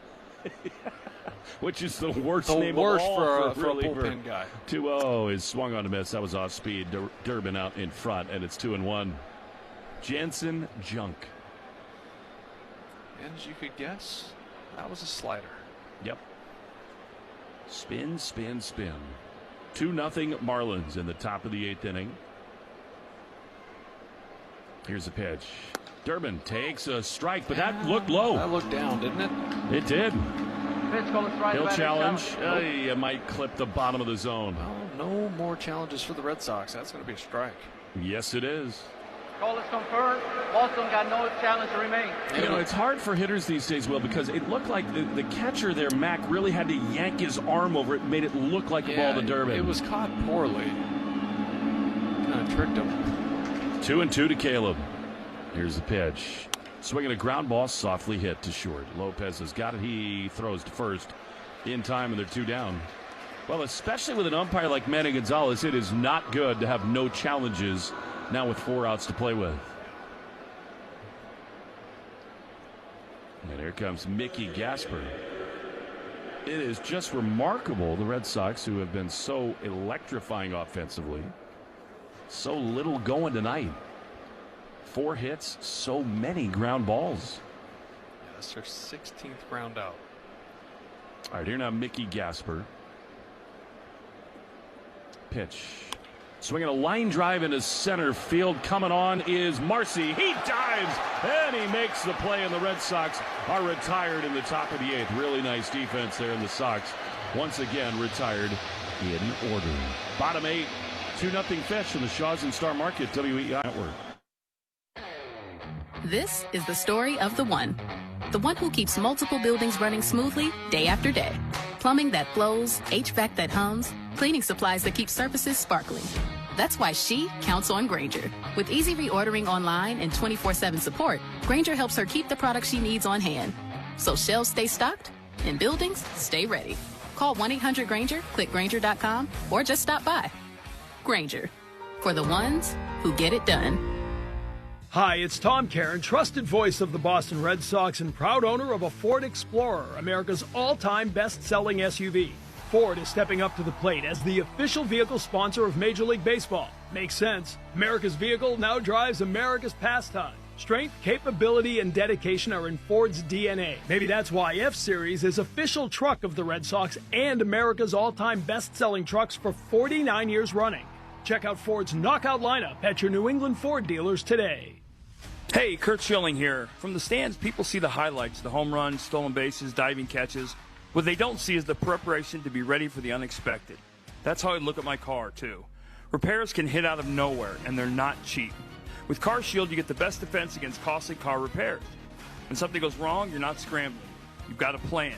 Which is the worst name worst of all for a bullpen guy. 2-0 is swung on a miss. That was off speed. Durbin out in front, and it's 2-1. Jansen Junk. And as you could guess, that was a slider. Yep. Spin, spin, spin. 2-0 Marlins in the top of the 8th inning. Here's a pitch. Durbin takes a strike, but that looked low. That looked down, didn't it? It did. He'll challenge. Nope. You might clip the bottom of the zone. Well, no more challenges for the Red Sox. That's going to be a strike. Yes, it is. Call is confirmed. Boston got no challenge to remain. You know, it's hard for hitters these days, Will, because it looked like the catcher there, Mac, really had to yank his arm over it, made it look like a ball to Durbin. It was caught poorly. Kind of tricked him. 2-2 to Caleb. Here's the pitch. Swinging a ground ball, softly hit to short. Lopez has got it. He throws to first in time, and they're 2 down. Well, especially with an umpire like Manny Gonzalez, it is not good to have no challenges now with 4 outs to play with. And here comes Mickey Gasper. It is just remarkable, the Red Sox, who have been so electrifying offensively. So little going tonight. 4 hits, so many ground balls. Yeah, that's their 16th ground out. All right, here now Mickey Gasper. Pitch. Swinging a line drive into center field. Coming on is Marcy. He dives, and he makes the play, and the Red Sox are retired in the top of the 8th. Really nice defense there in the Sox. Once again, retired in order. Bottom 8, 2-0 Fish from the Shaws and Star Market, WEI Network. This is the story of the one. the one who keeps multiple buildings running smoothly day after day. Plumbing that flows, HVAC that hums, cleaning supplies that keep surfaces sparkling. That's why she counts on Grainger. With easy reordering online and 24/7 support, Grainger helps her keep the products she needs on hand. So shelves stay stocked and buildings stay ready. Call 1-800-GRAINGER, click Grainger.com, or just stop by. Grainger, for the ones who get it done. Hi, it's Tom Caron, trusted voice of the Boston Red Sox and proud owner of a Ford Explorer, America's all-time best-selling SUV. Ford is stepping up to the plate as the official vehicle sponsor of Major League Baseball. Makes sense. America's vehicle now drives America's pastime. Strength, capability, and dedication are in Ford's DNA. Maybe that's why F-Series is official truck of the Red Sox and America's all-time best-selling trucks for 49 years running. Check out Ford's knockout lineup at your New England Ford dealers today. Hey, Kurt Schilling here. From the stands, people see the highlights, the home runs, stolen bases, diving catches. What they don't see is the preparation to be ready for the unexpected. That's how I look at my car, too. Repairs can hit out of nowhere, and they're not cheap. With Car Shield, you get the best defense against costly car repairs. When something goes wrong, you're not scrambling. You've got a plan,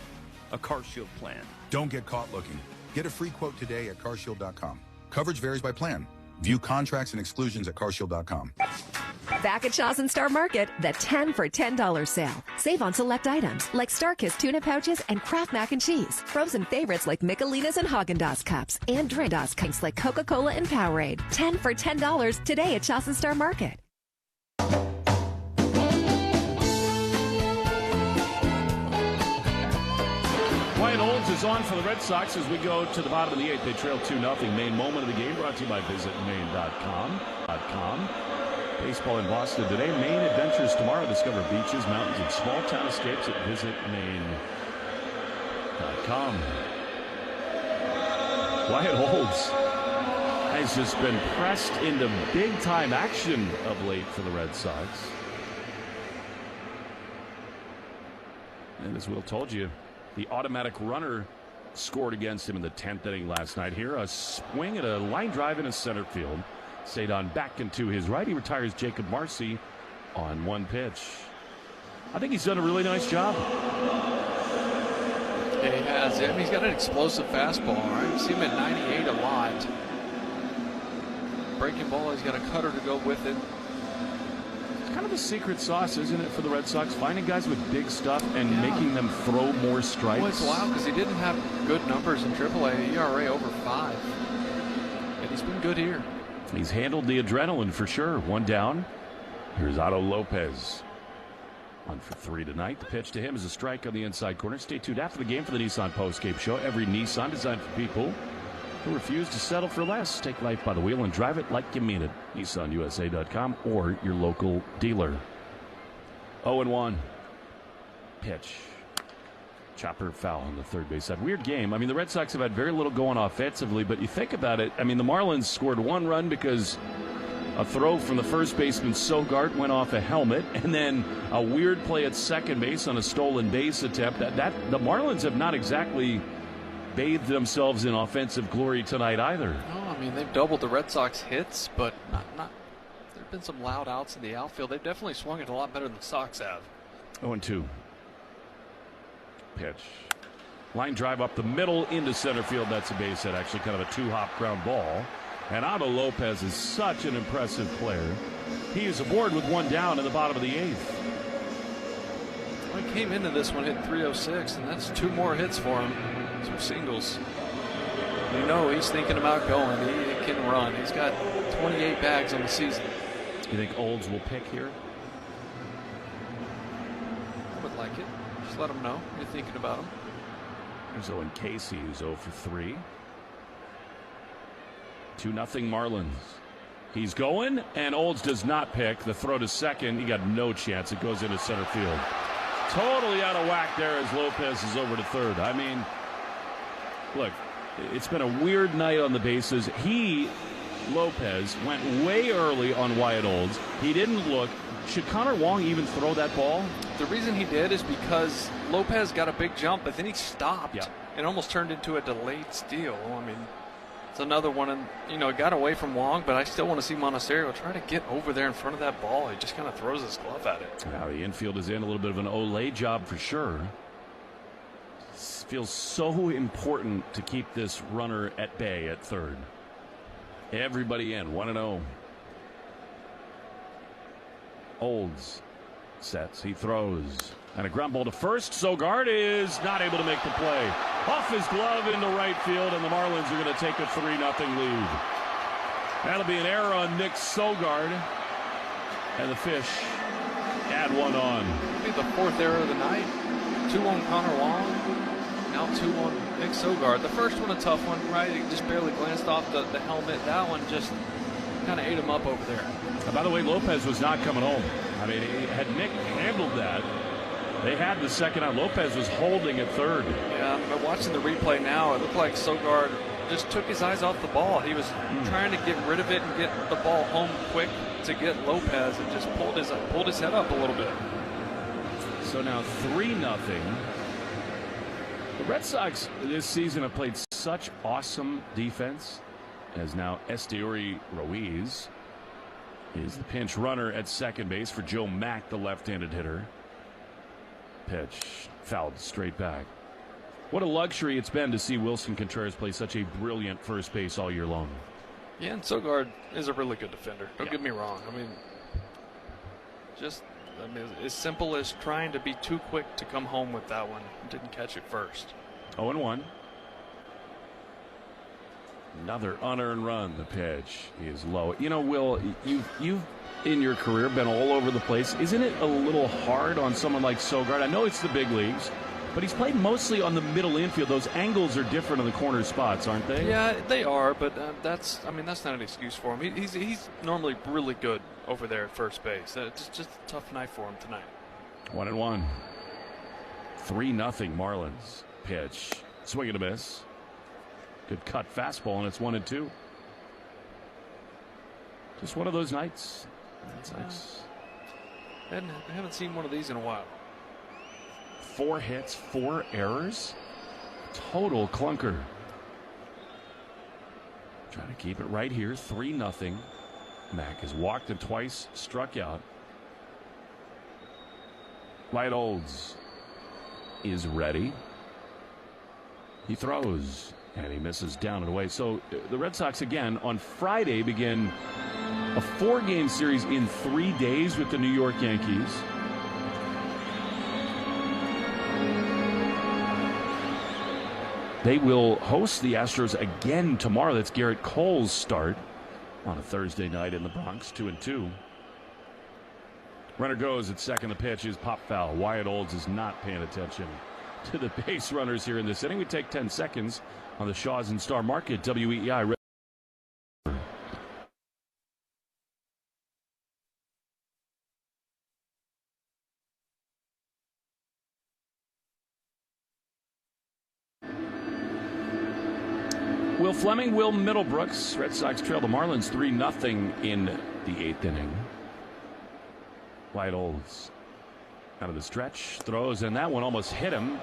a Car Shield plan. Don't get caught looking. Get a free quote today at carshield.com. Coverage varies by plan. View contracts and exclusions at carshield.com. Back at Shaw's and Star Market, the 10 for $10 sale. Save on select items like Star-Kissed tuna pouches and Kraft mac and cheese. Frozen favorites like Michelinas and Haagen-Dazs cups. And drink drinks like Coca-Cola and Powerade. 10 for $10 today at Shaw's and Star Market. Wyatt Olds is on for the Red Sox as we go to the bottom of the eighth. They trail 2-0. Main moment of the game brought to you by visitmaine.com. Baseball in Boston today. Maine adventures tomorrow. Discover beaches, mountains, and small town escapes at visitmaine.com. Wyatt Olds has just been pressed into big-time action of late for the Red Sox. And as Will told you, the automatic runner scored against him in the 10th inning last night. Here, a swing at a line drive in his center field. Cedon back into his right. He retires Jacob Marcy on one pitch. I think he's done a really nice job. Yeah, he has. I mean, he's got an explosive fastball, right? You see him at 98 a lot. Breaking ball, he's got a cutter to go with it. It's kind of a secret sauce, isn't it, for the Red Sox? Finding guys with big stuff and making them throw more strikes. Well, it's wild because he didn't have good numbers in AAA. ERA over 5. And he's been good here. He's handled the adrenaline for sure. One down. Here's Otto Lopez. 1 for 3 tonight. The pitch to him is a strike on the inside corner. Stay tuned after the game for the Nissan Postgame Show. Every Nissan designed for people who refuse to settle for less. Take life by the wheel and drive it like you mean it. NissanUSA.com or your local dealer. 0-1. Pitch. Chopper foul on the third base side. Weird game. I mean, the Red Sox have had very little going offensively, but you think about it, I mean, the Marlins scored 1 run because a throw from the first baseman Sogard went off a helmet, and then a weird play at second base on a stolen base attempt. That the Marlins have not exactly bathed themselves in offensive glory tonight either. No, I mean, they've doubled the Red Sox hits, but not there have been some loud outs in the outfield. They've definitely swung it a lot better than the Sox have. 0-2. Pitch. Line drive up the middle into center field. That's a base hit, actually kind of a 2-hop ground ball. And Otto Lopez is such an impressive player. He is aboard with 1 down in the bottom of the 8th. Well, he came into this one hitting .306, and that's 2 more hits for him. Some singles. You know he's thinking about going. He can run. He's got 28 bags on the season. You think Olds will pick here? I would like it. Just let him know you're thinking about him. There's Owen Casey, who's 0 for 3. 2-0 Marlins. He's going, and Olds does not pick. The throw to second, he got no chance. It goes into center field. Totally out of whack there as Lopez is over to third. I mean, look, it's been a weird night on the bases. Lopez, went way early on Wyatt Olds. He didn't look. Should Connor Wong even throw that ball? The reason he did is because Lopez got a big jump, but then he stopped and almost turned into a delayed steal. I mean, It's another one, and it got away from Wong, but I still want to see Monasterio try to get over there in front of that ball. He just kind of throws his glove at it. Now the infield is in a little bit of an Olay job for sure. Feels so important to keep this runner at bay at third. Everybody in, 1-0. Olds sets, he throws. And a ground ball to first. Sogard is not able to make the play. Off his glove into right field, and the Marlins are going to take a 3-0 lead. That'll be an error on Nick Sogard. And the Fish add one on. It'll be the fourth error of the night. 2 on Connor Wong. Now 2 on Nick Sogard. The first one a tough one, right? He just barely glanced off the helmet. That one just kind of ate him up over there. By the way, Lopez was not coming home. I mean, had Nick handled that, they had the second out. Lopez was holding at third. Yeah, but watching the replay now, it looked like Sogard just took his eyes off the ball. He was trying to get rid of it and get the ball home quick to get Lopez, and just pulled his head up a little bit. So now 3-0. The Red Sox this season have played such awesome defense, as now Esteury Ruiz is the pinch runner at second base for Joe Mack, the left-handed hitter. Pitch fouled straight back. What a luxury it's been to see Wilson Contreras play such a brilliant first base all year long. Yeah, and Sogard is a really good defender. Don't get me wrong. I mean, as simple as trying to be too quick to come home with that one. Didn't catch it first. 0-1. Another unearned run. The pitch is low. Will, you've in your career been all over the place. Isn't it a little hard on someone like Sogard? I know it's the big leagues, but he's played mostly on the middle infield. Those angles are different on the corner spots, aren't they? Yeah, they are, but that's not an excuse for him. He's normally really good over there at first base. It's just a tough night for him tonight. 1-1. 3-0 Marlins. Pitch. Swing and a miss. Good cut fastball, and it's 1-2. Just one of those nights. I haven't seen one of these in a while. 4 hits, 4 errors. Total clunker. Trying to keep it right here. 3-0. Mack has walked and twice struck out. Wyatt Olds is ready. He throws, and he misses down and away. So the Red Sox again on Friday begin a 4-game series in 3 days with the New York Yankees. They will host the Astros again tomorrow. That's Garrett Cole's start on a Thursday night in the Bronx. 2-2. Runner goes at second. The pitch is pop foul. Wyatt Olds is not paying attention to the base runners here in this inning. We take 10 seconds on the Shaws and Star Market. WEEI. Will Fleming, Will Middlebrooks. Red Sox trail the Marlins 3-0 in the 8th inning. Wyatt Olds out of the stretch, throws, and that one almost hit him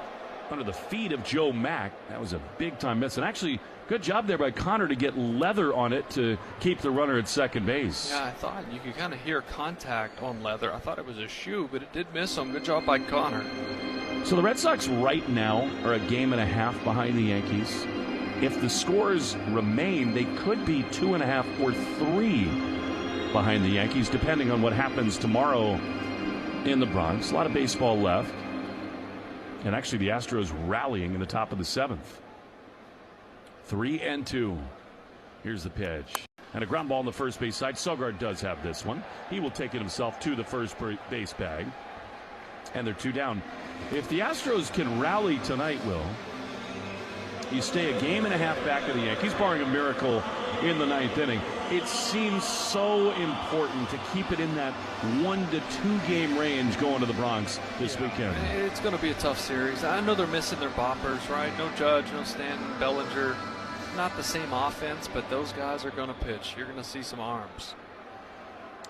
under the feet of Joe Mack. That was a big-time miss, and actually good job there by Connor to get leather on it to keep the runner at second base. Yeah, I thought you could kind of hear contact on leather. I thought it was a shoe, but it did miss him. Good job by Connor. So the Red Sox right now are a game and a half behind the Yankees. If the scores remain, they could be 2.5 or 3 behind the Yankees, depending on what happens tomorrow in the Bronx. A lot of baseball left. And actually the Astros rallying in the top of the 7th. 3-2. Here's the pitch. And a ground ball on the first base side. Sogard does have this one. He will take it himself to the first base bag. And they're 2 down. If the Astros can rally tonight, Will, you stay a game and a half back of the Yankees, barring a miracle in the 9th inning. It seems so important to keep it in that 1 to 2 game range going to the Bronx this weekend. It's going to be a tough series. I know they're missing their boppers, right? No Judge, no Stanton, Bellinger. Not the same offense, but those guys are going to pitch. You're going to see some arms.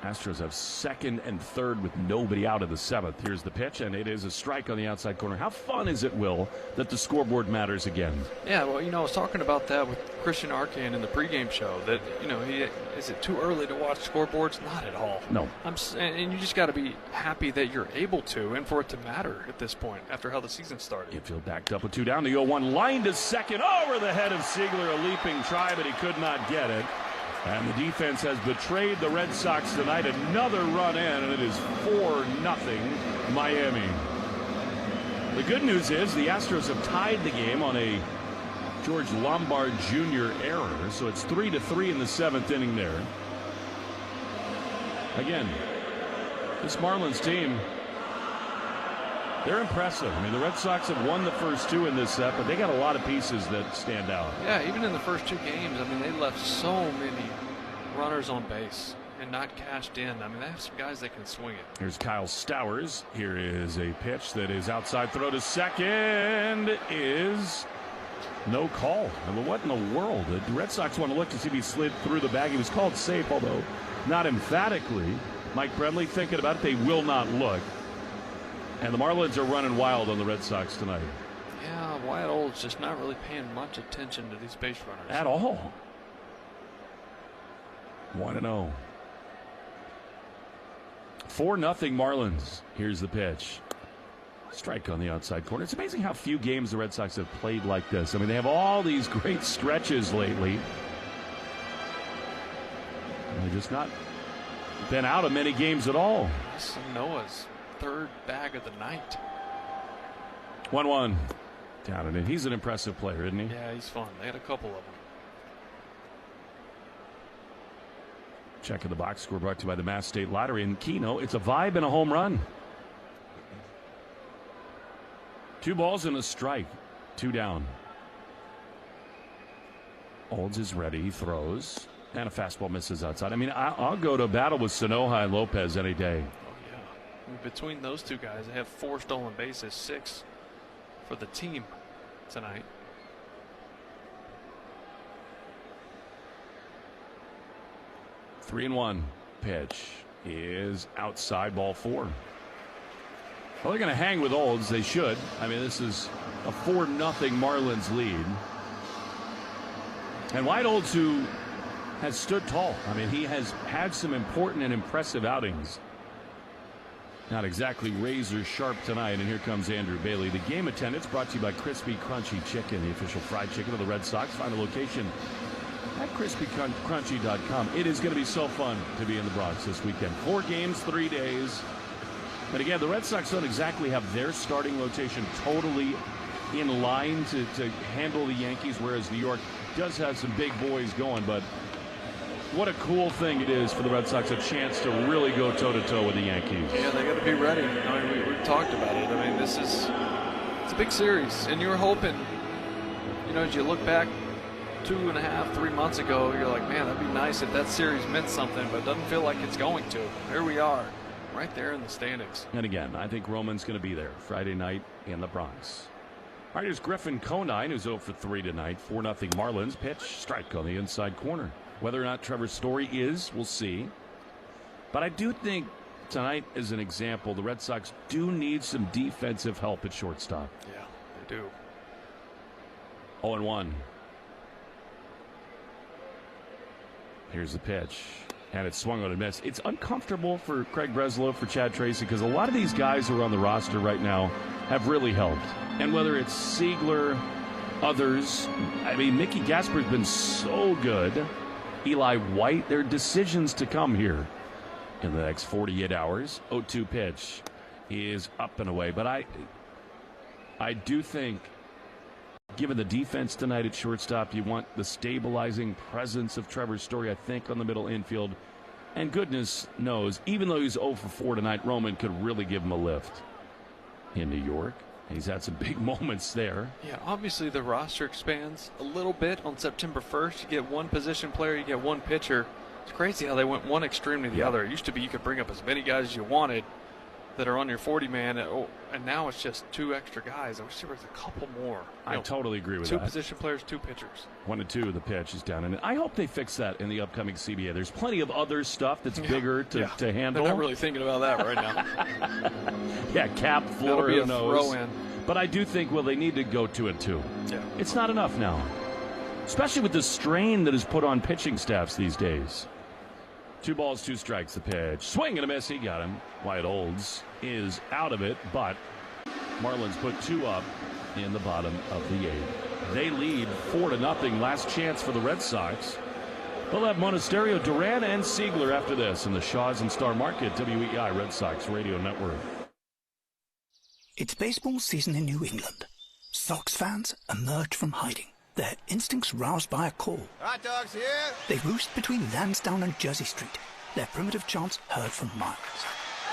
Astros have second and third with nobody out of the seventh. Here's the pitch, and it is a strike on the outside corner. How fun is it, Will, that the scoreboard matters again? Yeah, well, I was talking about that with Christian Arcan in the pregame show. That is it too early to watch scoreboards? Not at all. No. And you just got to be happy that you're able to, and for it to matter at this point after how the season started. Infield backed up with 2 down. The 0-1 line to second over the head of Siegler, a leaping try, but he could not get it. And the defense has betrayed the Red Sox tonight. Another run in, and it is 4-0 Miami. The good news is the Astros have tied the game on a George Lombard Jr. error, so it's 3-3 in the 7th inning there. Again, this Marlins team, they're impressive. I mean, the Red Sox have won the first 2 in this set, but they got a lot of pieces that stand out. Yeah, even in the first 2 games, they left so many runners on base and not cashed in. They have some guys that can swing it. Here's Kyle Stowers. Here is a pitch that is outside. Throw to second is no call. What in the world? The Red Sox want to look to see if he slid through the bag. He was called safe, although not emphatically. Mike Brenly thinking about it. They will not look. And the Marlins are running wild on the Red Sox tonight. Yeah, Wyatt Old's just not really paying much attention to these base runners. At all. 1-0. 4-0 Marlins. Here's the pitch. Strike on the outside corner. It's amazing how few games the Red Sox have played like this. They have all these great stretches lately. They've just not been out of many games at all. This is Noah's 3rd bag of the night. 1-1. Down and in. He's an impressive player, isn't he? Yeah, he's fun. They had a couple of them. Check in the box score brought to you by the Mass State Lottery and Keno. It's a vibe and a home run. 2 balls and a strike. 2 down. Olds is ready. He throws. And a fastball misses outside. I'll go to battle with Sanoja and Lopez any day. Between those 2 guys, they have 4 stolen bases, 6 for the team tonight. Three and 1 pitch is outside, ball 4. Well, they're going to hang with Olds. They should. This is a 4-0 Marlins lead. And White Olds, who has stood tall. He has had some important and impressive outings. Not exactly razor sharp tonight, and here comes Andrew Bailey. The game attendance brought to you by Crispy Crunchy Chicken, the official fried chicken of the Red Sox. Find a location at crispycrunchy.com. It is going to be so fun to be in the Bronx this weekend. 4 games, 3 days. But again, the Red Sox don't exactly have their starting rotation totally in line to handle the Yankees, whereas New York does have some big boys going, but what a cool thing it is for the Red Sox, a chance to really go toe-to-toe with the Yankees. Yeah, they got to be ready. We've talked about it. It's a big series, and you're hoping, as you look back 2.5, 3 months ago, you're like, man, that'd be nice if that series meant something, but it doesn't feel like it's going to. Here we are, right there in the standings. And again, I think Roman's going to be there Friday night in the Bronx. All right, here's Griffin Conine, who's 0 for 3 tonight. 4-0 Marlins. Pitch, strike on the inside corner. Whether or not Trevor Story is, we'll see. But I do think tonight, as an example, the Red Sox do need some defensive help at shortstop. Yeah, they do. 0-1. Here's the pitch. And it's swung on and missed. It's uncomfortable for Craig Breslow, for Chad Tracy, because a lot of these guys who are on the roster right now have really helped. And whether it's Siegler, others, Mickey Gasper's been so good. Eli White, there are decisions to come here in the next 48 hours. 0-2 pitch is up and away. But I do think, given the defense tonight at shortstop, you want the stabilizing presence of Trevor Story, I think, on the middle infield. And goodness knows, even though he's 0 for 4 tonight, Roman could really give him a lift in New York. He's had some big moments there. Yeah, obviously the roster expands a little bit on September 1st. You get one position player, you get one pitcher. It's crazy how they went one extreme to the other. It used to be you could bring up as many guys as you wanted. that are on your 40-man, and now it's just 2 extra guys. I wish there was a couple more. I totally agree with 2 that. 2 position players, 2 pitchers. 1 and 2, the pitch is down. And I hope they fix that in the upcoming CBA. There's plenty of other stuff that's bigger to handle. They're not really thinking about that right now. Yeah, cap, floor, That'll be a who knows. throw-in. But I do think, they need to go 2 and 2. Yeah. It's not enough now, especially with the strain that is put on pitching staffs these days. 2 balls, 2 strikes, the pitch. Swing and a miss. He got him. Wyatt Olds is out of it, but Marlins put 2 up in the bottom of the 8th. They lead 4-0. Last chance for the Red Sox. They'll have Monasterio, Duran, and Siegler after this in the Shaws and Star Market, WEI Red Sox Radio Network. It's baseball season in New England. Sox fans emerge from hiding, their instincts roused by a call. Hot dogs here. They roost between Lansdowne and Jersey Street, their primitive chants heard from miles.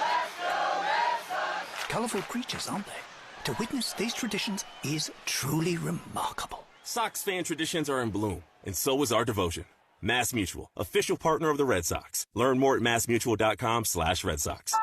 Let's go, Red Sox! Colorful creatures, aren't they? To witness these traditions is truly remarkable. Sox fan traditions are in bloom, and so is our devotion. Mass Mutual, official partner of the Red Sox. Learn more at massmutual.com/Red Sox.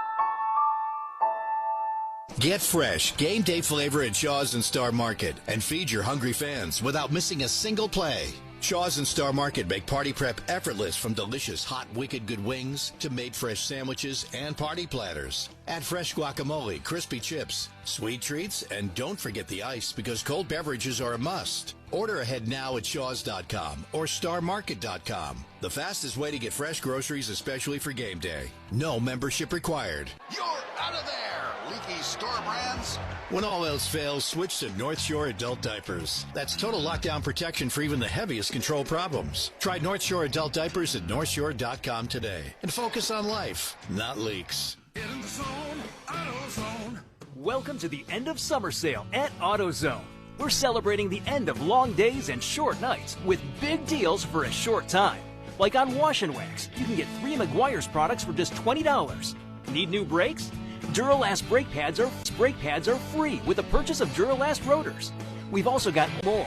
Get fresh game day flavor at Shaw's and Star Market and feed your hungry fans without missing a single play. Shaw's and Star Market make party prep effortless, from delicious hot wicked good wings to made fresh sandwiches and party platters. Add fresh guacamole, crispy chips, sweet treats, and don't forget the ice, because cold beverages are a must. Order ahead now at shaws.com or starmarket.com. The fastest way to get fresh groceries, especially for game day. No membership required. You're out of there, leaky store brands. When all else fails, switch to North Shore Adult Diapers. That's total lockdown protection for even the heaviest control problems. Try North Shore Adult Diapers at northshore.com today and focus on life, not leaks. Get in the zone, AutoZone. Welcome to the end of summer sale at AutoZone. We're celebrating the end of long days and short nights with big deals for a short time. Like on Wash and Wax, you can get 3 Meguiar's products for just $20. Need new brakes? Duralast brake pads are free with the purchase of Duralast rotors. We've also got more.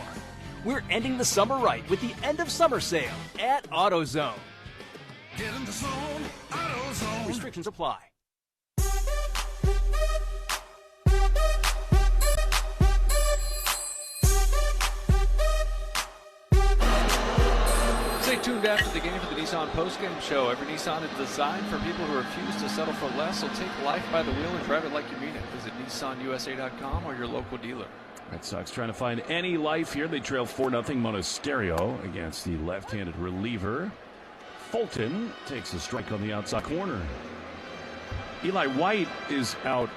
We're ending the summer right with the end of summer sale at AutoZone. Get in the zone, AutoZone. Restrictions apply. Stay tuned after the game for the Nissan postgame show. Every Nissan is designed for people who refuse to settle for less. So take life by the wheel and drive it like you mean it. Visit NissanUSA.com or your local dealer. Red Sox trying to find any life here. They trail 4-0. Monasterio against the left-handed reliever. Fulton takes a strike on the outside corner. Eli White is out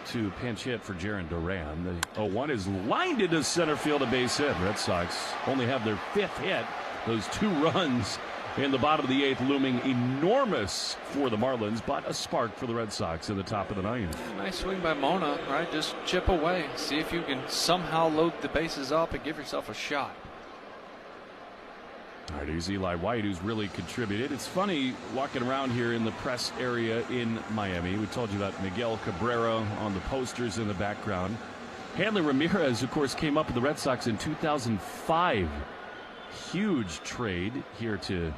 to pinch hit for Jarren Duran. The 0-1 is lined into center field, a base hit. Red Sox only have their 5th hit. Those 2 runs in the bottom of the 8th looming enormous for the Marlins, but a spark for the Red Sox in the top of the 9th. Nice swing by Mona, right? Just chip away. See if you can somehow load the bases up and give yourself a shot. All right, here's Eli White, who's really contributed. It's funny walking around here in the press area in Miami. We told you about Miguel Cabrera on the posters in the background. Hanley Ramirez, of course, came up with the Red Sox in 2005. Huge trade here to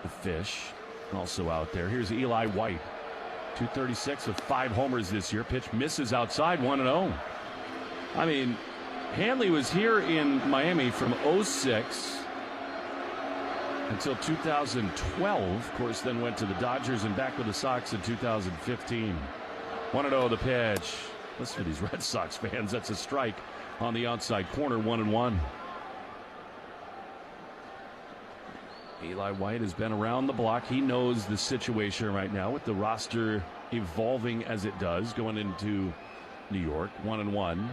the Fish. Also out there. Here's Eli White. 236 with 5 homers this year. Pitch misses outside, 1-0. I mean, Hanley was here in Miami from 06 until 2012. Of course, then went to the Dodgers and back with the Sox in 2015. 1-0 the pitch. Listen to these Red Sox fans. That's a strike on the outside corner, 1-1. Eli White has been around the block. He knows the situation right now with the roster evolving as it does going into New York. 1-1.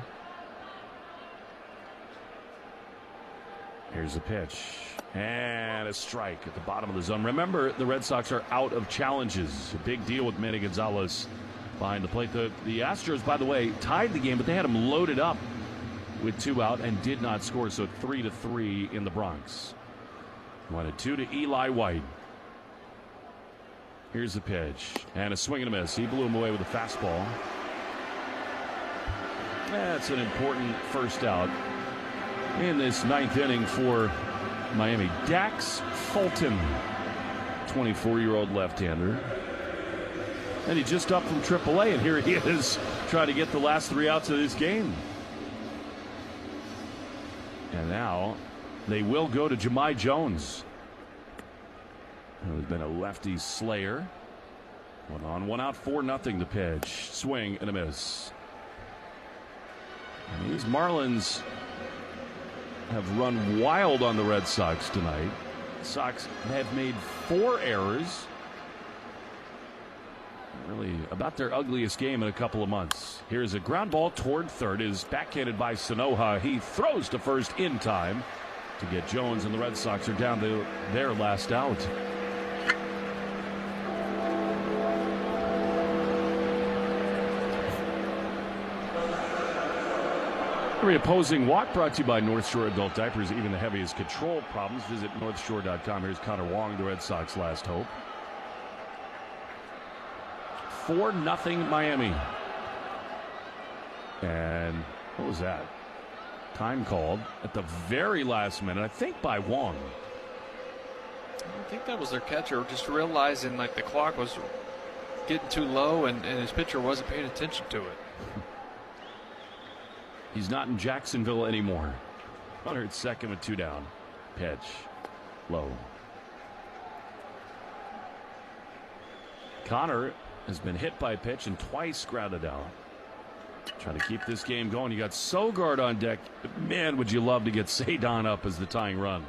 Here's a pitch. And a strike at the bottom of the zone. Remember, the Red Sox are out of challenges. A big deal with Manny Gonzalez behind the plate. The Astros, by the way, tied the game, but they had him loaded up with 2 out and did not score. So 3-3 in the Bronx. 1-2 to Eli White. Here's the pitch. And a swing and a miss. He blew him away with a fastball. That's an important first out in this 9th inning for Miami. Dax Fulton, 24-year-old left-hander. And he just up from AAA, and here he is trying to get the last 3 outs of this game. And now they will go to Jahmai Jones. There's been a lefty slayer. 1 on, 1 out, 4-0 the pitch. Swing and a miss. And these Marlins have run wild on the Red Sox tonight. The Sox have made 4 errors. Really about their ugliest game in a couple of months. Here's a ground ball toward third. Is backhanded by Sanoja. He throws to first in time to get Jones, and the Red Sox are down to their last out. Every opposing walk brought to you by North Shore Adult Diapers. Even the heaviest control problems. Visit northshore.com. Here's Connor Wong, the Red Sox last hope. 4-0 Miami. And what was that? Time called at the very last minute, I think by Wong. I think that was their catcher, just realizing like the clock was getting too low and his pitcher wasn't paying attention to it. He's not in Jacksonville anymore. Runner at second with 2 down. Pitch. Low. Connor has been hit by a pitch and twice grounded out. Trying to keep this game going. You got Sogard on deck. Man, would you love to get Cedon up as the tying run.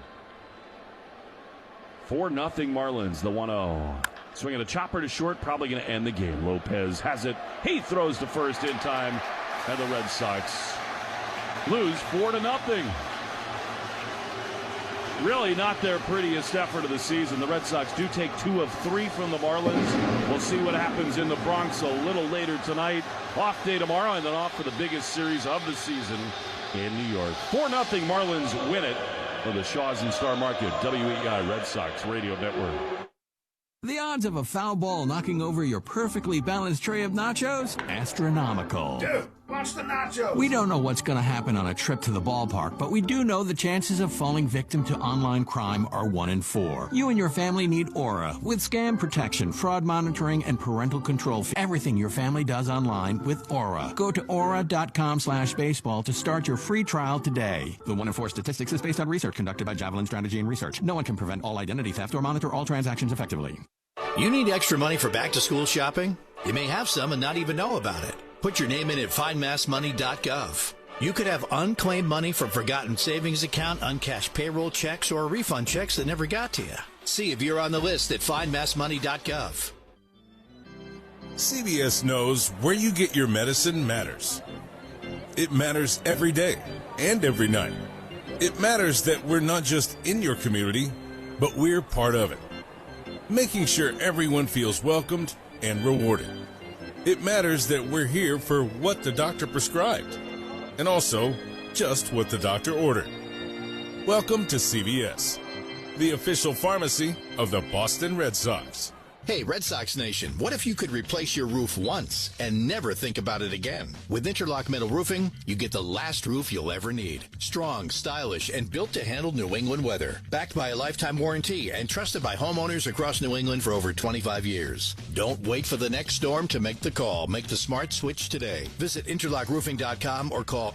4-0 Marlins, the 1-0. Swinging a chopper to short, probably going to end the game. Lopez has it. He throws to first in time, and the Red Sox lose 4-0. Really not their prettiest effort of the season. The Red Sox do take 2 of 3 from the Marlins. We'll see what happens in the Bronx a little later tonight. Off day tomorrow, and then off for the biggest series of the season in New York. 4-0 Marlins win it for the Shaws and Star Market WEI Red Sox Radio Network. The odds of a foul ball knocking over your perfectly balanced tray of nachos? Astronomical. Dude, watch the nachos. We don't know what's going to happen on a trip to the ballpark, but we do know the chances of falling victim to online crime are 1 in 4. You and your family need Aura with scam protection, fraud monitoring, and parental control. Everything your family does online with Aura. Go to aura.com/baseball to start your free trial today. The 1 in 4 statistics is based on research conducted by Javelin Strategy and Research. No one can prevent all identity theft or monitor all transactions effectively. You need extra money for back-to-school shopping? You may have some and not even know about it. Put your name in at findmassmoney.gov. You could have unclaimed money from forgotten savings account, uncashed payroll checks, or refund checks that never got to you. See if you're on the list at findmassmoney.gov. CVS knows where you get your medicine matters. It matters every day and every night. It matters that we're not just in your community, but we're part of it, making sure everyone feels welcomed and rewarded. It matters that we're here for what the doctor prescribed, and also just what the doctor ordered. Welcome to CVS, the official pharmacy of the Boston Red Sox. Hey, Red Sox Nation, what if you could replace your roof once and never think about it again? With Interlock Metal Roofing, you get the last roof you'll ever need. Strong, stylish, and built to handle New England weather. Backed by a lifetime warranty and trusted by homeowners across New England for over 25 years. Don't wait for the next storm to make the call. Make the smart switch today. Visit interlockroofing.com or call